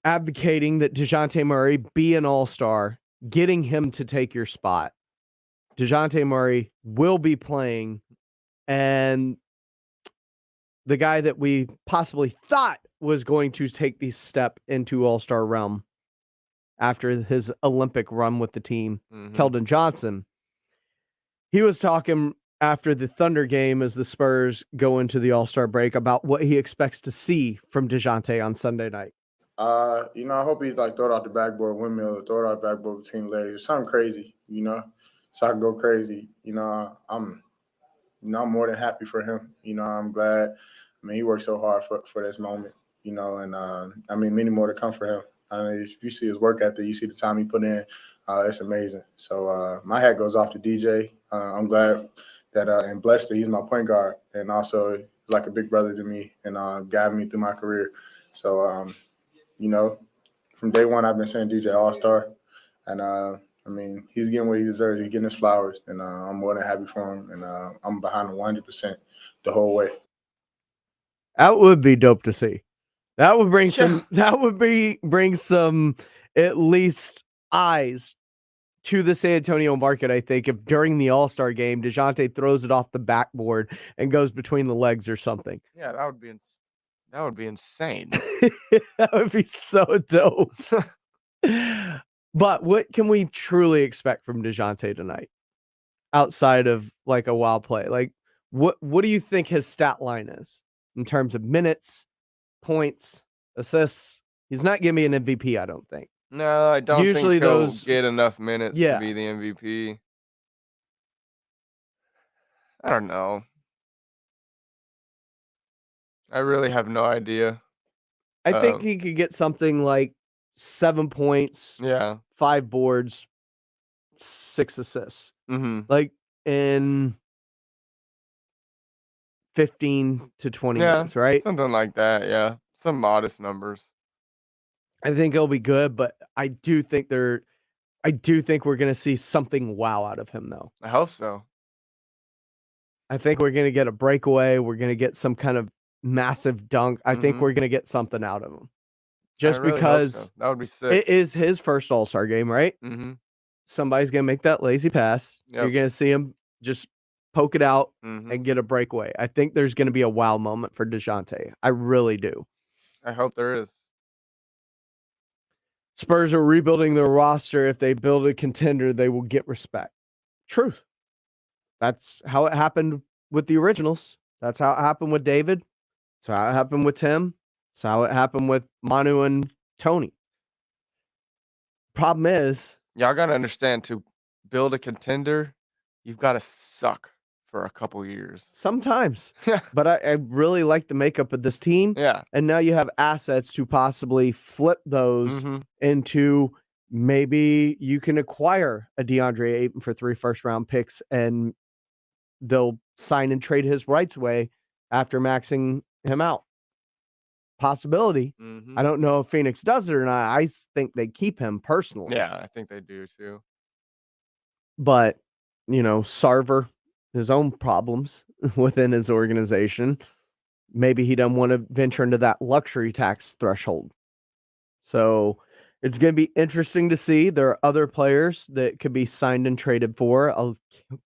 advocating that DeJounte Murray be an all-star, getting him to take your spot. DeJounte Murray will be playing, and the guy that we possibly thought was going to take the step into all-star realm after his Olympic run with the team, Keldon Johnson. He was talking after the Thunder game as the Spurs go into the All-Star break about what he expects to see from DeJounte on Sunday night. I hope he throw it out the backboard windmill, or throw it out the backboard between legs, something crazy, so I can go crazy. I'm more than happy for him. I'm glad. I mean, he worked so hard for this moment, and I mean, many more to come for him. I mean, if you see his work ethic, you see the time he put in, it's amazing. So my hat goes off to DJ. I'm glad that and blessed that he's my point guard and also like a big brother to me and guided me through my career. So, from day one, I've been saying DJ All-Star. And, I mean, he's getting what he deserves. He's getting his flowers. And I'm more than happy for him. And I'm behind him 100% the whole way. That would be dope to see. That would bring some. That would bring some at least eyes to the San Antonio market. I think if during the All-Star game DeJounte throws it off the backboard and goes between the legs or something. Yeah, that would be insane. That would be so dope. But what can we truly expect from DeJounte tonight, outside of like a wild play? Like, what do you think his stat line is in terms of minutes, points, assists? He's not giving me an MVP, I don't think. No, I don't Usually think he'll those get enough minutes to be the MVP. I don't know. I really have no idea. I think he could get something like 7 points, Yeah. 5 boards, 6 assists. Mhm. Like in 15 to 20 Yeah, minutes, right? something like that, yeah. Some modest numbers. I think he'll be good, but I do think we're gonna see something wow out of him, though. I hope so. I think we're gonna get a breakaway. We're gonna get some kind of massive dunk. I think Mhm. we're gonna get something out of him. I Just really hope so. because That would be sick. it is his first All-Star game, right? Mhm. Somebody's gonna make that lazy pass. You're Yep. gonna see him just poke it out Mhm. and get a breakaway. I think there's gonna be a wow moment for DeJounte. I really do. I hope there is. Spurs are rebuilding their roster. If they build a contender, they will get respect. Truth. That's how it happened with the originals. That's how it happened with David. That's how it happened with Tim. That's how it happened with Manu and Tony. Problem is, Y'all gotta understand, to build a contender, you've gotta suck for a couple years. sometimes, but I really like the makeup of this team. Yeah. And now you have assets to possibly flip those Mhm. into maybe you can acquire a DeAndre Ayton for 3 first-round picks, and they'll sign and trade his rights away after maxing him out. Possibility. Mhm. I don't know if Phoenix does it or not. I think they keep him personally. Yeah, I think they do too. But, Sarver, his own problems within his organization. Maybe he doesn't want to venture into that luxury tax threshold. So it's going to be interesting to see. There are other players that could be signed and traded for.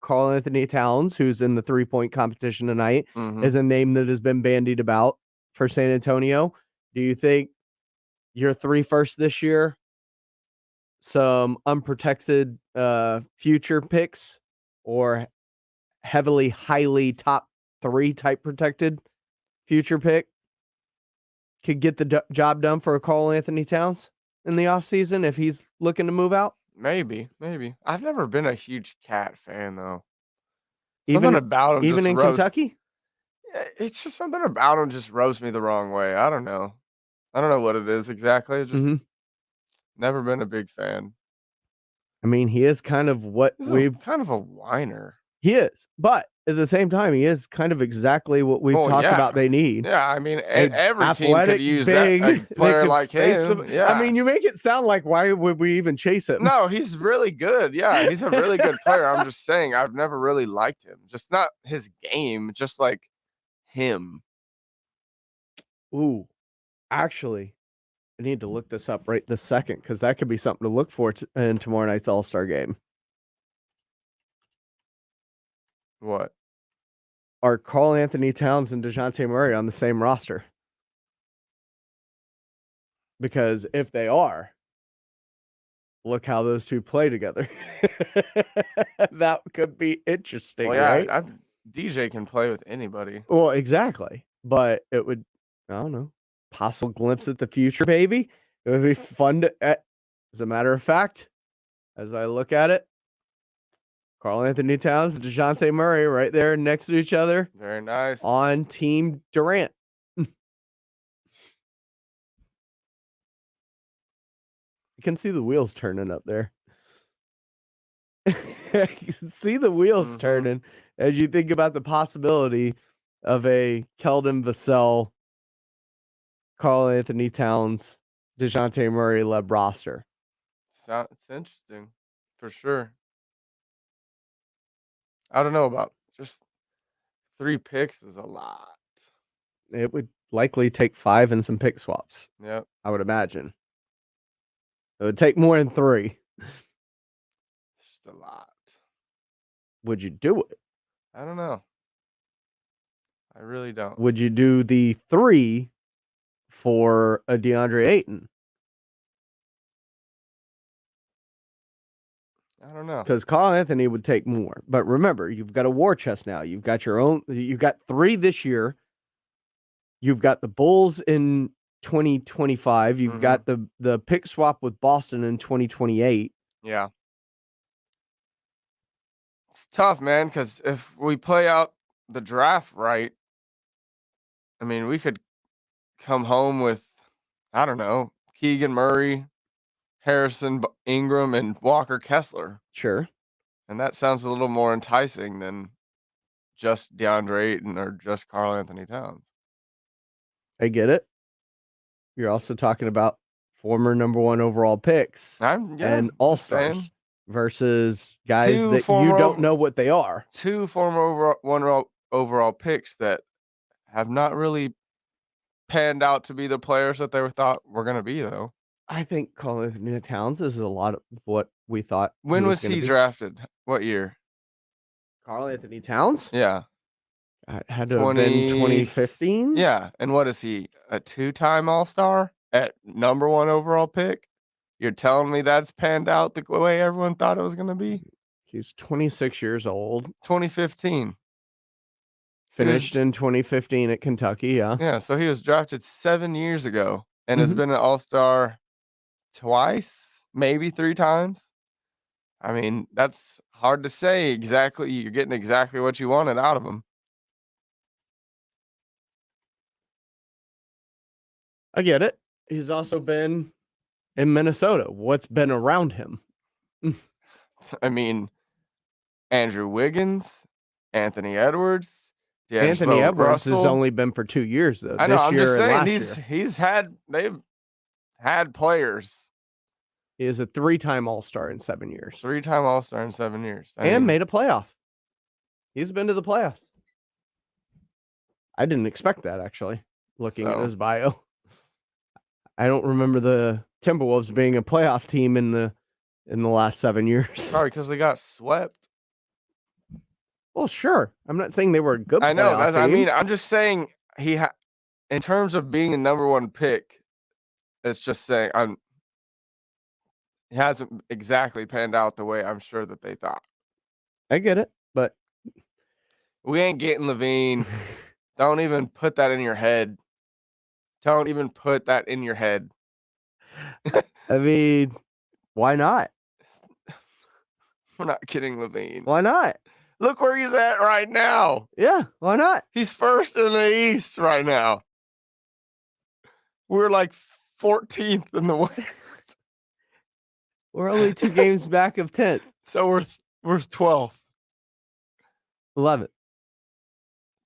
Karl Anthony Towns, who's in the 3-point competition tonight, Mhm. is a name that has been bandied about for San Antonio. Do you think your 3 first this year, some unprotected future picks, or highly top 3 type protected future pick could get the job done for Karl Anthony Towns in the offseason if he's looking to move out? Maybe. I've never been a huge Cat fan though. Something about him Even just in rubs. Kentucky? It's just something about him just rubs me the wrong way. I don't know. I don't know what it is exactly. It's just never been a big fan. I mean, he is kind of what He's we've kind of a whiner. He is, but at the same time, he is kind of exactly what we've Well, talked yeah. about they need. Yeah, I mean, A every team could athletic, use big, that a that player can like space him. them. Yeah. I mean, you make it sound like why would we even chase him? No, he's really good. Yeah, he's a really good player. I'm just saying, I've never really liked him. Just not his game, just like him. Ooh, actually, I need to look this up right this second because that could be something to look for in tomorrow night's All-Star game. What? Are Karl Anthony Towns and DeJounte Murray on the same roster? Because if they are, look how those two play together. That could be interesting, Well, yeah, right? DJ can play with anybody. Well, exactly. But it would, I don't know, possible glimpse at the future, baby. It would be fun to, as a matter of fact, as I look at it, Karl Anthony Towns and DeJounte Murray right there next to each other Very nice. on Team Durant. You can see the wheels turning up there. You can see the wheels turning as you think about the possibility of a Keldon Vassell, Karl Anthony Towns, DeJounte Murray led roster. It's interesting, for sure. I don't know about just 3 picks is a lot. It would likely take 5 and some pick swaps. Yep. I would imagine. It would take more than 3. It's just a lot. Would you do it? I don't know. I really don't. Would you do the 3 for a DeAndre Ayton? I don't know. Because Karl Anthony would take more. But remember, you've got a war chest now. You've got your own. You've got 3 this year. You've got the Bulls in 2025. You've got the pick swap with Boston in 2028. Yeah. It's tough, man, because if we play out the draft right, I mean, we could come home with, I don't know, Keegan Murray, Harrison Ingram, and Walker Kessler. Sure. And that sounds a little more enticing than just DeAndre Ayton or just Karl Anthony Towns. I get it. You're also talking about former number 1 overall picks and all-stars versus guys that you don't know what they are. 2 former overall picks that have not really panned out to be the players that they were thought were going to be, though. I think Karl Anthony Towns is a lot of what we thought. When was he drafted? What year? Karl Anthony Towns? Yeah. Had to have been 2015. Yeah. And what is he? A 2-time All-Star at number 1 overall pick? You're telling me that's panned out the way everyone thought it was going to be? He's 26 years old. 2015. Finished in 2015 at Kentucky, yeah. Yeah, so he was drafted 7 years ago and has been an All-Star twice, maybe 3 times. I mean, that's hard to say exactly. You're getting exactly what you wanted out of him. I get it. He's also been in Minnesota. What's been around him? I mean, Andrew Wiggins, Anthony Edwards. Anthony Edwards has only been for 2 years, though. I know. I'm just saying they've had players. He is a 3-time All-Star in 7 years. 3-time All-Star in 7 years. And made a playoff. He's been to the playoffs. I didn't expect that, actually, looking at his bio. I don't remember the Timberwolves being a playoff team in the last 7 years. Sorry, because they got swept. Well, sure. I'm not saying they were a good playoff I know. team. I mean, I'm just saying in terms of being a number 1 pick, it's just saying it hasn't exactly panned out the way I'm sure that they thought. I get it, but we ain't getting Levine. Don't even put that in your head. Don't even put that in your head. I mean, why not? We're not getting Levine. Why not? Look where he's at right now. Yeah, why not? He's first in the East right now. We're like 14th in the West. We're only 2 games back of 10th. So we're 12th. 11th.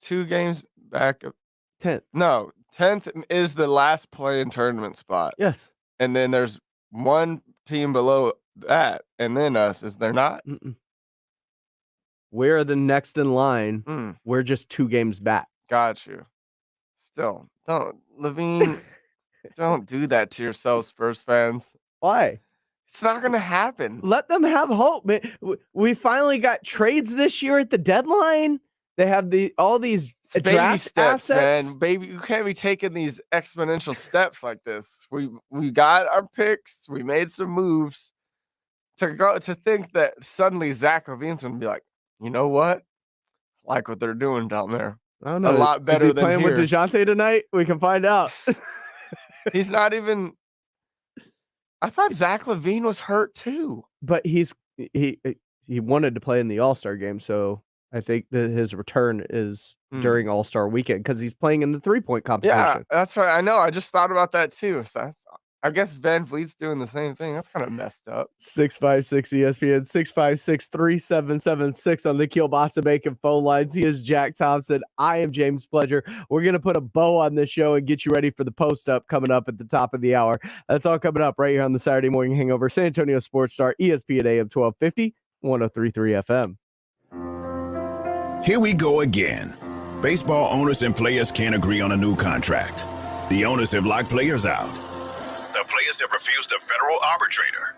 2 games back of 10th. No, 10th is the last play-in tournament spot. Yes. And then there's 1 team below that, and then us. Is there not? We're the next in line. We're just 2 games back. Got you. Still, Levine, don't do that to yourself, Spurs fans. Why? It's not going to happen. Let them have hope, man. We finally got trades this year at the deadline. They have all these draft steps, assets. man. Baby, you can't be taking these exponential steps like this. We got our picks. We made some moves to think that suddenly Zach LaVine's going to be like, you know what? I like what they're doing down there. I don't know. A lot better Is he than playing here. with DeJounte tonight? We can find out. He's not even. I thought Zach LaVine was hurt too. But he wanted to play in the All-Star game, so I think that his return is during All-Star weekend because he's playing in the 3-point competition. Yeah, that's right. I know. I just thought about that too. So I guess Van Vliet's doing the same thing. That's kind of messed up. 656 ESPN 656-3776 on the Kielbasa Bacon phone lines. He is Jack Thompson. I am James Pledger. We're going to put a bow on this show and get you ready for the post-up coming up at the top of the hour. That's all coming up right here on the Saturday Morning Hangover. San Antonio Sports Star, ESPN AM 1250, 103.3 FM. Here we go again. Baseball owners and players can't agree on a new contract. The owners have locked players out. The players have refused a federal arbitrator.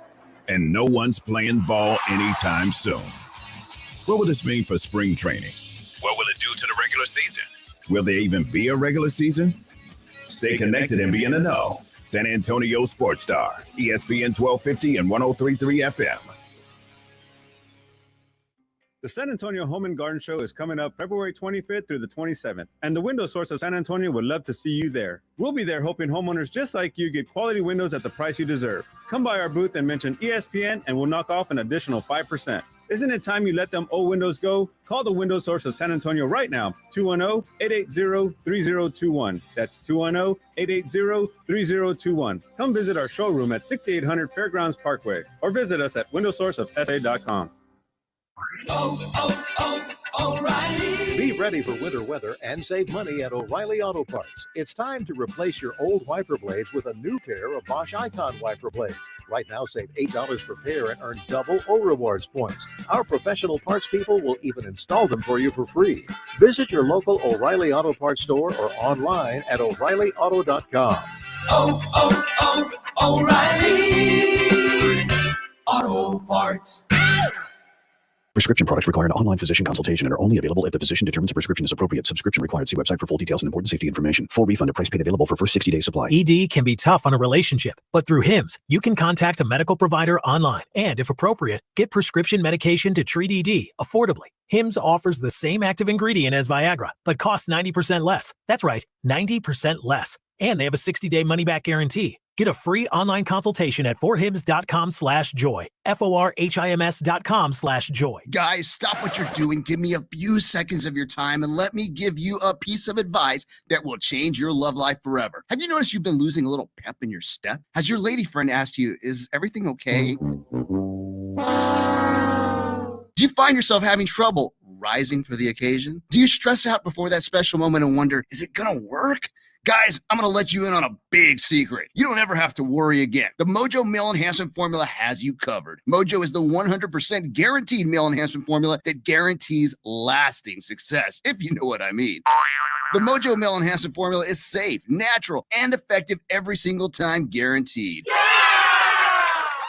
And no one's playing ball anytime soon. What will this mean for spring training? What will it do to the regular season? Will there even be a regular season? Stay connected and be in the know. San Antonio Sports Star, ESPN 1250 and 103.3 FM. The San Antonio Home and Garden Show is coming up February 25th through the 27th, and the Window Source of San Antonio would love to see you there. We'll be there hoping homeowners just like you get quality windows at the price you deserve. Come by our booth and mention ESPN, and we'll knock off an additional 5%. Isn't it time you let them old windows go? Call the Window Source of San Antonio right now, 210-880-3021. That's 210-880-3021. Come visit our showroom at 6800 Fairgrounds Parkway or visit us at windowsourceofsa.com. O'Reilly. Be ready for winter weather and save money at O'Reilly Auto Parts. It's time to replace your old wiper blades with a new pair of Bosch Icon wiper blades. Right now, save $8 per pair and earn double O-Rewards points. Our professional parts people will even install them for you for free. Visit your local O'Reilly Auto Parts store or online at O'ReillyAuto.com. O'Reilly Auto Parts. Prescription products require an online physician consultation and are only available if the physician determines a prescription is appropriate. Subscription required. See website for full details and important safety information. Full refund at price paid available for first 60-day supply. ED can be tough on a relationship, but through HIMS, you can contact a medical provider online and, if appropriate, get prescription medication to treat ED affordably. HIMS offers the same active ingredient as Viagra, but costs 90% less. That's right, 90% less. And they have a 60-day money-back guarantee. Get a free online consultation at forhims.com/joy. forhims.com/joy. Guys, stop what you're doing. Give me a few seconds of your time and let me give you a piece of advice that will change your love life forever. Have you noticed you've been losing a little pep in your step? Has your lady friend asked you, is everything okay? Do you find yourself having trouble rising for the occasion? Do you stress out before that special moment and wonder, is it gonna work? Guys, I'm going to let you in on a big secret. You don't ever have to worry again. The Mojo Male Enhancement Formula has you covered. Mojo is the 100% guaranteed male enhancement formula that guarantees lasting success, if you know what I mean. The Mojo Male Enhancement Formula is safe, natural, and effective every single time, guaranteed.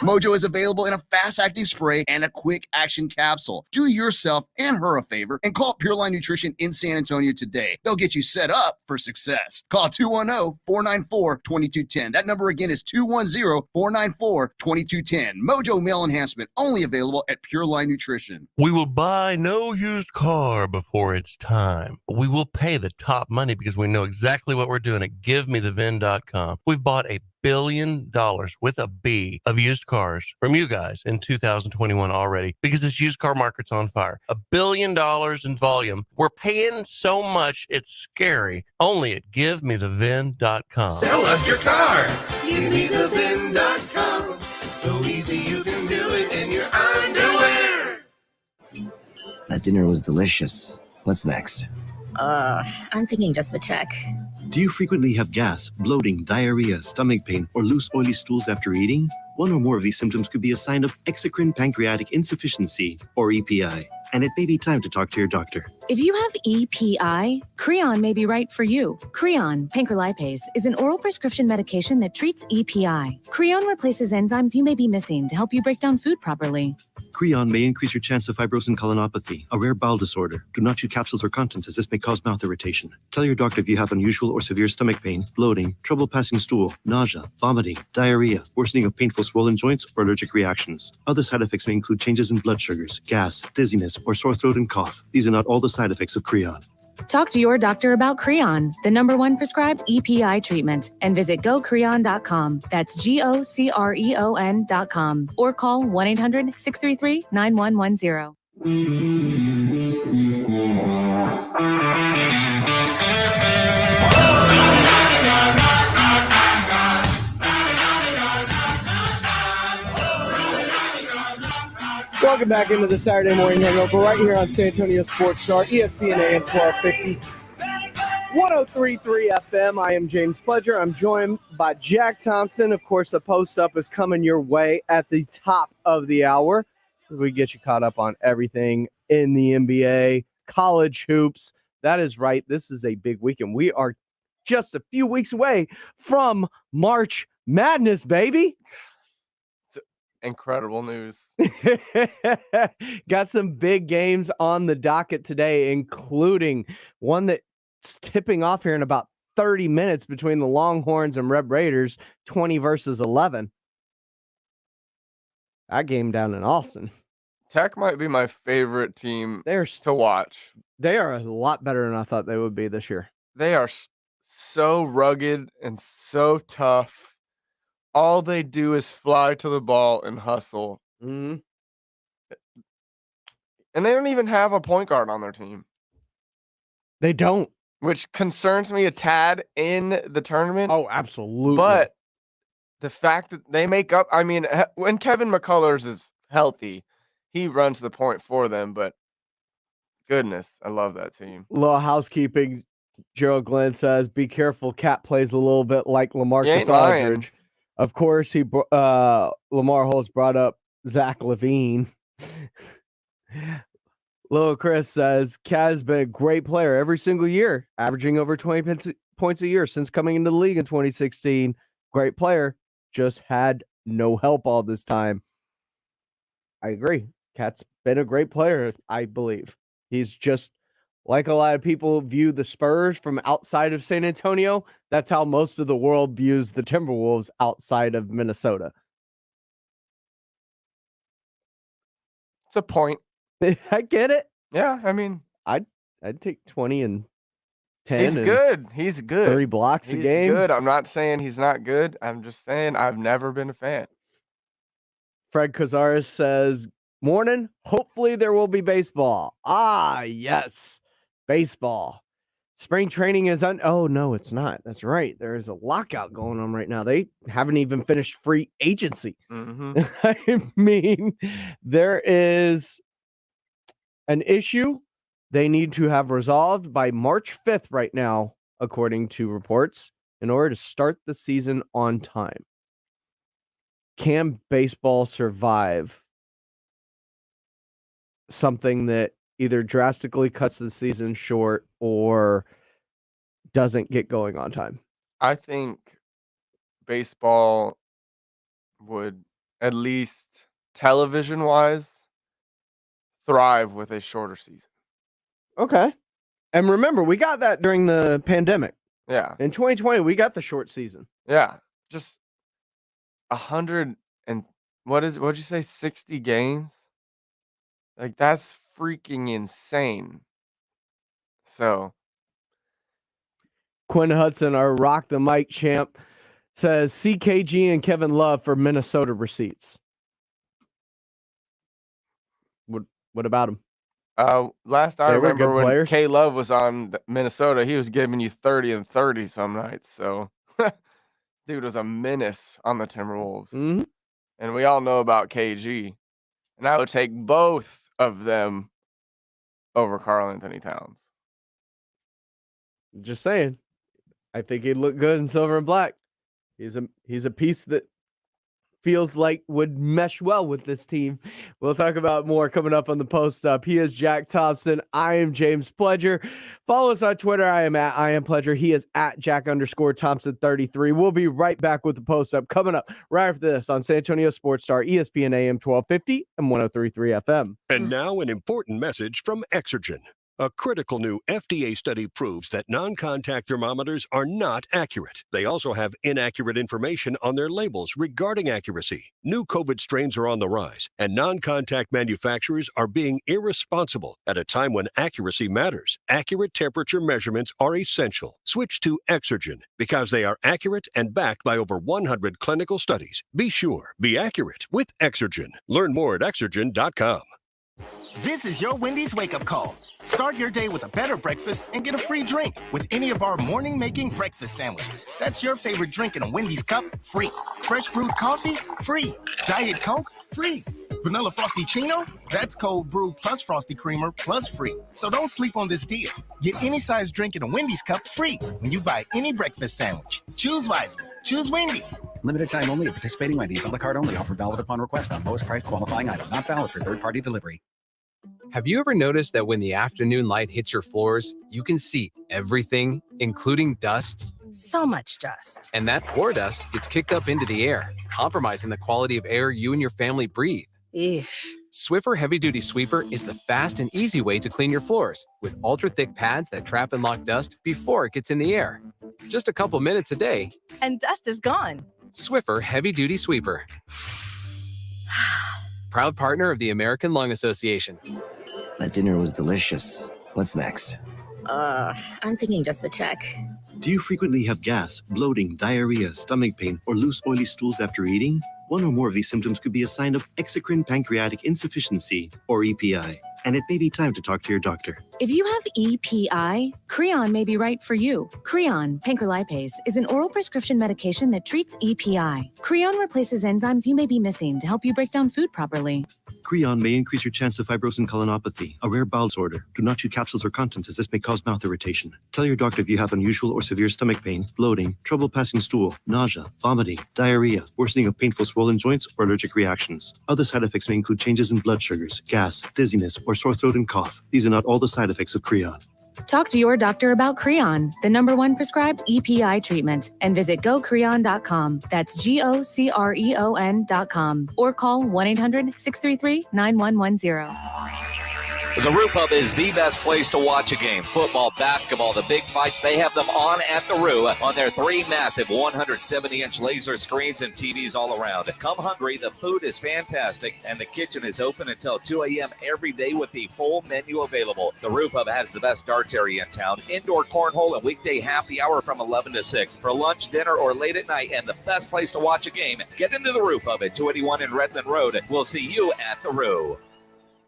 Mojo is available in a fast-acting spray and a quick-action capsule. Do yourself and her a favor and call Pureline Nutrition in San Antonio today. They'll get you set up for success. Call 210-494-2210. That number again is 210-494-2210. Mojo Male Enhancement, only available at Pureline Nutrition. We will buy no used car before it's time. We will pay the top money because we know exactly what we're doing at GiveMeTheVin.com. We've bought $1 billion with a B of used cars from you guys in 2021 already because this used car market's on fire. $1 billion in volume. We're paying so much it's scary. Only at GiveMeTheVin.com. Sell us your car. GiveMeTheVin.com. So easy you can do it in your underwear. That dinner was delicious. What's next? I'm thinking just the check. Do you frequently have gas, bloating, diarrhea, stomach pain, or loose oily stools after eating? One or more of these symptoms could be a sign of exocrine pancreatic insufficiency, or EPI, and it may be time to talk to your doctor. If you have EPI, Creon may be right for you. Creon, pancrelipase, is an oral prescription medication that treats EPI. Creon replaces enzymes you may be missing to help you break down food properly. Creon may increase your chance of fibrosing colonopathy, a rare bowel disorder. Do not chew capsules or contents as this may cause mouth irritation. Tell your doctor if you have unusual or severe stomach pain, bloating, trouble passing stool, nausea, vomiting, diarrhea, worsening of painful swollen joints, or allergic reactions. Other side effects may include changes in blood sugars, gas, dizziness, or sore throat and cough. These are not all the side effects of Creon. Talk to your doctor about Creon, the #1 prescribed EPI treatment, and visit gocreon.com. That's GOCREON.com. Or call 1-800-633-9110. Welcome back into the Saturday Morning Hangover right here on San Antonio Sports Star, ESPN AM 1250, 103.3 FM. I am James Pledger. I'm joined by Jack Thompson. Of course, the post-up is coming your way at the top of the hour. We get you caught up on everything in the NBA, college hoops. That is right. This is a big weekend. We are just a few weeks away from March Madness, baby. Incredible news. Got some big games on the docket today, including one that's tipping off here in about 30 minutes between the Longhorns and Red Raiders, 20 versus 11. That game down in Austin. Tech might be my favorite team to watch. They are a lot better than I thought they would be this year. They are so rugged and so tough. All they do is fly to the ball and hustle. Mm-hmm. And they don't even have a point guard on their team. They don't. Which concerns me a tad in the tournament. Oh, absolutely. But the fact that they make up, I mean, when Kevin McCullers is healthy, he runs the point for them. But goodness, I love that team. Little housekeeping. Gerald Glenn says, be careful. Cat plays a little bit like LaMarcus Aldridge. Of course, Lamar Holtz brought up Zach Levine. Little Chris says, Cat has been a great player every single year, averaging over 20 points a year since coming into the league in 2016. Great player, just had no help all this time. I agree. Cat's been a great player, I believe. He's just, like a lot of people view the Spurs from outside of San Antonio, that's how most of the world views the Timberwolves outside of Minnesota. It's a point. I get it. Yeah, I mean, I'd take 20 and 10. He's good. He's good. 30 blocks a game. Good. I'm not saying he's not good. I'm just saying I've never been a fan. Fred Cazares says, morning. Hopefully there will be baseball. Ah, yes. Baseball. Spring training is oh, no, it's not. That's right. There is a lockout going on right now. They haven't even finished free agency. Mm-hmm. I mean, there is an issue they need to have resolved by March 5th right now, according to reports, in order to start the season on time. Can baseball survive something that either drastically cuts the season short or doesn't get going on time? I think baseball would, at least television-wise, thrive with a shorter season. Okay. And remember, we got that during the pandemic. Yeah. In 2020, we got the short season. Yeah. Just 100 and what'd you say, 60 games? Like, that's freaking insane. So Quinn Hudson, our Rock the Mic champ, says CKG and Kevin Love for Minnesota receipts. What about him? Last I remember when players. K Love was on Minnesota, he was giving you 30 and 30 some nights. So dude was a menace on the Timberwolves. Mm-hmm. And we all know about KG. And I would take both of them over Karl Anthony Towns. Just saying. I think he'd look good in silver and black. He's a piece that feels like would mesh well with this team. We'll talk about more coming up on the post up. He is Jack Thompson. I am James Pledger. Follow us on Twitter. I am Pledger. He is at Jack_Thompson33. We'll be right back with the post up coming up right after this on San Antonio Sports Star, ESPN AM 1250 and 103.3 FM. And now an important message from Exergen. A critical new FDA study proves that non-contact thermometers are not accurate. They also have inaccurate information on their labels regarding accuracy. New COVID strains are on the rise, and non-contact manufacturers are being irresponsible at a time when accuracy matters. Accurate temperature measurements are essential. Switch to Exergen because they are accurate and backed by over 100 clinical studies. Be sure, be accurate with Exergen. Learn more at Exergen.com. This is your Wendy's wake-up call. Start your day with a better breakfast and get a free drink with any of our morning-making breakfast sandwiches. That's your favorite drink in a Wendy's cup, free. Fresh brewed coffee, free. Diet Coke, free. Vanilla Frosty-ccino, that's cold brew plus Frosty Creamer plus free. So don't sleep on this deal. Get any size drink in a Wendy's cup free when you buy any breakfast sandwich. Choose wisely. Choose Wendy's. Limited time only at participating Wendy's. On the card only. Offer valid upon request on lowest price qualifying item. Not valid for third-party delivery. Have you ever noticed that when the afternoon light hits your floors, you can see everything, including dust? So much dust. And that floor dust gets kicked up into the air, compromising the quality of air you and your family breathe. Eesh. Swiffer Heavy Duty Sweeper is the fast and easy way to clean your floors with ultra-thick pads that trap and lock dust before it gets in the air. Just a couple minutes a day. And dust is gone. Swiffer Heavy Duty Sweeper. Proud partner of the American Lung Association. That dinner was delicious. What's next? I'm thinking just the check. Do you frequently have gas, bloating, diarrhea, stomach pain, or loose oily stools after eating? One or more of these symptoms could be a sign of exocrine pancreatic insufficiency, or EPI. and it may be time to talk to your doctor. If you have EPI, Creon may be right for you. Creon, pancrelipase, is an oral prescription medication that treats EPI. Creon replaces enzymes you may be missing to help you break down food properly. Creon may increase your chance of fibrosis colonopathy, a rare bowel disorder. Do not chew capsules or contents as this may cause mouth irritation. Tell your doctor if you have unusual or severe stomach pain, bloating, trouble passing stool, nausea, vomiting, diarrhea, worsening of painful swollen joints, or allergic reactions. Other side effects may include changes in blood sugars, gas, dizziness, or sore throat and cough. These are not all the side effects of Creon. Talk to your doctor about Creon, the #1 prescribed EPI treatment, and visit gocreon.com. That's GOCREON.com. Or call 1-800-633-9110. The Roo Pub is the best place to watch a game. Football, basketball, the big fights, they have them on at the Roo on their 3 massive 170-inch laser screens and TVs all around. Come hungry, the food is fantastic, and the kitchen is open until 2 a.m. every day with the full menu available. The Roo Pub has the best darts area in town, indoor cornhole and weekday happy hour from 11 to 6. For lunch, dinner, or late at night, and the best place to watch a game, get into the Roo Pub at 281 in Redmond Road. We'll see you at the Roo.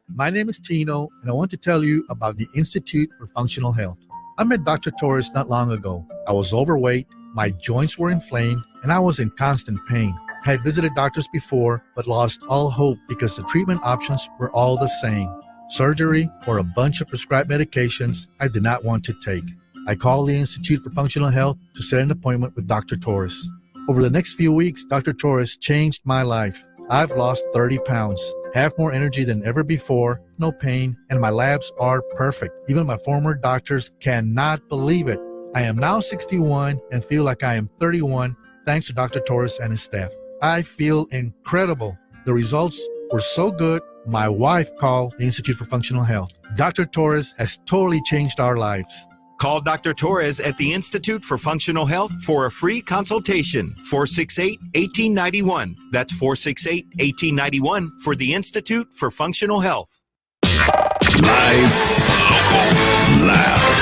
My name is Tino, and I want to tell you about the Institute for Functional Health. I met Dr. Torres not long ago. I was overweight, my joints were inflamed, and I was in constant pain. I had visited doctors before, but lost all hope because the treatment options were all the same. Surgery or a bunch of prescribed medications I did not want to take. I called the Institute for Functional Health to set an appointment with Dr. Torres. Over the next few weeks, Dr. Torres changed my life. I've lost 30 pounds, have more energy than ever before, no pain, and my labs are perfect. Even my former doctors cannot believe it. I am now 61 and feel like I am 31 thanks to Dr. Torres and his staff. I feel incredible. The results were so good, my wife called the Institute for Functional Health. Dr. Torres has totally changed our lives. Call Dr. Torres at the Institute for Functional Health for a free consultation. 468-1891. That's 468-1891 for the Institute for Functional Health. Live, local, loud.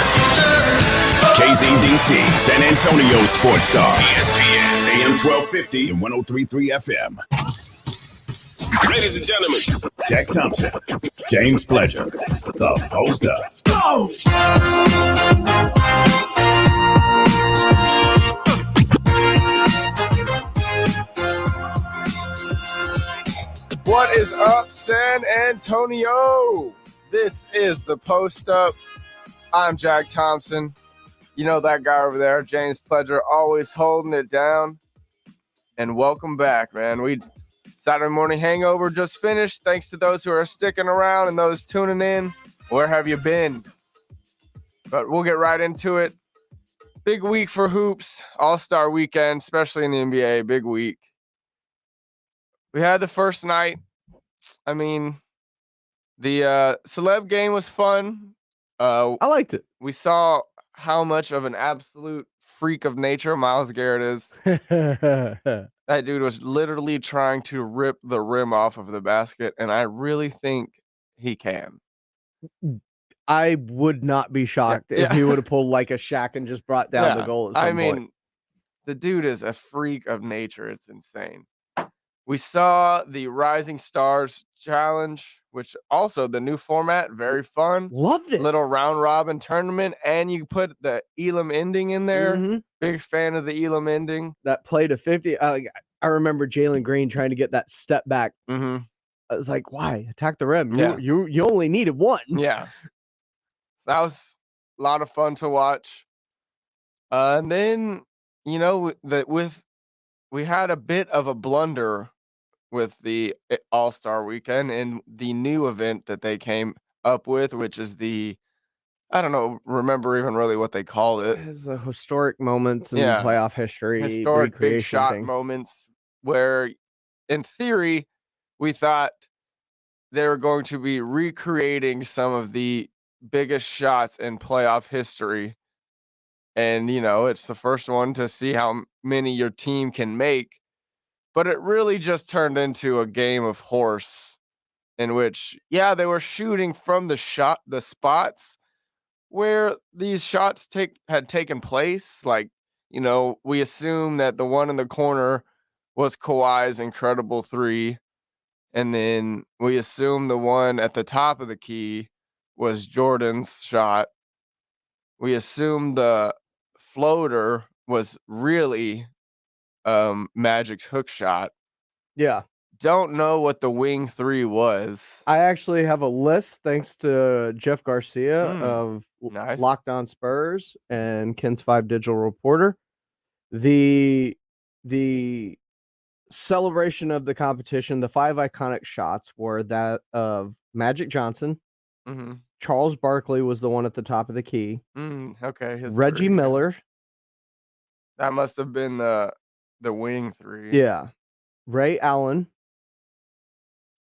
KZDC, San Antonio Sports Star. ESPN, AM 1250 and 103.3 FM. Ladies and gentlemen, Jack Thompson, James Pledger, the Post Up. Go! What is up, San Antonio? This is the Post Up. I'm Jack Thompson. You know that guy over there, James Pledger, always holding it down. And welcome back, man. Saturday Morning Hangover just finished. Thanks to those who are sticking around and those tuning in. Where have you been? But we'll get right into it. Big week for hoops. All-Star weekend, especially in the NBA. Big week. We had the first night. I mean, the celeb game was fun. I liked it. We saw how much of an absolute freak of nature Myles Garrett is. That dude was literally trying to rip the rim off of the basket, and I really think he can. I would not be shocked if he would have pulled like a Shaq and just brought down the goal at some point. The dude is a freak of nature. It's insane. We saw the Rising Stars Challenge, which also the new format, very fun. Loved it. Little round robin tournament, and you put the Elam ending in there. Mm-hmm. Big fan of the Elam ending. That play to 50. I remember Jalen Green trying to get that step back. Mm-hmm. I was like, why? Attack the rim. Yeah. You only needed one. Yeah. That was a lot of fun to watch. And then, you know, we had a bit of a blunder with the All-Star weekend and the new event that they came up with, which is I don't know, remember even really what they called it. It's the historic moments in playoff history. Historic big shot moments where, in theory, we thought they were going to be recreating some of the biggest shots in playoff history. And, you know, it's the first one to see how many your team can make. But it really just turned into a game of horse in which, they were shooting from the spots where these shots had taken place. Like, you know, we assume that the one in the corner was Kawhi's incredible three. And then we assume the one at the top of the key was Jordan's shot. We assume the floater was really Magic's hook shot. Yeah. Don't know what the wing 3 was. I actually have a list thanks to Jeff Garcia of nice. Locked On Spurs and Ken's 5 Digital Reporter. The celebration of the competition, the 5 iconic shots were that of Magic Johnson. Mhm. Charles Barkley was the one at the top of the key. Okay. Reggie 3, Miller. That must have been the wing 3. Yeah. Ray Allen.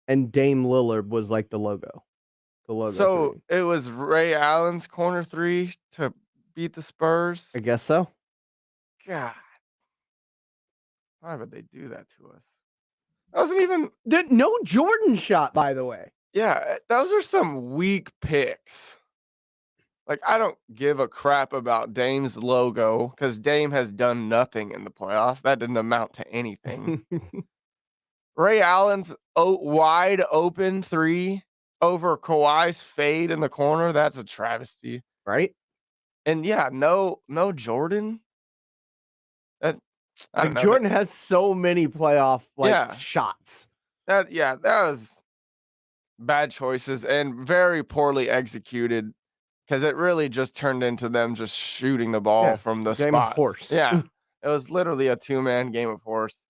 And Dame Lillard was like the logo. The logo. So 3. it was Ray Allen's corner 3 to beat the Spurs? I guess so. God. Why would they do that to us? That wasn't even no Jordan shot, by the way. Yeah, those are some weak picks. Like, I don't give a crap about Dame's logo because Dame has done nothing in the playoffs. That didn't amount to anything. Ray Allen's wide open 3 over Kawhi's fade in the corner. That's a travesty. Right? And yeah, no Jordan. That I don't know. Jordan has so many playoff shots. That was bad choices and very poorly executed because it really just turned into them just shooting the ball from the game of spots. horse. Yeah, it was literally a 2-man game of horse.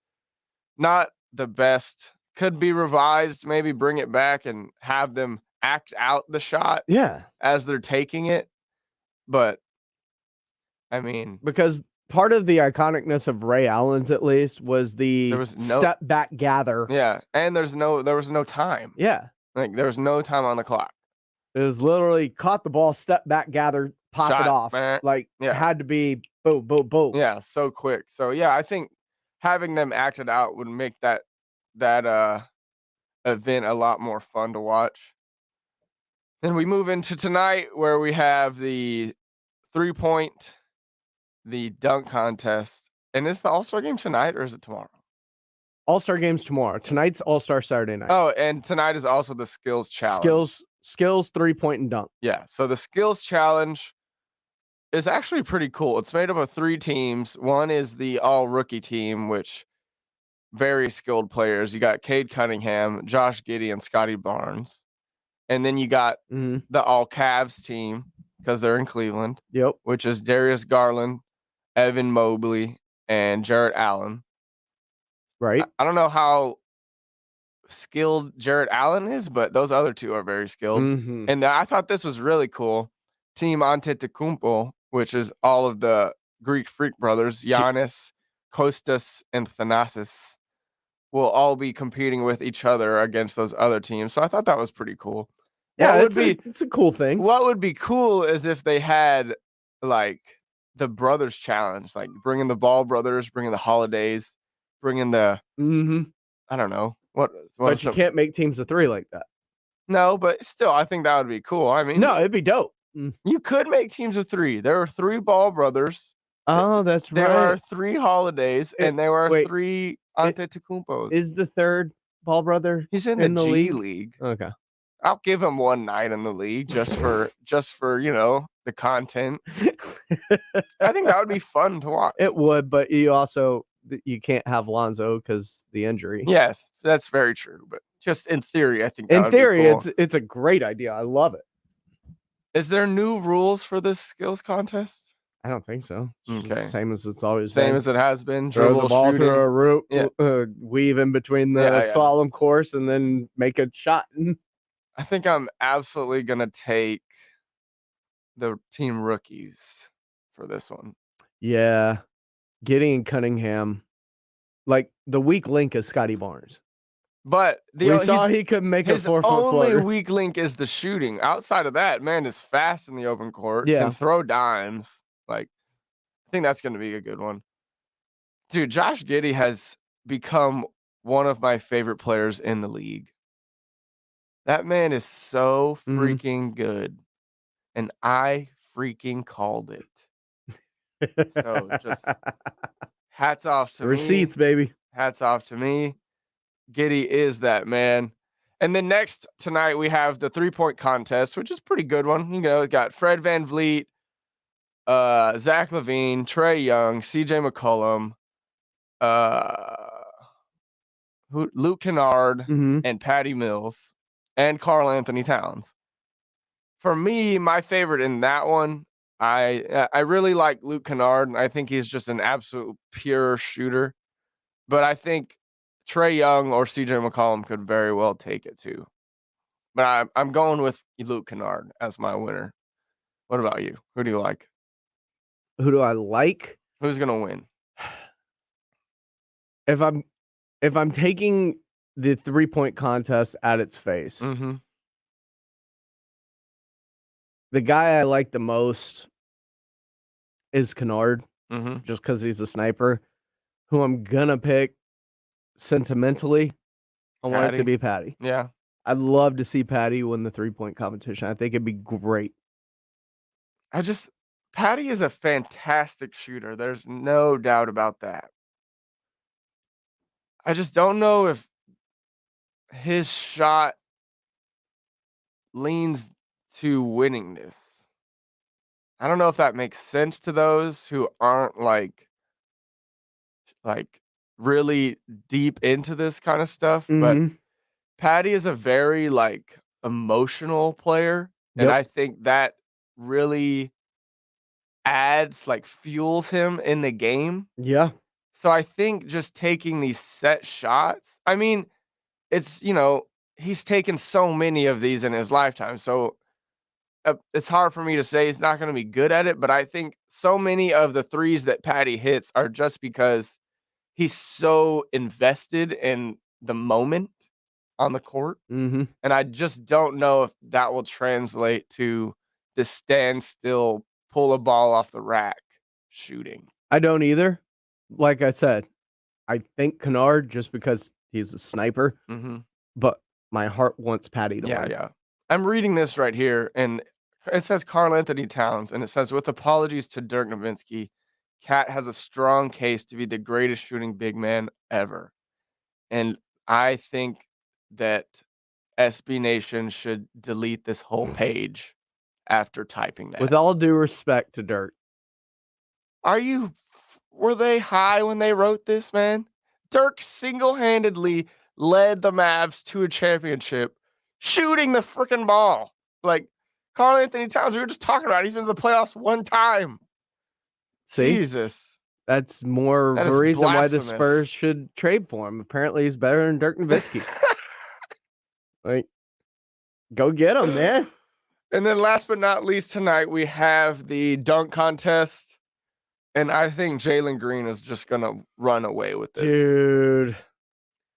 Not the best. Could be revised. Maybe bring it back and have them act out the shot. Yeah, as they're taking it. But I mean, because part of the iconicness of Ray Allen's, at least, was the step back gather. Yeah, and there was no time. Yeah, like there was no time on the clock. It was literally caught the ball, step back, gather, pop Shot, it off. man. Had to be boom, boom, boom. Yeah, so quick. So yeah, I think having them act it out would make that event a lot more fun to watch. Then we move into tonight where we have the 3-point, the dunk contest. And is the All-Star game tonight or is it tomorrow? All-Star game's tomorrow. Tonight's All-Star Saturday night. Oh, and tonight is also the skills challenge. Skills 3-point and dunk. Yeah, so the skills challenge is actually pretty cool. It's made up of 3 teams. One is the all-rookie team, which very skilled players. You got Cade Cunningham, Josh Giddey, and Scotty Barnes. And then you got the all Cavs team because they're in Cleveland. Yep. Which is Darius Garland, Evan Mobley, and Jarrett Allen. Right. I don't know how skilled Jarrett Allen is, but those other 2 are very skilled. And I thought this was really cool. Team Antetokounmpo, which is all of the Greek freak brothers, Giannis, Kostas, and Thanasis, will all be competing with each other against those other teams. So I thought that was pretty cool. Yeah, it's a cool thing. What would be cool is if they had like the brothers challenge, like bringing the Ball brothers, bringing the Holidays, bringing the I don't know what. But you can't make teams of 3 like that. No, but still, I think that would be cool. I mean, no, it'd be dope. You could make teams of 3. There are 3 Ball brothers. Oh, that's right. There are 3 Holidays, and there are 3 Antetokounmpos. Is the 3rd Ball brother? He's in the G league? League. Okay. I'll give him one night in the league just for the content. I think that would be fun to watch. It would, but you can't have Lonzo because the injury. Yes, that's very true. But just in theory, I think in theory, it's a great idea. I love it. Is there new rules for this skills contest? I don't think so. It's Okay. Same as it's always been. Same as it has been. Throw the Dribble, ball shooting. through a route, Yeah. weave in between the Yeah, yeah. slalom course, and then make a shot. I think I'm absolutely gonna take the team rookies for this one. Yeah. Giddey and Cunningham. Like the weak link is Scotty Barnes. But We saw he could make a his 4-foot only floater. weak link is the shooting. Outside of that, man is fast in the open court. Yeah. Can throw dimes. Like, I think that's going to be a good one. Dude, Josh Giddey has become one of my favorite players in the league. That man is so freaking good, and I freaking called it. So just hats off to me. Receipts, baby. Hats off to me. Giddey is that man. And then next tonight we have the 3-point contest, which is a pretty good one. You know, it got Fred VanVleet, Zach LaVine, Trae Young, CJ McCollum, Luke Kennard, and Patty Mills, and Karl Anthony Towns. For me, my favorite in that one, I really like Luke Kennard, and I think he's just an absolute pure shooter. But I think Trae Young or CJ McCollum could very well take it too. But I'm going with Luke Kennard as my winner. What about you? Who do you like? Who do I like? Who's gonna win? If I'm taking the 3-point contest at its face, the guy I like the most is Kennard, just because he's a sniper. Who I'm gonna pick sentimentally, I want it to be Patty. Yeah. I'd love to see Patty win the 3-point competition. I think it'd be great. Patty is a fantastic shooter. There's no doubt about that. I just don't know if his shot leans to winning this. I don't know if that makes sense to those who aren't like really deep into this kind of stuff, but Patty is a very like emotional player, and I think that really adds like fuels him in the game. Yeah. So I think just taking these set shots, I mean, it's, he's taken so many of these in his lifetime. So it's hard for me to say he's not going to be good at it, but I think so many of the threes that Patty hits are just because he's so invested in the moment on the court. And I just don't know if that will translate to the standstill, pull a ball off the rack shooting. I don't either. Like I said, I think Kennard just because he's a sniper, but my heart wants Patty to win. Yeah. I'm reading this right here, and it says Karl Anthony Towns, and it says, with apologies to Dirk Nowitzki, Cat has a strong case to be the greatest shooting big man ever. And I think that SB Nation should delete this whole page after typing that. With all due respect to Dirk. Were they high when they wrote this, man? Dirk single-handedly led the Mavs to a championship shooting the freaking ball. Like, Karl Anthony Towns, we were just talking about, he's been to the playoffs one time. See? Jesus. That's more of a reason why the Spurs should trade for him. Apparently, he's better than Dirk Nowitzki. Like, go get him, man. And then last but not least tonight, we have the dunk contest. And I think Jalen Green is just going to run away with this. Dude.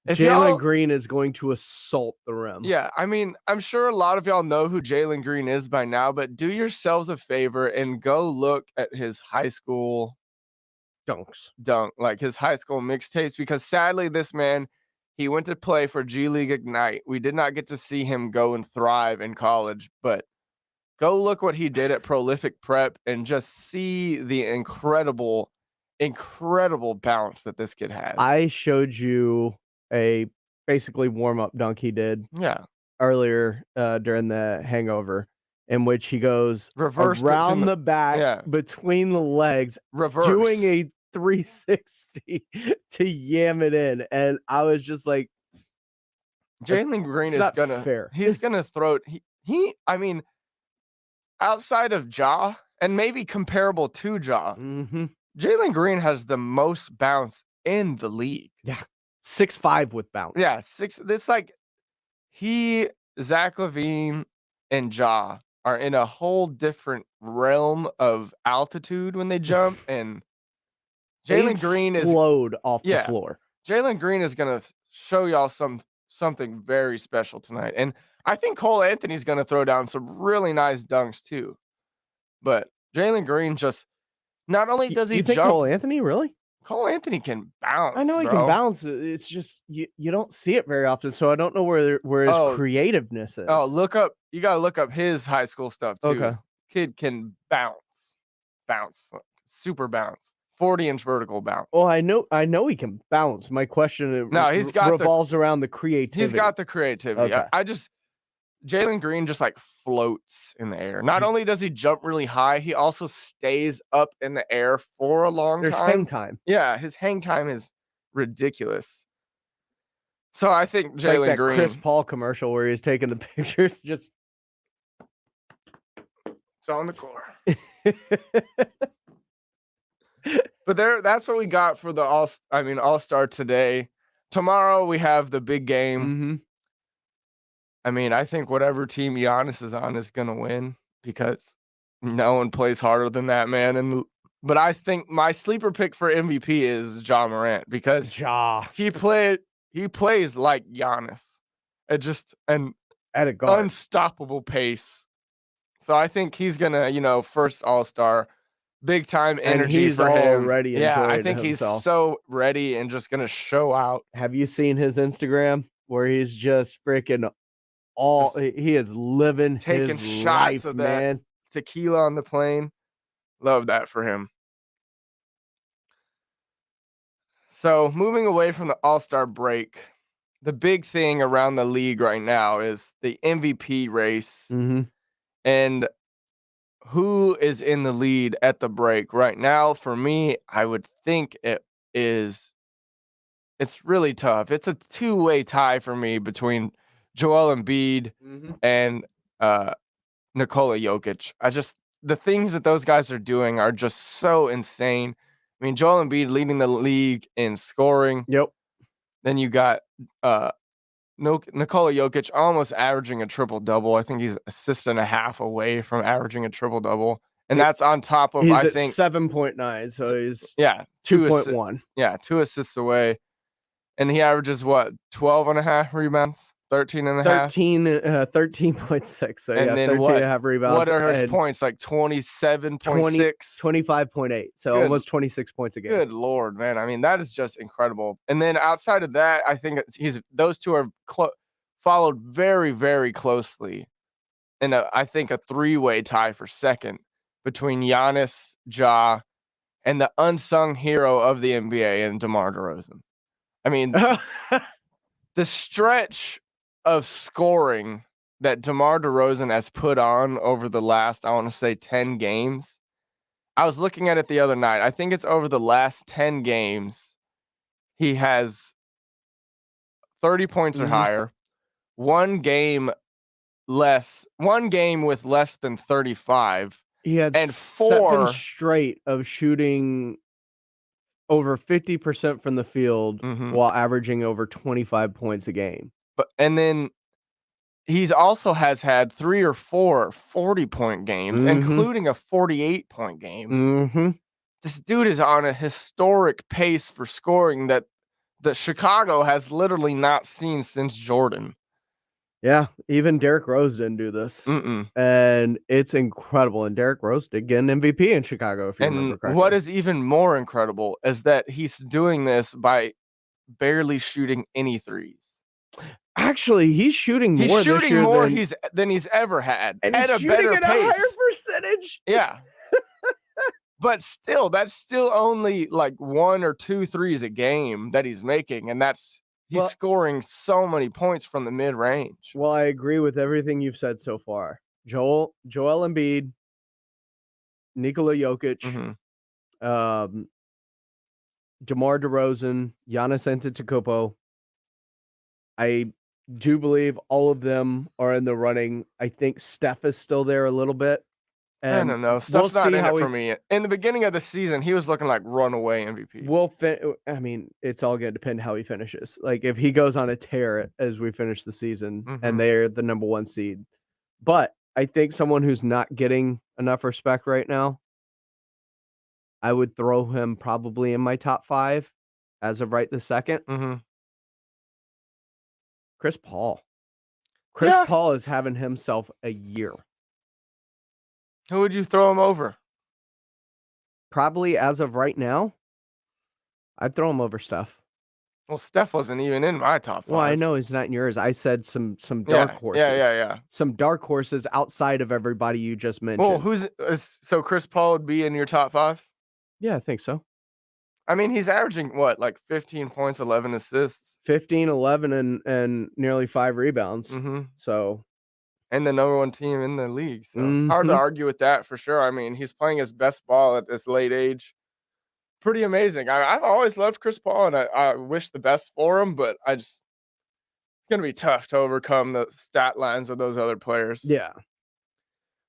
Jalen Green is going to assault the rim. Yeah, I mean, I'm sure a lot of y'all know who Jalen Green is by now, but do yourselves a favor and go look at his high school dunk, like his high school mixtapes, because sadly this man, he went to play for G League Ignite. We did not get to see him go and thrive in college, but go look what he did at Prolific Prep and just see the incredible bounce that this kid has. I showed you a basically warm-up dunk he did earlier during the Hangover, in which he goes reverse around the back between the legs, doing a 360 to yam it in. And I was just like, Jalen Green is gonna fair. He's gonna throw it. I mean, outside of Ja and maybe comparable to Ja, Jalen Green has the most bounce in the league. Yeah. 6'5" with bounce. Yeah, This like Zach LaVine and Ja are in a whole different realm of altitude when they jump, and Jalen Green explode off the floor. Jalen Green is gonna show y'all something very special tonight, and I think Cole Anthony's gonna throw down some really nice dunks too. But Jalen Green just not only does he you think jump. Cole Anthony really? Cole Anthony can bounce. I know he can bounce. It's just you don't see it very often, so I don't know where his creativeness is. Oh, you gotta look up his high school stuff too. Okay. Kid can bounce, super bounce. 40-inch vertical bounce. Well, I know he can bounce. My question revolves around the creativity. He's got the creativity. Okay. Jalen Green just like floats in the air. Not only does he jump really high, he also stays up in the air for a long time. There's hang time. Yeah, his hang time is ridiculous. So I think It's like Jalen that Green. Chris Paul commercial where he's taking the pictures. Just it's on the core. But that's what we got for the All-Star today. Tomorrow we have the big game. Mm-hmm. I mean, I think whatever team Giannis is on is going to win because no one plays harder than that man. But I think my sleeper pick for MVP is Ja Morant because he plays like Giannis at just an at a guard. Unstoppable pace. So I think he's going to, first All-Star, big time energy and he's for him. Already yeah, I enjoyed think himself. He's so ready and just going to show out. Have you seen his Instagram where he's just freaking he is living taking his shots life, of man. That tequila on the plane. Love that for him. So moving away from the All-Star break, the big thing around the league right now is the MVP race. Mm-hmm. And who is in the lead at the break right now? For me, I would think it's really tough. It's a two-way tie for me between Joel Embiid and Nikola Jokic. The things that those guys are doing are just so insane. I mean, Joel Embiid leading the league in scoring. Yep. Then you got Nikola Jokic almost averaging a triple-double. I think he's assist and a half away from averaging a triple-double. And that's on top of, I think 7.9, so he's 2.1. 2 assists away. And he averages 12 and a half rebounds, 13 and a half. 13.6. So and then 13 and a half rebounds. What are his points? Like 27.6? 25.8. So almost 26 points a game. Good Lord, man. I mean, that is just incredible. And then outside of that, I think those two are followed very, very closely. And I think a three-way tie for second between Giannis, Ja, and the unsung hero of the NBA and DeMar DeRozan. I mean, the stretch of scoring that DeMar DeRozan has put on over the last, I want to say 10 games. I was looking at it the other night. I think it's over the last 10 games. He has 30 points or higher. One game with less than 35. He had and 7 straight of shooting over 50% from the field while averaging over 25 points a game. And then he's also has had 3 or 4 40-point games, including a 48-point game. Mm-hmm. This dude is on a historic pace for scoring that Chicago has literally not seen since Jordan. Yeah, even Derrick Rose didn't do this. And it's incredible. And Derrick Rose did get an MVP in Chicago, if you remember correctly. What is even more incredible is that he's doing this by barely shooting any threes. Actually, he's shooting more this year than he's ever had. And at he's a shooting better at pace. a higher percentage. Yeah. But still, that's still only like 1 or 2 threes a game that he's making. And he's scoring so many points from the mid-range. Well, I agree with everything you've said so far. Joel Embiid, Nikola Jokic, DeMar DeRozan, Giannis Antetokounmpo. I do believe all of them are in the running. I think Steph is still there a little bit. And I don't know. Steph's not in it for me. In the beginning of the season, he was looking like runaway MVP. I mean, it's all going to depend how he finishes. Like if he goes on a tear as we finish the season and they're the number 1 seed. But I think someone who's not getting enough respect right now, I would throw him probably in my top 5 as of right this second. Chris Paul. Chris Paul is having himself a year. Who would you throw him over? Probably as of right now, I'd throw him over Steph. Well, Steph wasn't even in my top 5. Well, I know he's not in yours. I said some dark horses. Yeah. Some dark horses outside of everybody you just mentioned. Well, so Chris Paul would be in your top 5? Yeah, I think so. I mean, he's averaging what, like 15 points, 11 assists. 15, 11, and nearly 5 rebounds. Mm-hmm. So, and the number 1 team in the league. So hard to argue with that for sure. I mean, he's playing his best ball at this late age. Pretty amazing. I've always loved Chris Paul, and I wish the best for him, but it's going to be tough to overcome the stat lines of those other players. Yeah.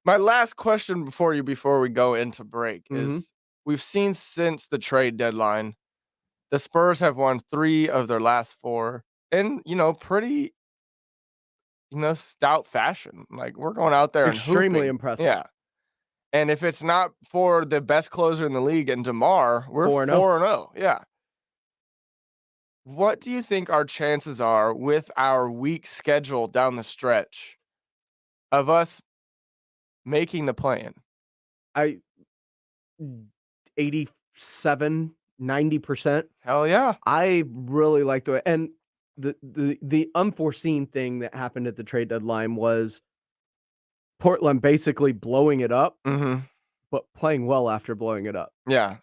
My last question before we go into break is, we've seen since the trade deadline, the Spurs have won 3 of their last 4 in, pretty, stout fashion. Like, we're going out there and extremely hooping. impressive. Yeah. And if it's not for the best closer in the league and DeMar, we're 4-0. Yeah. What do you think our chances are with our weak schedule down the stretch of us making the play-in? 87, 90%. Hell yeah. I really like the way, and the unforeseen thing that happened at the trade deadline was Portland basically blowing it up, but playing well after blowing it up. Yeah.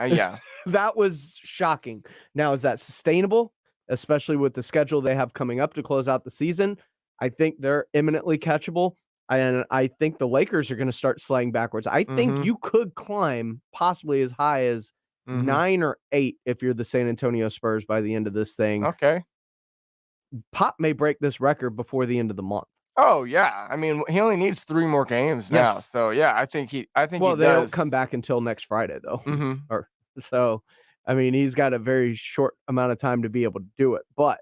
Yeah. That was shocking. Now, is that sustainable, especially with the schedule they have coming up to close out the season? I think they're imminently catchable. And I think the Lakers are going to start sliding backwards. I think you could climb possibly as high as 9 or 8 if you're the San Antonio Spurs by the end of this thing. Okay. Pop may break this record before the end of the month. Oh yeah. I mean, he only needs 3 more games now. So yeah, I think he Well, he they does. don't come back until next Friday though. So, I mean, he's got a very short amount of time to be able to do it, but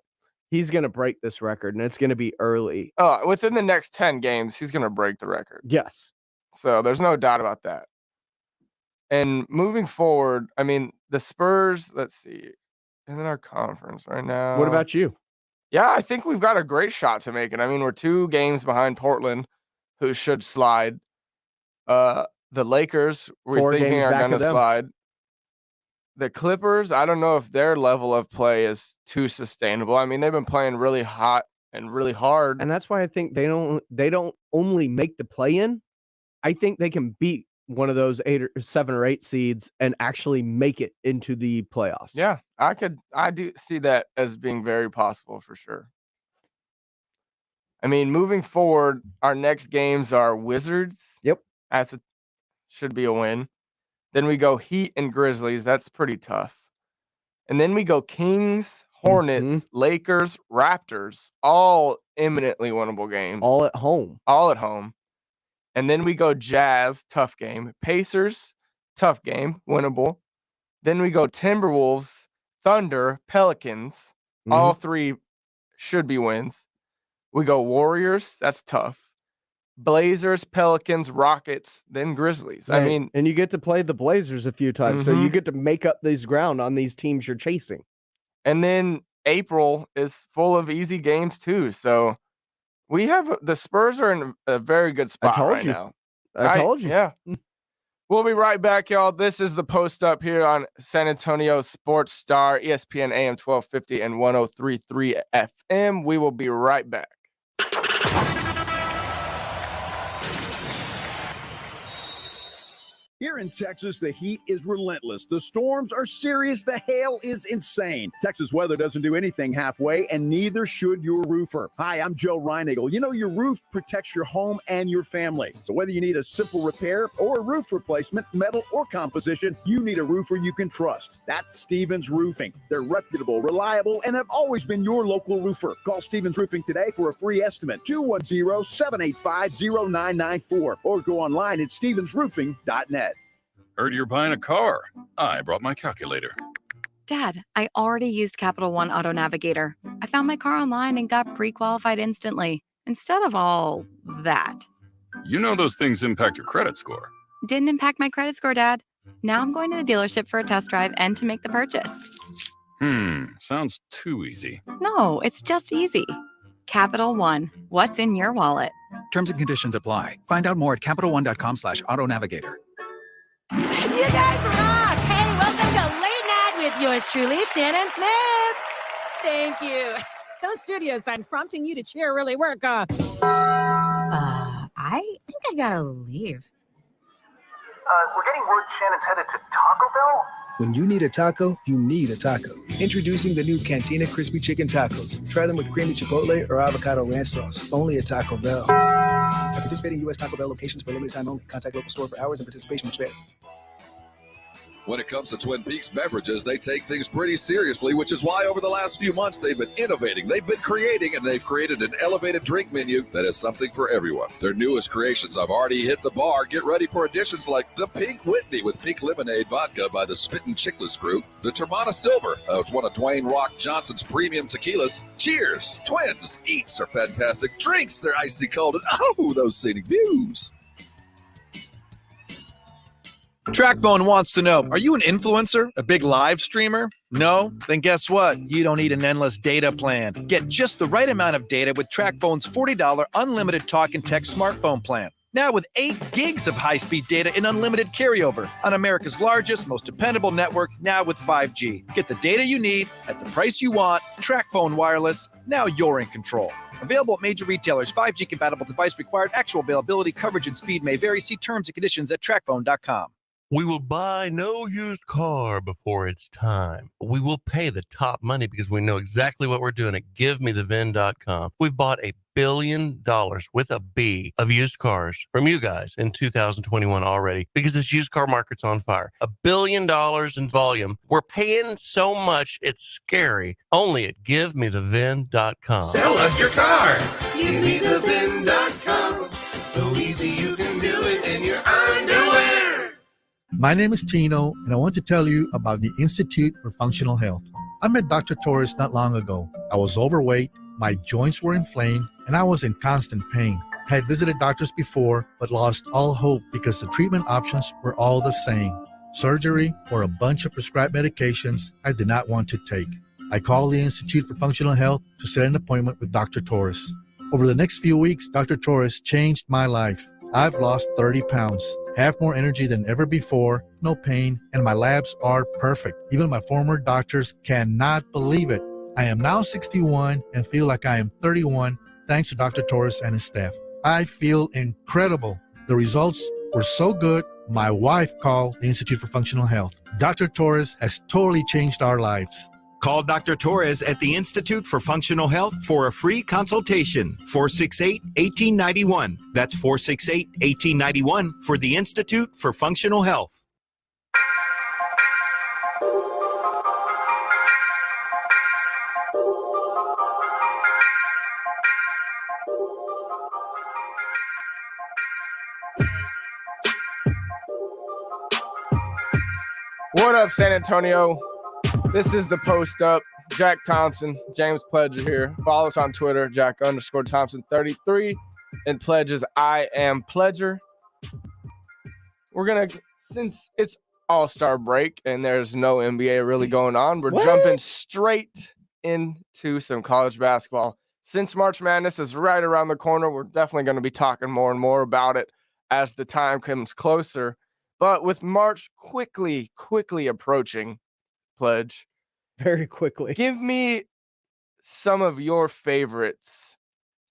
he's going to break this record, and it's going to be early. Within the next 10 games, he's going to break the record. Yes. So there's no doubt about that. And moving forward, I mean, the Spurs, let's see, in our conference right now. What about you? Yeah, I think we've got a great shot to make it. I mean, we're 2 games behind Portland, who should slide. The Lakers, we're thinking are going to slide. The Clippers, I don't know if their level of play is too sustainable. I mean, they've been playing really hot and really hard. And that's why I think they don't only make the play-in. I think they can beat one of those 7 or 8 seeds and actually make it into the playoffs. Yeah, I do see that as being very possible for sure. I mean, moving forward, our next games are Wizards. Yep. Should be a win. Then we go Heat and Grizzlies. That's pretty tough. And then we go Kings, Hornets, Lakers, Raptors. All imminently winnable games. All at home. And then we go Jazz, tough game. Pacers, tough game, winnable. Then we go Timberwolves, Thunder, Pelicans. All 3 should be wins. We go Warriors. That's tough. Blazers, Pelicans, Rockets, then Grizzlies. Right. I mean, and you get to play the Blazers a few times, so you get to make up this ground on these teams you're chasing. And then April is full of easy games too. So we have the Spurs are in a very good spot now. I told you. Yeah. We'll be right back, y'all. This is the Post Up here on San Antonio Sports Star, ESPN AM 1250 and 103.3 FM. We will be right back. Here in Texas, the heat is relentless. The storms are serious. The hail is insane. Texas weather doesn't do anything halfway, and neither should your roofer. Hi, I'm Joe Reinigle. You know, your roof protects your home and your family. So whether you need a simple repair or a roof replacement, metal or composition, you need a roofer you can trust. That's Stevens Roofing. They're reputable, reliable, and have always been your local roofer. Call Stevens Roofing today for a free estimate, 210-785-0994, or go online at stevensroofing.net. Heard you're buying a car. I brought my calculator. Dad, I already used Capital One Auto Navigator. I found my car online and got pre-qualified instantly, instead of all that. You know those things impact your credit score. Didn't impact my credit score, Dad. Now I'm going to the dealership for a test drive and to make the purchase. Sounds too easy. No, it's just easy. Capital One. What's in your wallet? Terms and conditions apply. Find out more at CapitalOne.com/Auto Navigator. You guys rock! Hey, welcome to Late Night with yours truly, Shannon Smith. Thank you. Those studio signs prompting you to cheer really work. I think I gotta leave. We're getting word Shannon's headed to Taco Bell. When you need a taco, you need a taco. Introducing the new Cantina Crispy Chicken Tacos. Try them with creamy chipotle or avocado ranch sauce. Only at Taco Bell. At participating U.S. Taco Bell locations for limited time only. Contact local store for hours and participation which vary. When it comes to Twin Peaks beverages, they take things pretty seriously, which is why over the last few months they've been innovating, they've been creating, and they've created an elevated drink menu that is something for everyone. Their newest creations have already hit the bar. Get ready for additions like the Pink Whitney with pink lemonade vodka by the Spittin' Chicklets Crew, the Termana Silver, it's one of Dwayne Rock Johnson's premium tequilas. Cheers! Twins! Eats are fantastic. Drinks, they're icy cold, and oh, those scenic views. TrackPhone wants to know, are you an influencer? A big live streamer? No? Then guess what? You don't need an endless data plan. Get just the right amount of data with TrackPhone's $40 unlimited talk and text smartphone plan. Now with 8 gigs of high-speed data and unlimited carryover on America's largest, most dependable network, now with 5G. Get the data you need at the price you want. TrackPhone Wireless. Now you're in control. Available at major retailers. 5G compatible device required. Actual availability, coverage, and speed may vary. See terms and conditions at trackphone.com. We will buy no used car before it's time. We will pay the top money because we know exactly what we're doing at GiveMeTheVin.com. We've bought $1 billion with a B of used cars from you guys in 2021 already because this used car market's on fire. $1 billion in volume. We're paying so much, it's scary. Only at GiveMeTheVin.com. Sell us your car. GiveMeTheVin.com. So easy you can do it in your underwear. My name is Tino, and I want to tell you about the Institute for Functional Health. I met Dr. Torres not long ago. I was overweight, my joints were inflamed, and I was in constant pain. I had visited doctors before, but lost all hope because the treatment options were all the same. Surgery or a bunch of prescribed medications I did not want to take. I called the Institute for Functional Health to set an appointment with Dr. Torres. Over the next few weeks, Dr. Torres changed my life. I've lost 30 pounds. Have more energy than ever before, no pain, and my labs are perfect. Even my former doctors cannot believe it. I am now 61 and feel like I am 31 thanks to Dr. Torres and his staff. I feel incredible. The results were so good, my wife called the Institute for Functional Health. Dr. Torres has totally changed our lives. Call Dr. Torres at the Institute for Functional Health for a free consultation. 468-1891. That's 468-1891 for the Institute for Functional Health. What up, San Antonio? This is the Post Up. Jack Thompson, James Pledger here. Follow us on Twitter, Jack_Thompson33, and Pledge is I am Pledger. We're gonna, since it's All-Star break and there's no NBA really going on, we're jumping straight into some college basketball. Since March Madness is right around the corner, we're definitely going to be talking more and more about it as the time comes closer. But with March quickly approaching, Pledge, very quickly, give me some of your favorites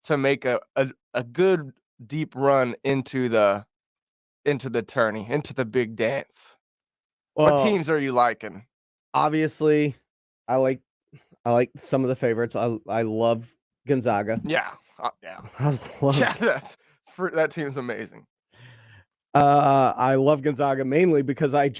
to make a good deep run into the tourney, into the big dance. Well, what teams are you liking? Obviously, I like some of the favorites. I love Gonzaga. Yeah, yeah. I love that team's amazing. I love Gonzaga mainly because I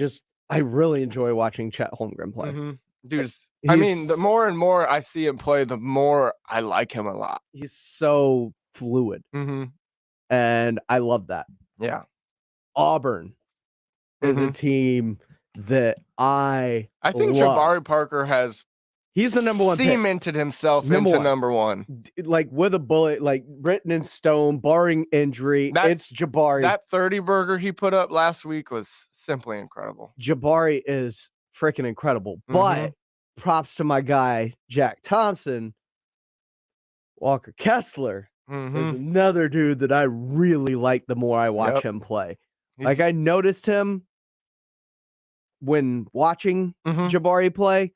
really enjoy watching Chet Holmgren play. Mm-hmm. Dude, I mean, the more and more I see him play, the more I like him a lot. He's so fluid. Mm-hmm. And I love that. Yeah. Auburn is a team that I think love. Jabari Parker he's the number one cemented himself into number one. Like with a bullet, like written in stone, barring injury. It's Jabari. That 30 burger he put up last week was simply incredible. Jabari is freaking incredible. But props to my guy, Jack Thompson. Walker Kessler is another dude that I really like the more I watch him play. Like I noticed him when watching Jabari play,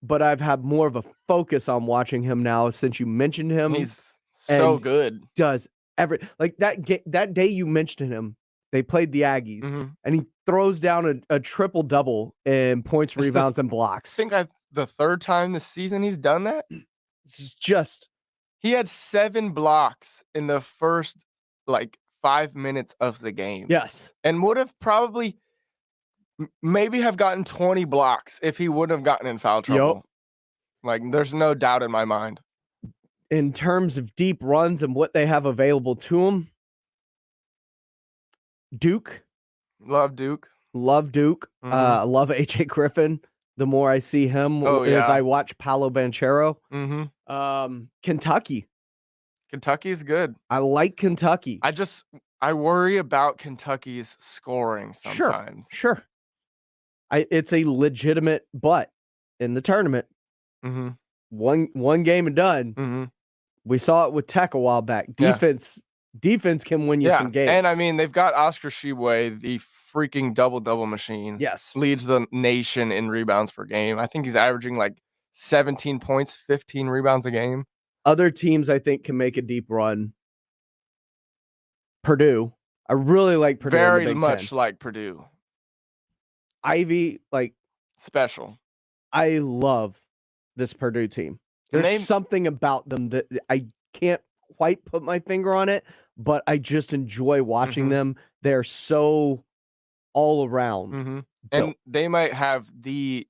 but I've had more of a focus on watching him now since you mentioned him. He's so good. Does that day you mentioned him, They played the Aggies, and he throws down a triple-double in points, rebounds, and blocks. I think the third time this season he's done that. It's just he had 7 blocks in the first 5 minutes of the game. Yes, and would have probably maybe have gotten 20 blocks if he wouldn't have gotten in foul trouble. There's no doubt in my mind. In terms of deep runs and what they have available to them, Duke. Love Duke. Love Duke. Love AJ Griffin. The more I see him as I watch Paolo Banchero. Kentucky. Kentucky's good. I like Kentucky. I worry about Kentucky's scoring sometimes. Sure. It's a legitimate butt in the tournament. One game and done. We saw it with Tech a while back. Defense can win you some games. And I mean, they've got Oscar Tshiebwe, the freaking double machine. Yes. Leads the nation in rebounds per game. I think he's averaging 17 points, 15 rebounds a game. Other teams I think can make a deep run. Purdue. I really like Purdue. Very much like Purdue. Ivy, special. I love this Purdue team. There's something about them that I can't quite put my finger on it, but I just enjoy watching them. They're so all around. And they might have the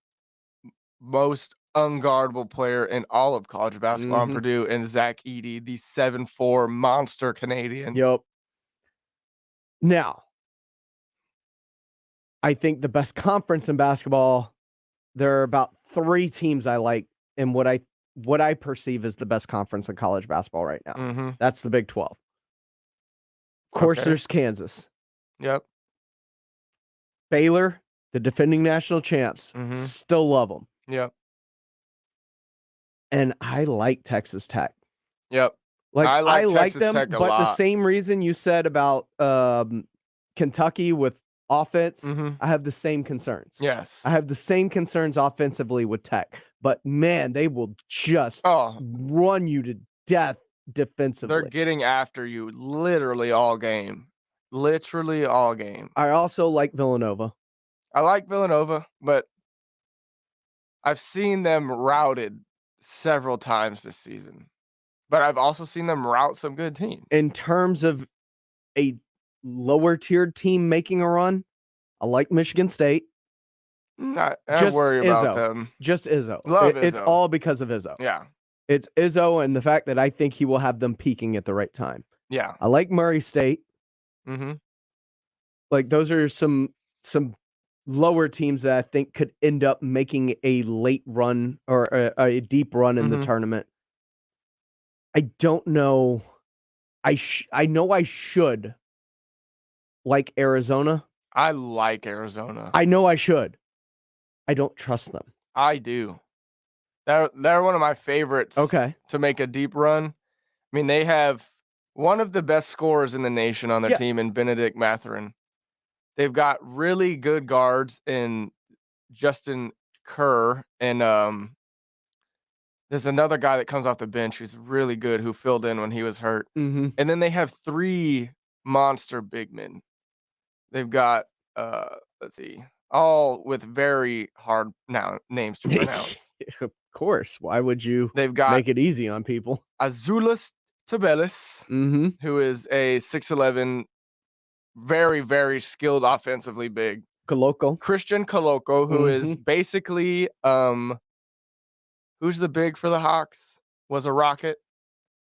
most unguardable player in all of college basketball in Purdue, and Zach Edey, the 7'4" monster Canadian. Yep. Now, I think the best conference in basketball, there are about 3 teams I like in what I perceive as the best conference in college basketball right now. That's the Big 12. Of course, there's Kansas. Yep. Baylor, the defending national champs. Still love them. Yep. And I like Texas Tech. Yep. I like Texas them, Tech a but lot. the same reason you said about Kentucky with offense, I have the same concerns. Yes. I have the same concerns offensively with Tech. But, man, they will just run you to death defensively. They're getting after you literally all game. Literally all game. I also like Villanova. I like Villanova, but I've seen them routed several times this season. But I've also seen them rout some good teams. In terms of a lower-tiered team making a run, I like Michigan State. I worry about them. Just Izzo. Love Izzo. It's all because of Izzo. Yeah. It's Izzo and the fact that I think he will have them peaking at the right time. Yeah. I like Murray State. Those are some lower teams that I think could end up making a late run or a deep run in the tournament. I don't know. I know I should like Arizona. I like Arizona. I know I should. I don't trust them. I do. They're one of my favorites. To make a deep run. I mean, they have one of the best scorers in the nation on their team in Benedict Mathurin. They've got really good guards in Justin Kerr, and there's another guy that comes off the bench who's really good who filled in when he was hurt. And then they have 3 monster big men. They've got let's see, all with very hard names to pronounce. Of course. Why would you They've got make it easy on people? Azulis Tubelis, who is a 6'11", very, very skilled offensively big. Christian Coloco, who is basically who's the big for the Hawks? Was a Rocket.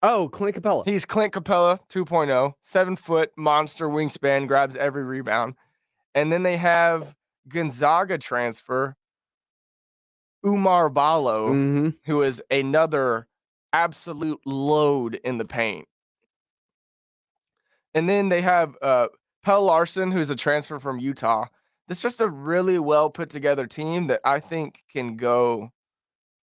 Oh, Clint Capella. He's Clint Capella 2.0, 7-foot monster wingspan, grabs every rebound. And then they have Gonzaga transfer Umar Ballo, who is another absolute load in the paint. And then they have Pell Larson, who's a transfer from Utah. It's just a really well put together team that I think can go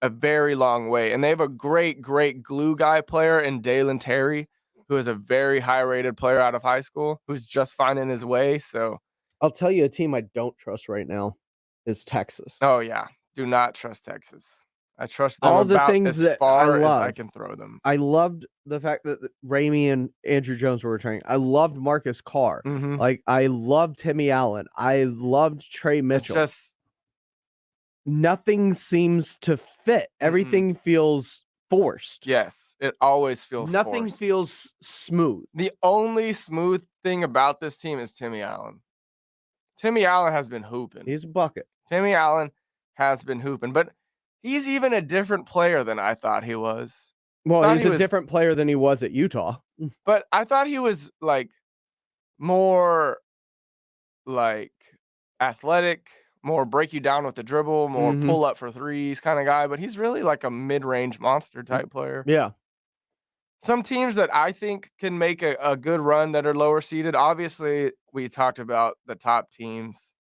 a very long way. And they have a great glue guy player in Dalen Terry, who is a very high rated player out of high school, who's just finding his way. So I'll tell you a team I don't trust right now is Texas. Oh yeah. Do not trust Texas. I trust them all the about things as that far I as love. I can throw them. I loved the fact that Ramey and Andrew Jones were returning. I loved Marcus Carr. Mhm. Like, I loved Timmy Allen. I loved Trey Mitchell. It's just nothing seems to fit. Everything feels forced. Yes, it always feels Nothing forced. feels smooth. The only smooth thing about this team is Timmy Allen. Timmy Allen has been hooping. He's a bucket. Timmy Allen has been hooping, but he's even a different player than I thought he was. Well, he's a different player than he was at Utah. But I thought he was like more like athletic, more break you down with the dribble, more Mhm. pull up for threes kind of guy, but he's really like a mid-range monster type player. Yeah. Some teams that I think can make a good run that are lower seeded, obviously, we talked about the top teams.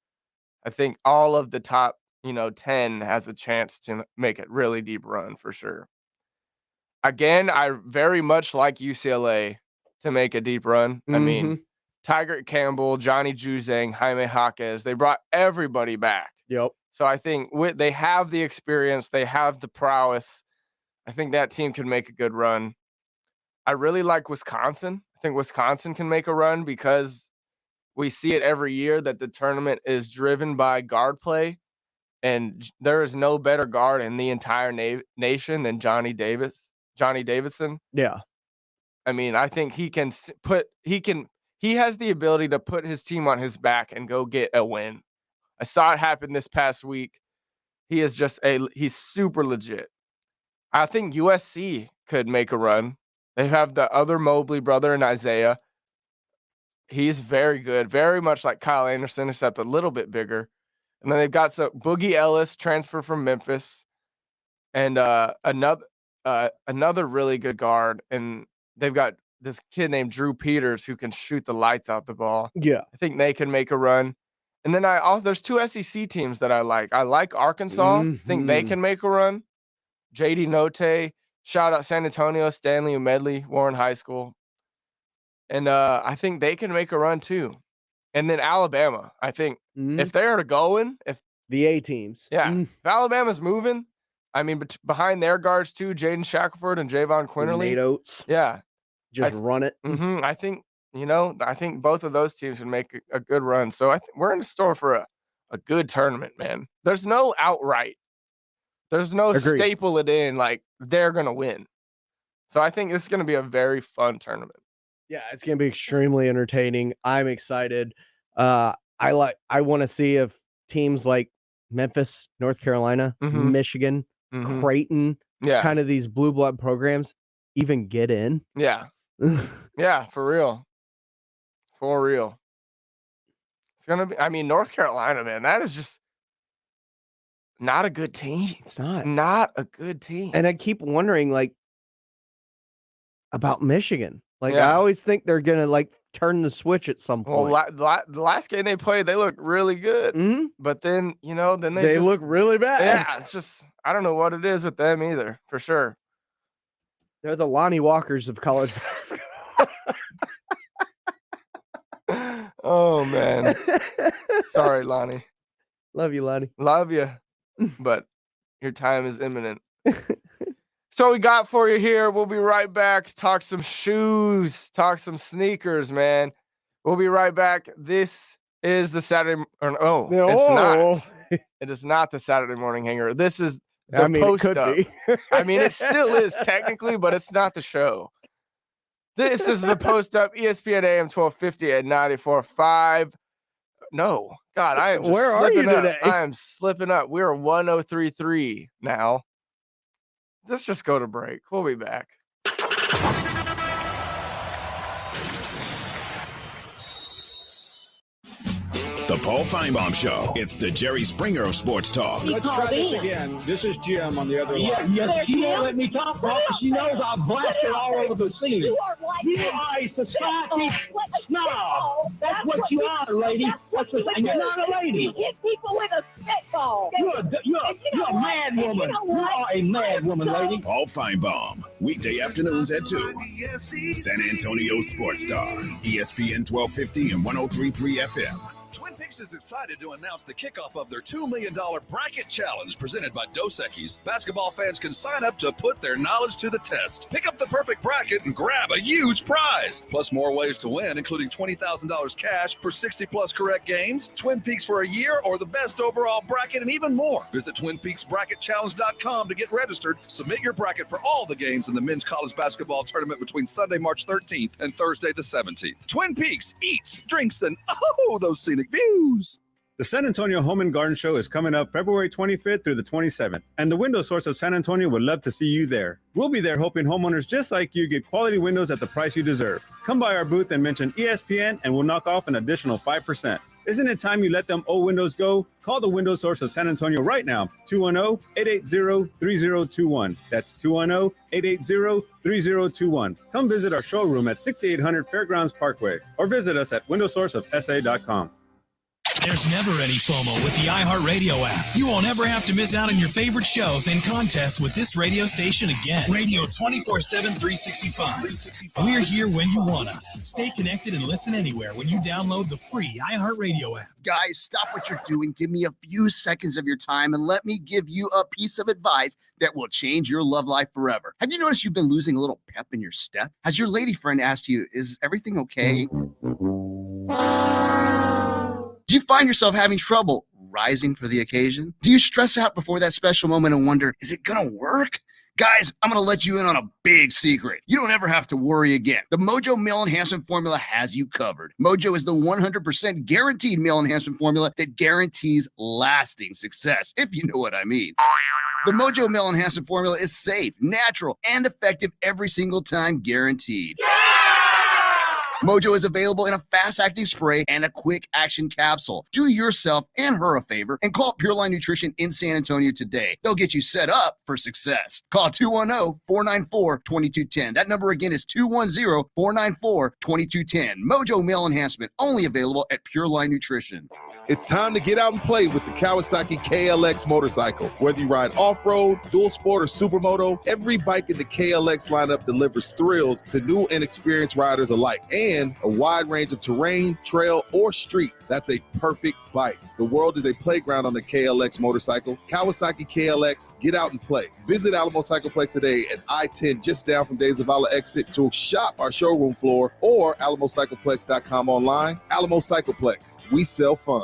I think all of the top, 10 has a chance to make it really deep run for sure. Again, I very much like UCLA to make a deep run. I mean, Mhm. Tyger Campbell, Johnny Juzang, Jaime Jaquez, they brought everybody back. Yep. So I think they have the experience, they have the prowess. I think that team can make a good run. I really like Wisconsin. I think Wisconsin can make a run because we see it every year that the tournament is driven by guard play, and there is no better guard in the entire nation than Johnny Davidson. Yeah. I mean, I think he has the ability to put his team on his back and go get a win. I saw it happen this past week. He is he's super legit. I think USC could make a run. They have the other Mobley brother in Isaiah. He's very good, very much like Kyle Anderson, except a little bit bigger. And then they've got some Boogie Ellis transfer from Memphis, and another really good guard. And they've got this kid named Drew Peters who can shoot the lights out the ball. Yeah. I think they can make a run. And then there's 2 SEC teams that I like. I like Arkansas. I think they can make a run. JD Notae, shout out San Antonio, Stanley Medley, Warren High School. And I think they can make a run too. And then Alabama, I think if they're going, if the A teams. Yeah. If Alabama's moving, I mean, behind their guards too, Jaden Shackelford and Javon Quinterly. Nate Oates. Yeah. Just run it. I think, I think both of those teams would make a good run. So I think we're in the store for a good tournament, man. There's no outright. There's no Agreed. staple it in like they're going to win. So I think it's going to be a very fun tournament. Yeah, it's going to be extremely entertaining. I'm excited. I want to see if teams like Memphis, North Carolina, Michigan, Creighton, kind of these blue blood programs even get in. Yeah. Yeah, for real. For real. It's going to be, I mean, North Carolina, man, that is just not a good team. It's not. Not a good team. And I keep wondering, about Michigan. I Yeah. always think they're going to, turn the switch at some point. Well, the last game they played, they looked really good. But then, then they just look really bad. Yeah, it's just, I don't know what it is with them either, for sure. They're the Lonnie Walkers of college basketball. Oh, man. Sorry, Lonnie. Love you, Lonnie. Love you. But your time is imminent. So we got for you here. We'll be right back. Talk some shoes. Talk some sneakers, man. We'll be right back. This is the Saturday. It's not. It is not the Saturday morning hanger. This is the post it could up. be. I mean, it still is technically, but it's not the show. This is the post up. ESPN AM 1250 at 94.5. No, God, I am just Where are you slipping up. today? I am slipping up. We're 103.3 now. Let's just go to break. We'll be back. The Paul Feinbaum Show. It's the Jerry Springer of sports talk. Let's try this again. This is Jim on the other line. Yes, you won't let me talk, Paul, because she knows I'll blast it all over the scene. You are a society snob. That's what you are, lady. And you're not a lady. You hit people with a spitball. You're a mad woman. You are a mad woman, lady. Paul Feinbaum. Weekday afternoons at 2. San Antonio Sports Star. ESPN 1250 and 103.3 FM. Twin Peaks is excited to announce the kickoff of their $2 million Bracket Challenge presented by Dos Equis. Basketball fans can sign up to put their knowledge to the test. Pick up the perfect bracket and grab a huge prize. Plus more ways to win, including $20,000 cash for 60-plus correct games, Twin Peaks for a year, or the best overall bracket, and even more. Visit TwinPeaksBracketChallenge.com to get registered. Submit your bracket for all the games in the men's college basketball tournament between Sunday, March 13th and Thursday, the 17th. Twin Peaks eats, drinks, and those scenic views. The San Antonio Home and Garden Show is coming up February 25th through the 27th, and the Window Source of San Antonio would love to see you there. We'll be there hoping homeowners just like you get quality windows at the price you deserve. Come by our booth and mention ESPN, and we'll knock off an additional 5%. Isn't it time you let them old windows go? Call the Window Source of San Antonio right now, 210-880-3021. That's 210-880-3021. Come visit our showroom at 6800 Fairgrounds Parkway, or visit us at windowsourceofsa.com. There's never any FOMO with the iHeartRadio app. You won't ever have to miss out on your favorite shows and contests with this radio station again. Radio 24/7, 365. We're here when you want us. Stay connected and listen anywhere when you download the free iHeartRadio app. Guys, stop what you're doing. Give me a few seconds of your time and let me give you a piece of advice that will change your love life forever. Have you noticed you've been losing a little pep in your step? Has your lady friend asked you, is everything okay? Do you find yourself having trouble rising for the occasion? Do you stress out before that special moment and wonder, is it gonna work? Guys, I'm gonna let you in on a big secret. You don't ever have to worry again. The Mojo Male Enhancement Formula has you covered. Mojo is the 100% guaranteed male enhancement formula that guarantees lasting success, if you know what I mean. The Mojo Male Enhancement Formula is safe, natural, and effective every single time, guaranteed. Mojo is available in a fast-acting spray and a quick-action capsule. Do yourself and her a favor and call Pure Line Nutrition in San Antonio today. They'll get you set up for success. Call 210-494-2210. That number again is 210-494-2210. Mojo Male Enhancement, only available at Pure Line Nutrition. It's time to get out and play with the Kawasaki KLX motorcycle. Whether you ride off-road, dual sport, or supermoto, every bike in the KLX lineup delivers thrills to new and experienced riders alike, and a wide range of terrain, trail, or street. That's a perfect bike. The world is a playground on the KLX motorcycle. Kawasaki KLX, get out and play. Visit Alamo Cycleplex today at I-10, just down from Days of Allah exit, to shop our showroom floor, or alamocycleplex.com online. Alamo Cycleplex, we sell fun.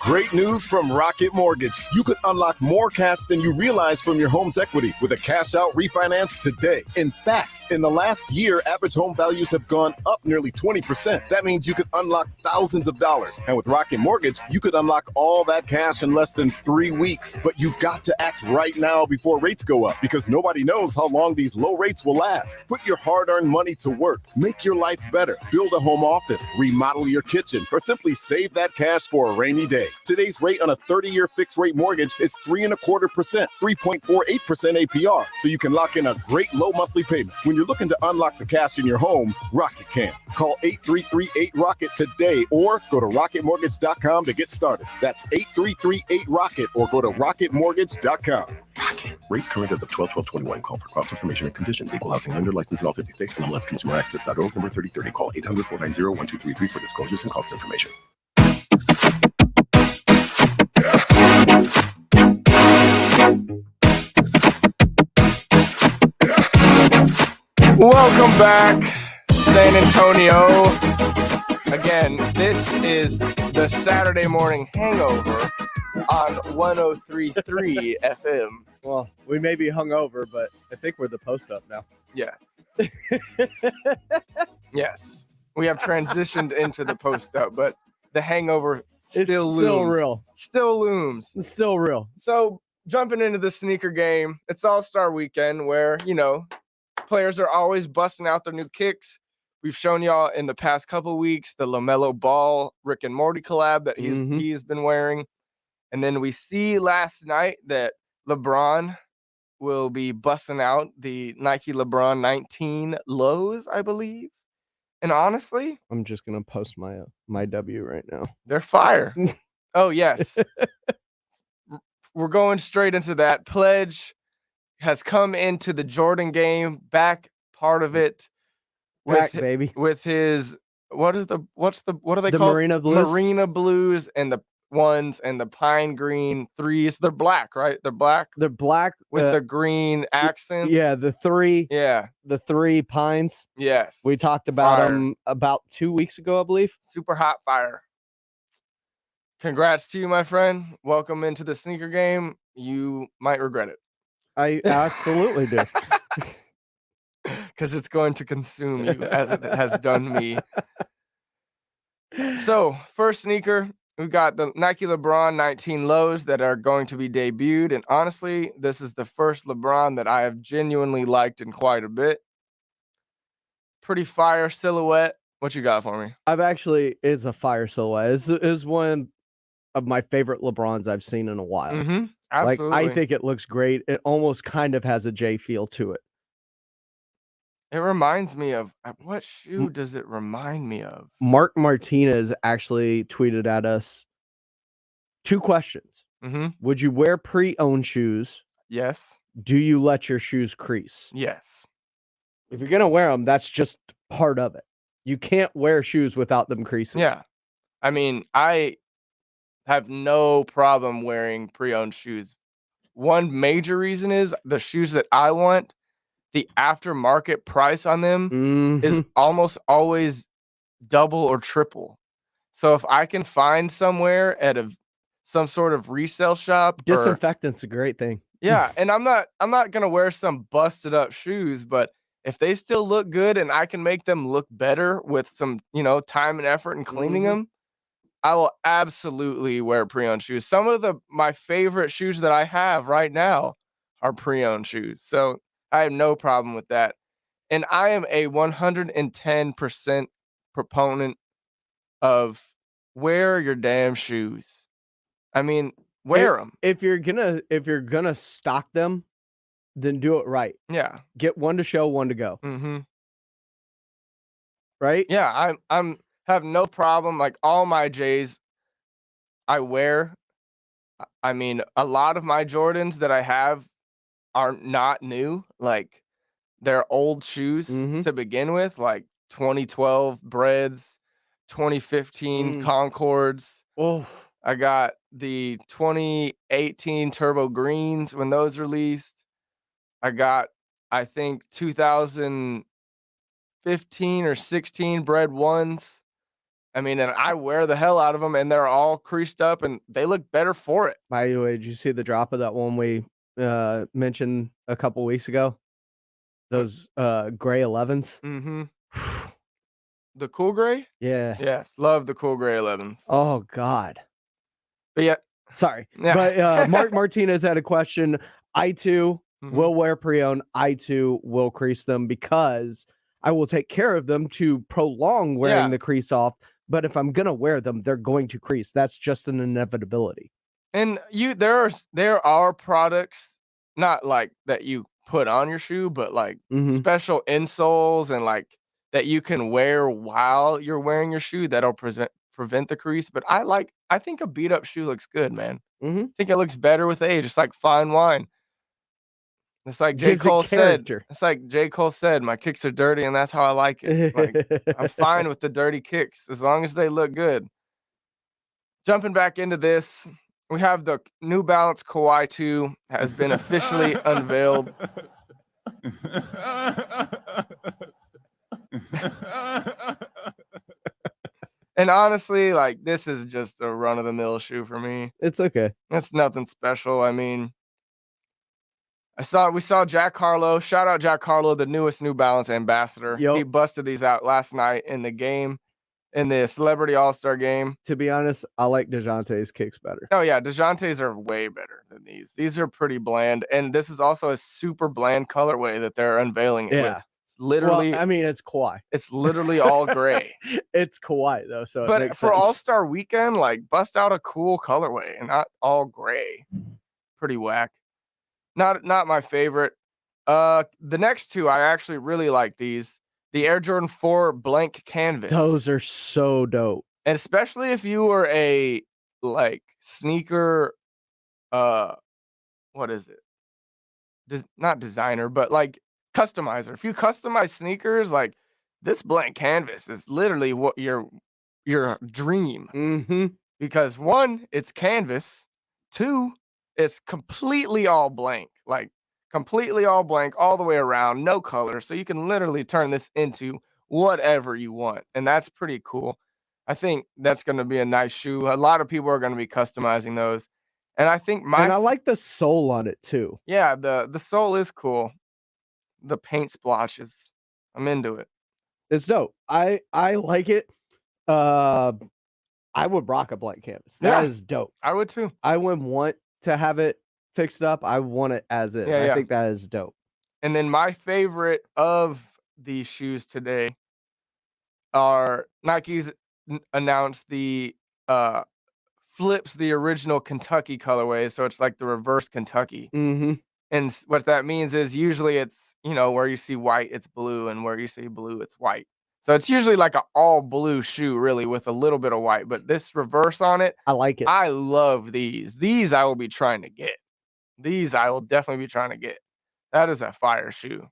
Great news from Rocket Mortgage. You could unlock more cash than you realize from your home's equity with a cash-out refinance today. In fact, in the last year, average home values have gone up nearly 20%. That means you could unlock thousands of dollars. And with Rocket Mortgage, you could unlock all that cash in less than 3 weeks. But you've got to act right now before rates go up, because nobody knows how long these low rates will last. Put your hard-earned money to work. Make your life better. Build a home office, remodel your kitchen, or simply save that cash for a rainy day. Today's rate on a 30-year fixed-rate mortgage is 3.25%, 3.48% APR, so you can lock in a great low monthly payment. When you're looking to unlock the cash in your home, Rocket can. Call 833-8-ROCKET today, or go to rocketmortgage.com to get started. That's 833-8-ROCKET, or go to rocketmortgage.com. Rocket. Rates current as of 12/12/21. Call for cross information and conditions. Equal housing lender licensed in all 50 states. And MLSConsumerAccess.org, number 3030. Call 800-490-1233 for disclosures and cost information. Welcome back, San Antonio. Again, this is the Saturday Morning Hangover on 103.3 FM. Well, we may be hungover, but I think we're the post-up now. Yes. Yes. We have transitioned into the post-up, but the hangover still looms. Still real. Still looms. It's still real. So, jumping into the sneaker game, it's All-Star Weekend where, players are always busting out their new kicks. We've shown y'all in the past couple weeks the LaMelo Ball Rick and Morty collab that he's been wearing. And then we see last night that LeBron will be busting out the Nike LeBron 19 lows, I believe. And honestly, I'm just going to post my W right now. They're fire. Oh, yes. We're going straight into that. Pledge has come into the Jordan game, back part of it. Back, baby. With his what are they The called? Marina Blues? Marina Blues and the ones and the pine green 3s. They're black, right? They're black They're black with the green accents. Yeah, the 3. Yeah. The 3 pines. Yes. We talked about Fire. them about 2 weeks ago, I believe. Super hot fire. Congrats to you, my friend. Welcome into the sneaker game. You might regret it. I absolutely do. Because it's going to consume you as it has done me. So, first sneaker, we've got the Nike LeBron 19 lows that are going to be debuted. And honestly, this is the first LeBron that I have genuinely liked in quite a bit. Pretty fire silhouette. What you got for me? Is a fire silhouette. Is one of my favorite LeBrons I've seen in a while. Mm-hmm. Like, Absolutely. I think it looks great. It almost kind of has a J feel to it. It reminds me of what shoe does it remind me of? Mark Martinez actually tweeted at us 2 questions. Mm-hmm. Would you wear pre-owned shoes? Yes. Do you let your shoes crease? Yes. If you're gonna wear them, that's just part of it. You can't wear shoes without them creasing. Yeah. I mean, I have no problem wearing pre-owned shoes. One major reason is the shoes that I want, the aftermarket price on them is almost always double or triple. So if I can find somewhere at some sort of resale shop, Disinfectant's a great thing. yeah, and I'm not gonna wear some busted up shoes, but if they still look good and I can make them look better with some, time and effort in cleaning them, I will absolutely wear pre-owned shoes. Some of my favorite shoes that I have right now are pre-owned shoes. So I have no problem with that. And I am a 110% proponent of wear your damn shoes. I mean, wear them. If you're gonna stock them, then do it right. Yeah. Get one to show, one to go. Mm-hmm. Right? Yeah, I'm have no problem. Like all my J's I wear. I mean, a lot of my Jordans that I have are not new. Like they're old shoes to begin with, like 2012 Breads, 2015 Concords. Oh, I got the 2018 Turbo Greens when those released. I got, I think, 2015 or 16 Bread Ones. I mean, and I wear the hell out of them, and they're all creased up, and they look better for it. By the way, did you see the drop of that one we mentioned a couple weeks ago? Those gray 11s. Mm-hmm. The cool gray? Yeah. Yes, love the cool gray 11s. Oh God. But yeah, sorry. Yeah. But Mark Martinez had a question. I too will wear pre-owned. I too will crease them because I will take care of them to prolong wearing the crease off. But if I'm gonna wear them, they're going to crease. That's just an inevitability. And there are products not like that you put on your shoe, but like special insoles and like that you can wear while you're wearing your shoe that'll prevent the crease. But I think a beat up shoe looks good, man. I think it looks better with age. It's like fine wine. It's like J. Cole said. It's like J. Cole said, my kicks are dirty and that's how I like it. Like I'm fine with the dirty kicks as long as they look good. Jumping back into this, we have the New Balance Kawhi 2 has been officially unveiled. And honestly, like this is just a run-of-the-mill shoe for me. It's okay. It's nothing special. I mean, we saw Jack Harlow. Shout out Jack Harlow, the newest New Balance ambassador. He busted these out last night in the game, in the Celebrity All-Star game. To be honest, I like DeJounte's kicks better. Oh yeah, DeJounte's are way better than these. These are pretty bland, and this is also a super bland colorway that they're unveiling it with. It's literally, well, I mean, it's Kawhi. It's literally all gray. It's Kawhi though, so but it makes for sense. All-Star Weekend, like bust out a cool colorway and not all gray. Pretty whack. Not my favorite. The next two, I actually really like these. The Air Jordan 4 blank canvas. Those are so dope. And especially if you were a like sneaker, what is it? Not designer, but like customizer. If you customize sneakers, like this blank canvas is literally what your dream. Mm-hmm. Because 1, it's canvas. 2, it's completely all blank, like completely all blank all the way around, no color. So you can literally turn this into whatever you want. And that's pretty cool. I think that's going to be a nice shoe. A lot of people are going to be customizing those. And I think And I like the sole on it too. yeah, the sole is cool. The paint splotches. I'm into it. It's dope. I like it. I would rock a blank canvas. That is dope. I would too. I wouldn't want to have it fixed up. I want it as is. I think that is dope. And then my favorite of these shoes today are Nike's announced the flips the original Kentucky colorway. So it's like the reverse Kentucky. Mm-hmm. And what that means is usually it's, where you see white, it's blue, and where you see blue, it's white. So it's usually like an all blue shoe, really, with a little bit of white. But this reverse on it, I like it. I love these. These I will be trying to get. These I will definitely be trying to get. That is a fire shoe.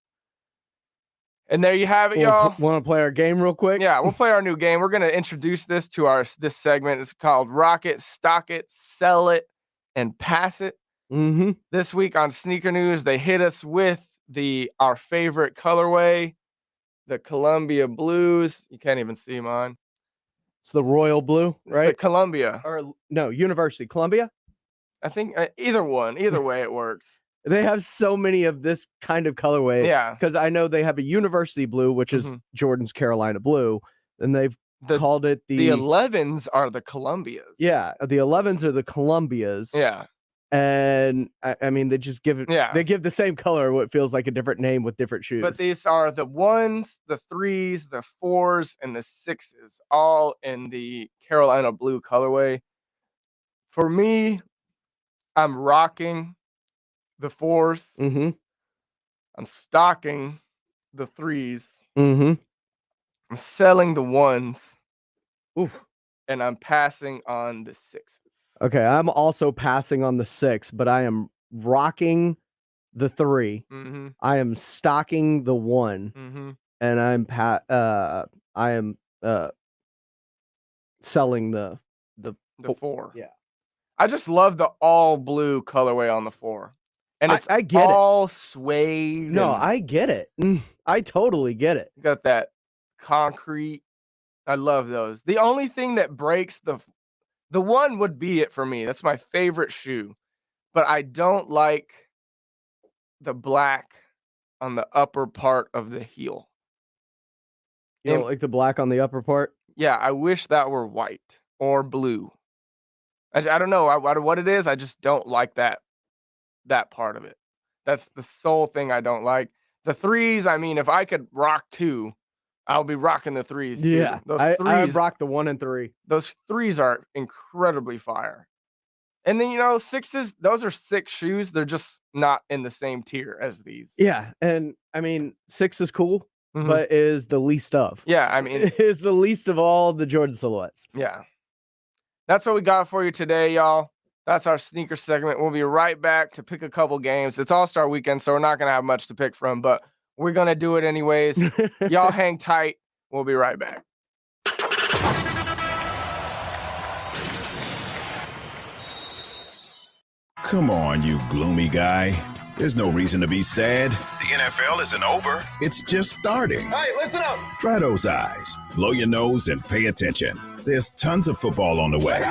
And there you have it, y'all. Want to play our game real quick? Yeah, we'll play our new game. We're going to introduce this to this segment. It's called Rock It, Stock It, Sell It, and Pass It. Mm-hmm. This week on Sneaker News, they hit us with our favorite colorway, the Columbia Blues. You can't even see mine. It's the royal blue, right? The Columbia. Or no, University. Columbia? I think either one. Either way, it works. They have so many of this kind of colorway. Yeah. Because I know they have a University blue, which is Jordan's Carolina blue, and they've called it the 11s are the Columbias. Yeah, the 11s are the Columbias. Yeah. And I mean, they just give it. Yeah. They give the same color, what feels like a different name with different shoes. But these are the 1s, the 3s, the 4s, and the 6s, all in the Carolina blue colorway. For me, I'm rocking the 4s. Mm-hmm. I'm stocking the 3s. Mm-hmm. I'm selling the 1s. Oof. And I'm passing on the 6s. Okay, I'm also passing on the 6, but I am rocking the 3. Mm-hmm. I am stocking the 1, Mm-hmm. and I am selling the 4. Yeah, I just love the all blue colorway on the 4, and it's I get all suede. No, I get it. I totally get it. Got that concrete. I love those. The only thing that breaks the 1 would be it for me. That's my favorite shoe, but I don't like the black on the upper part of the heel. You don't like the black on the upper part? Yeah, I wish that were white or blue. I don't know what it is. I just don't like that part of it. That's the sole thing I don't like. The 3s, I mean, if I could rock 2, I'll be rocking the 3s too. Yeah, Those I 3s, rock the 1 and 3. those 3s are incredibly fire. And then 6s, those are 6 shoes. They're just not in the same tier as these. Yeah, and I mean 6 is cool, but is the least of. Yeah, I mean, it is the least of all the Jordan silhouettes. Yeah. That's what we got for you today, y'all. That's our sneaker segment. We'll be right back to pick a couple games. It's All-Star weekend, so we're not going to have much to pick from, but we're going to do it anyways. Y'all hang tight. We'll be right back. Come on, you gloomy guy. There's no reason to be sad. The NFL isn't over. It's just starting. Hey, listen up. Dry those eyes, blow your nose, and pay attention. There's tons of football on the way.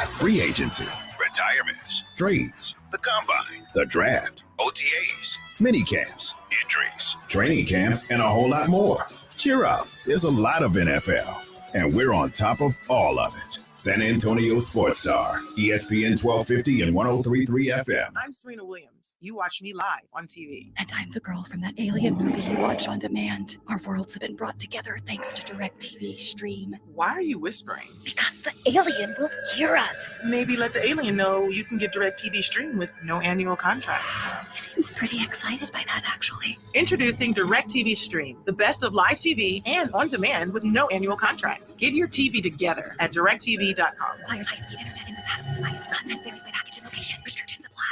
Free agency, retirements, trades, the combine, the draft, OTAs, mini camps, injuries, training camp, and a whole lot more. Cheer up. There's a lot of NFL, and we're on top of all of it. San Antonio Sports Star, ESPN 1250 and 103.3 FM. I'm Serena Williams. You watch me live on TV. And I'm the girl from that alien movie you watch on demand. Our worlds have been brought together thanks to DirecTV Stream. Why are you whispering? Because the alien will hear us. Maybe let the alien know you can get DirecTV Stream with no annual contract. He seems pretty excited by that, actually. Introducing DirecTV Stream, the best of live TV and on demand with no annual contract. Get your TV together at DirecTV.com. Requires high-speed internet incompatible device. Content varies by package and location. Restrictions apply.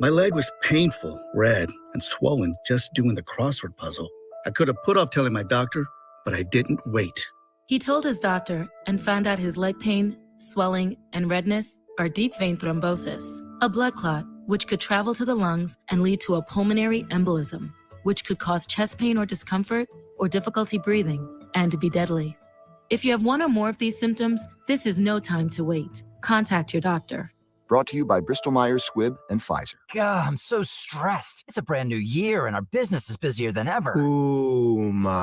My leg was painful, red, and swollen just doing the crossword puzzle. I could have put off telling my doctor, but I didn't wait. He told his doctor and found out his leg pain, swelling, and redness are deep vein thrombosis, a blood clot which could travel to the lungs and lead to a pulmonary embolism, which could cause chest pain or discomfort or difficulty breathing and be deadly. If you have one or more of these symptoms, this is no time to wait. Contact your doctor. Brought to you by Bristol-Myers Squibb and Pfizer. God, I'm so stressed. It's a brand new year and our business is busier than ever. Ooma.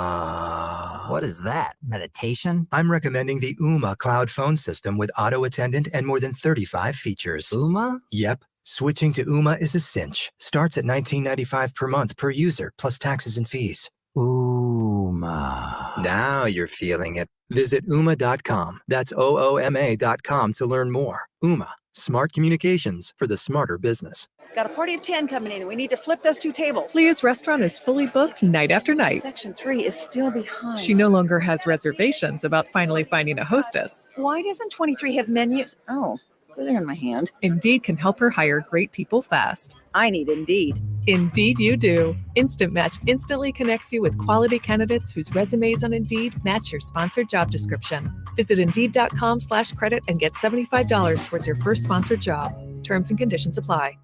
What is that? Meditation? I'm recommending the Ooma cloud phone system with auto attendant and more than 35 features. Ooma? Yep. Switching to Ooma is a cinch. Starts at $19.95 per month per user, plus taxes and fees. Ooma. Now you're feeling it. Visit Ooma.com. That's OOMA.com to learn more. Ooma. Smart communications for the smarter business. Got a party of 10 coming in, and we need to flip those 2 tables. Leah's restaurant is fully booked night after night. Section 3 is still behind. She no longer has reservations about finally finding a hostess. Why doesn't 23 have menus? Oh, those are in my hand. Indeed can help her hire great people fast. I need Indeed. Indeed you do. Instant Match instantly connects you with quality candidates whose resumes on Indeed match your sponsored job description. Visit Indeed.com/credit and get $75 towards your first sponsored job. Terms and conditions apply.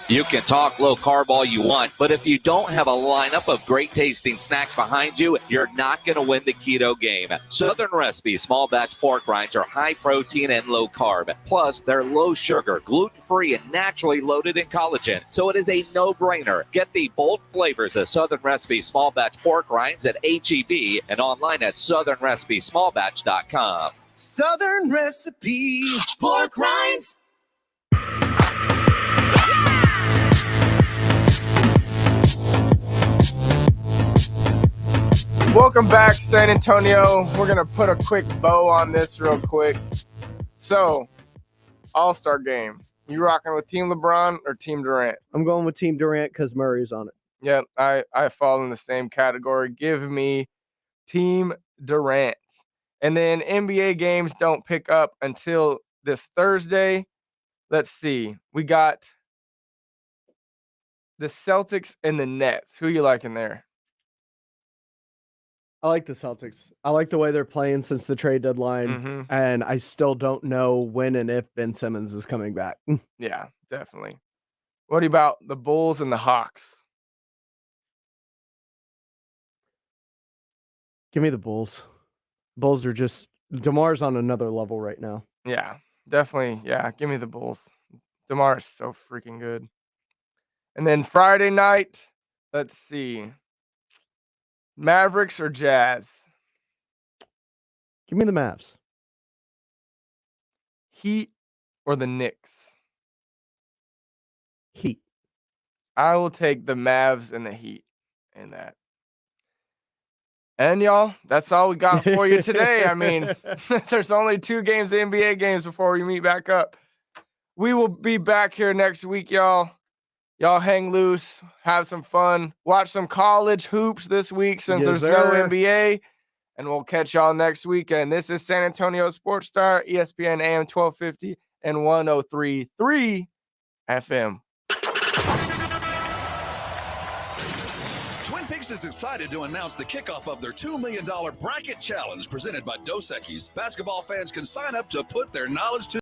You can talk low carb all you want, but if you don't have a lineup of great tasting snacks behind you, you're not going to win the keto game. Southern Recipe small batch pork rinds are high protein and low carb. Plus, they're low sugar, gluten-free, and naturally loaded in collagen. So it is a no-brainer. Get the bold flavors of Southern Recipe small batch pork rinds at H-E-B and online at southernrecipesmallbatch.com. Southern Recipe pork rinds. Welcome back, San Antonio. We're going to put a quick bow on this real quick. So, All-Star game. You rocking with Team LeBron or Team Durant? I'm going with Team Durant because Murray's on it. Yeah, I fall in the same category. Give me Team Durant. And then NBA games don't pick up until this Thursday. Let's see. We got the Celtics and the Nets. Who you liking there? I like the Celtics. I like the way they're playing since the trade deadline, and I still don't know when and if Ben Simmons is coming back. Yeah, definitely. What about the Bulls and the Hawks? Give me the Bulls. Bulls are just DeMar's on another level right now. Yeah, definitely. Yeah, give me the Bulls. DeMar is so freaking good. And then Friday night, let's see. Mavericks or Jazz? Give me the Mavs. Heat or the Knicks? Heat. I will take the Mavs and the Heat in that. And y'all, that's all we got for you today. I mean, there's only 2 games, NBA games, before we meet back up. We will be back here next week, y'all. Y'all hang loose, have some fun, watch some college hoops this week since there's no NBA, and we'll catch y'all next weekend. This is San Antonio Sports Star, ESPN AM 1250 and 103.3 FM. Twin Peaks is excited to announce the kickoff of their $2 million bracket challenge presented by Dos Equis. Basketball fans can sign up to put their knowledge to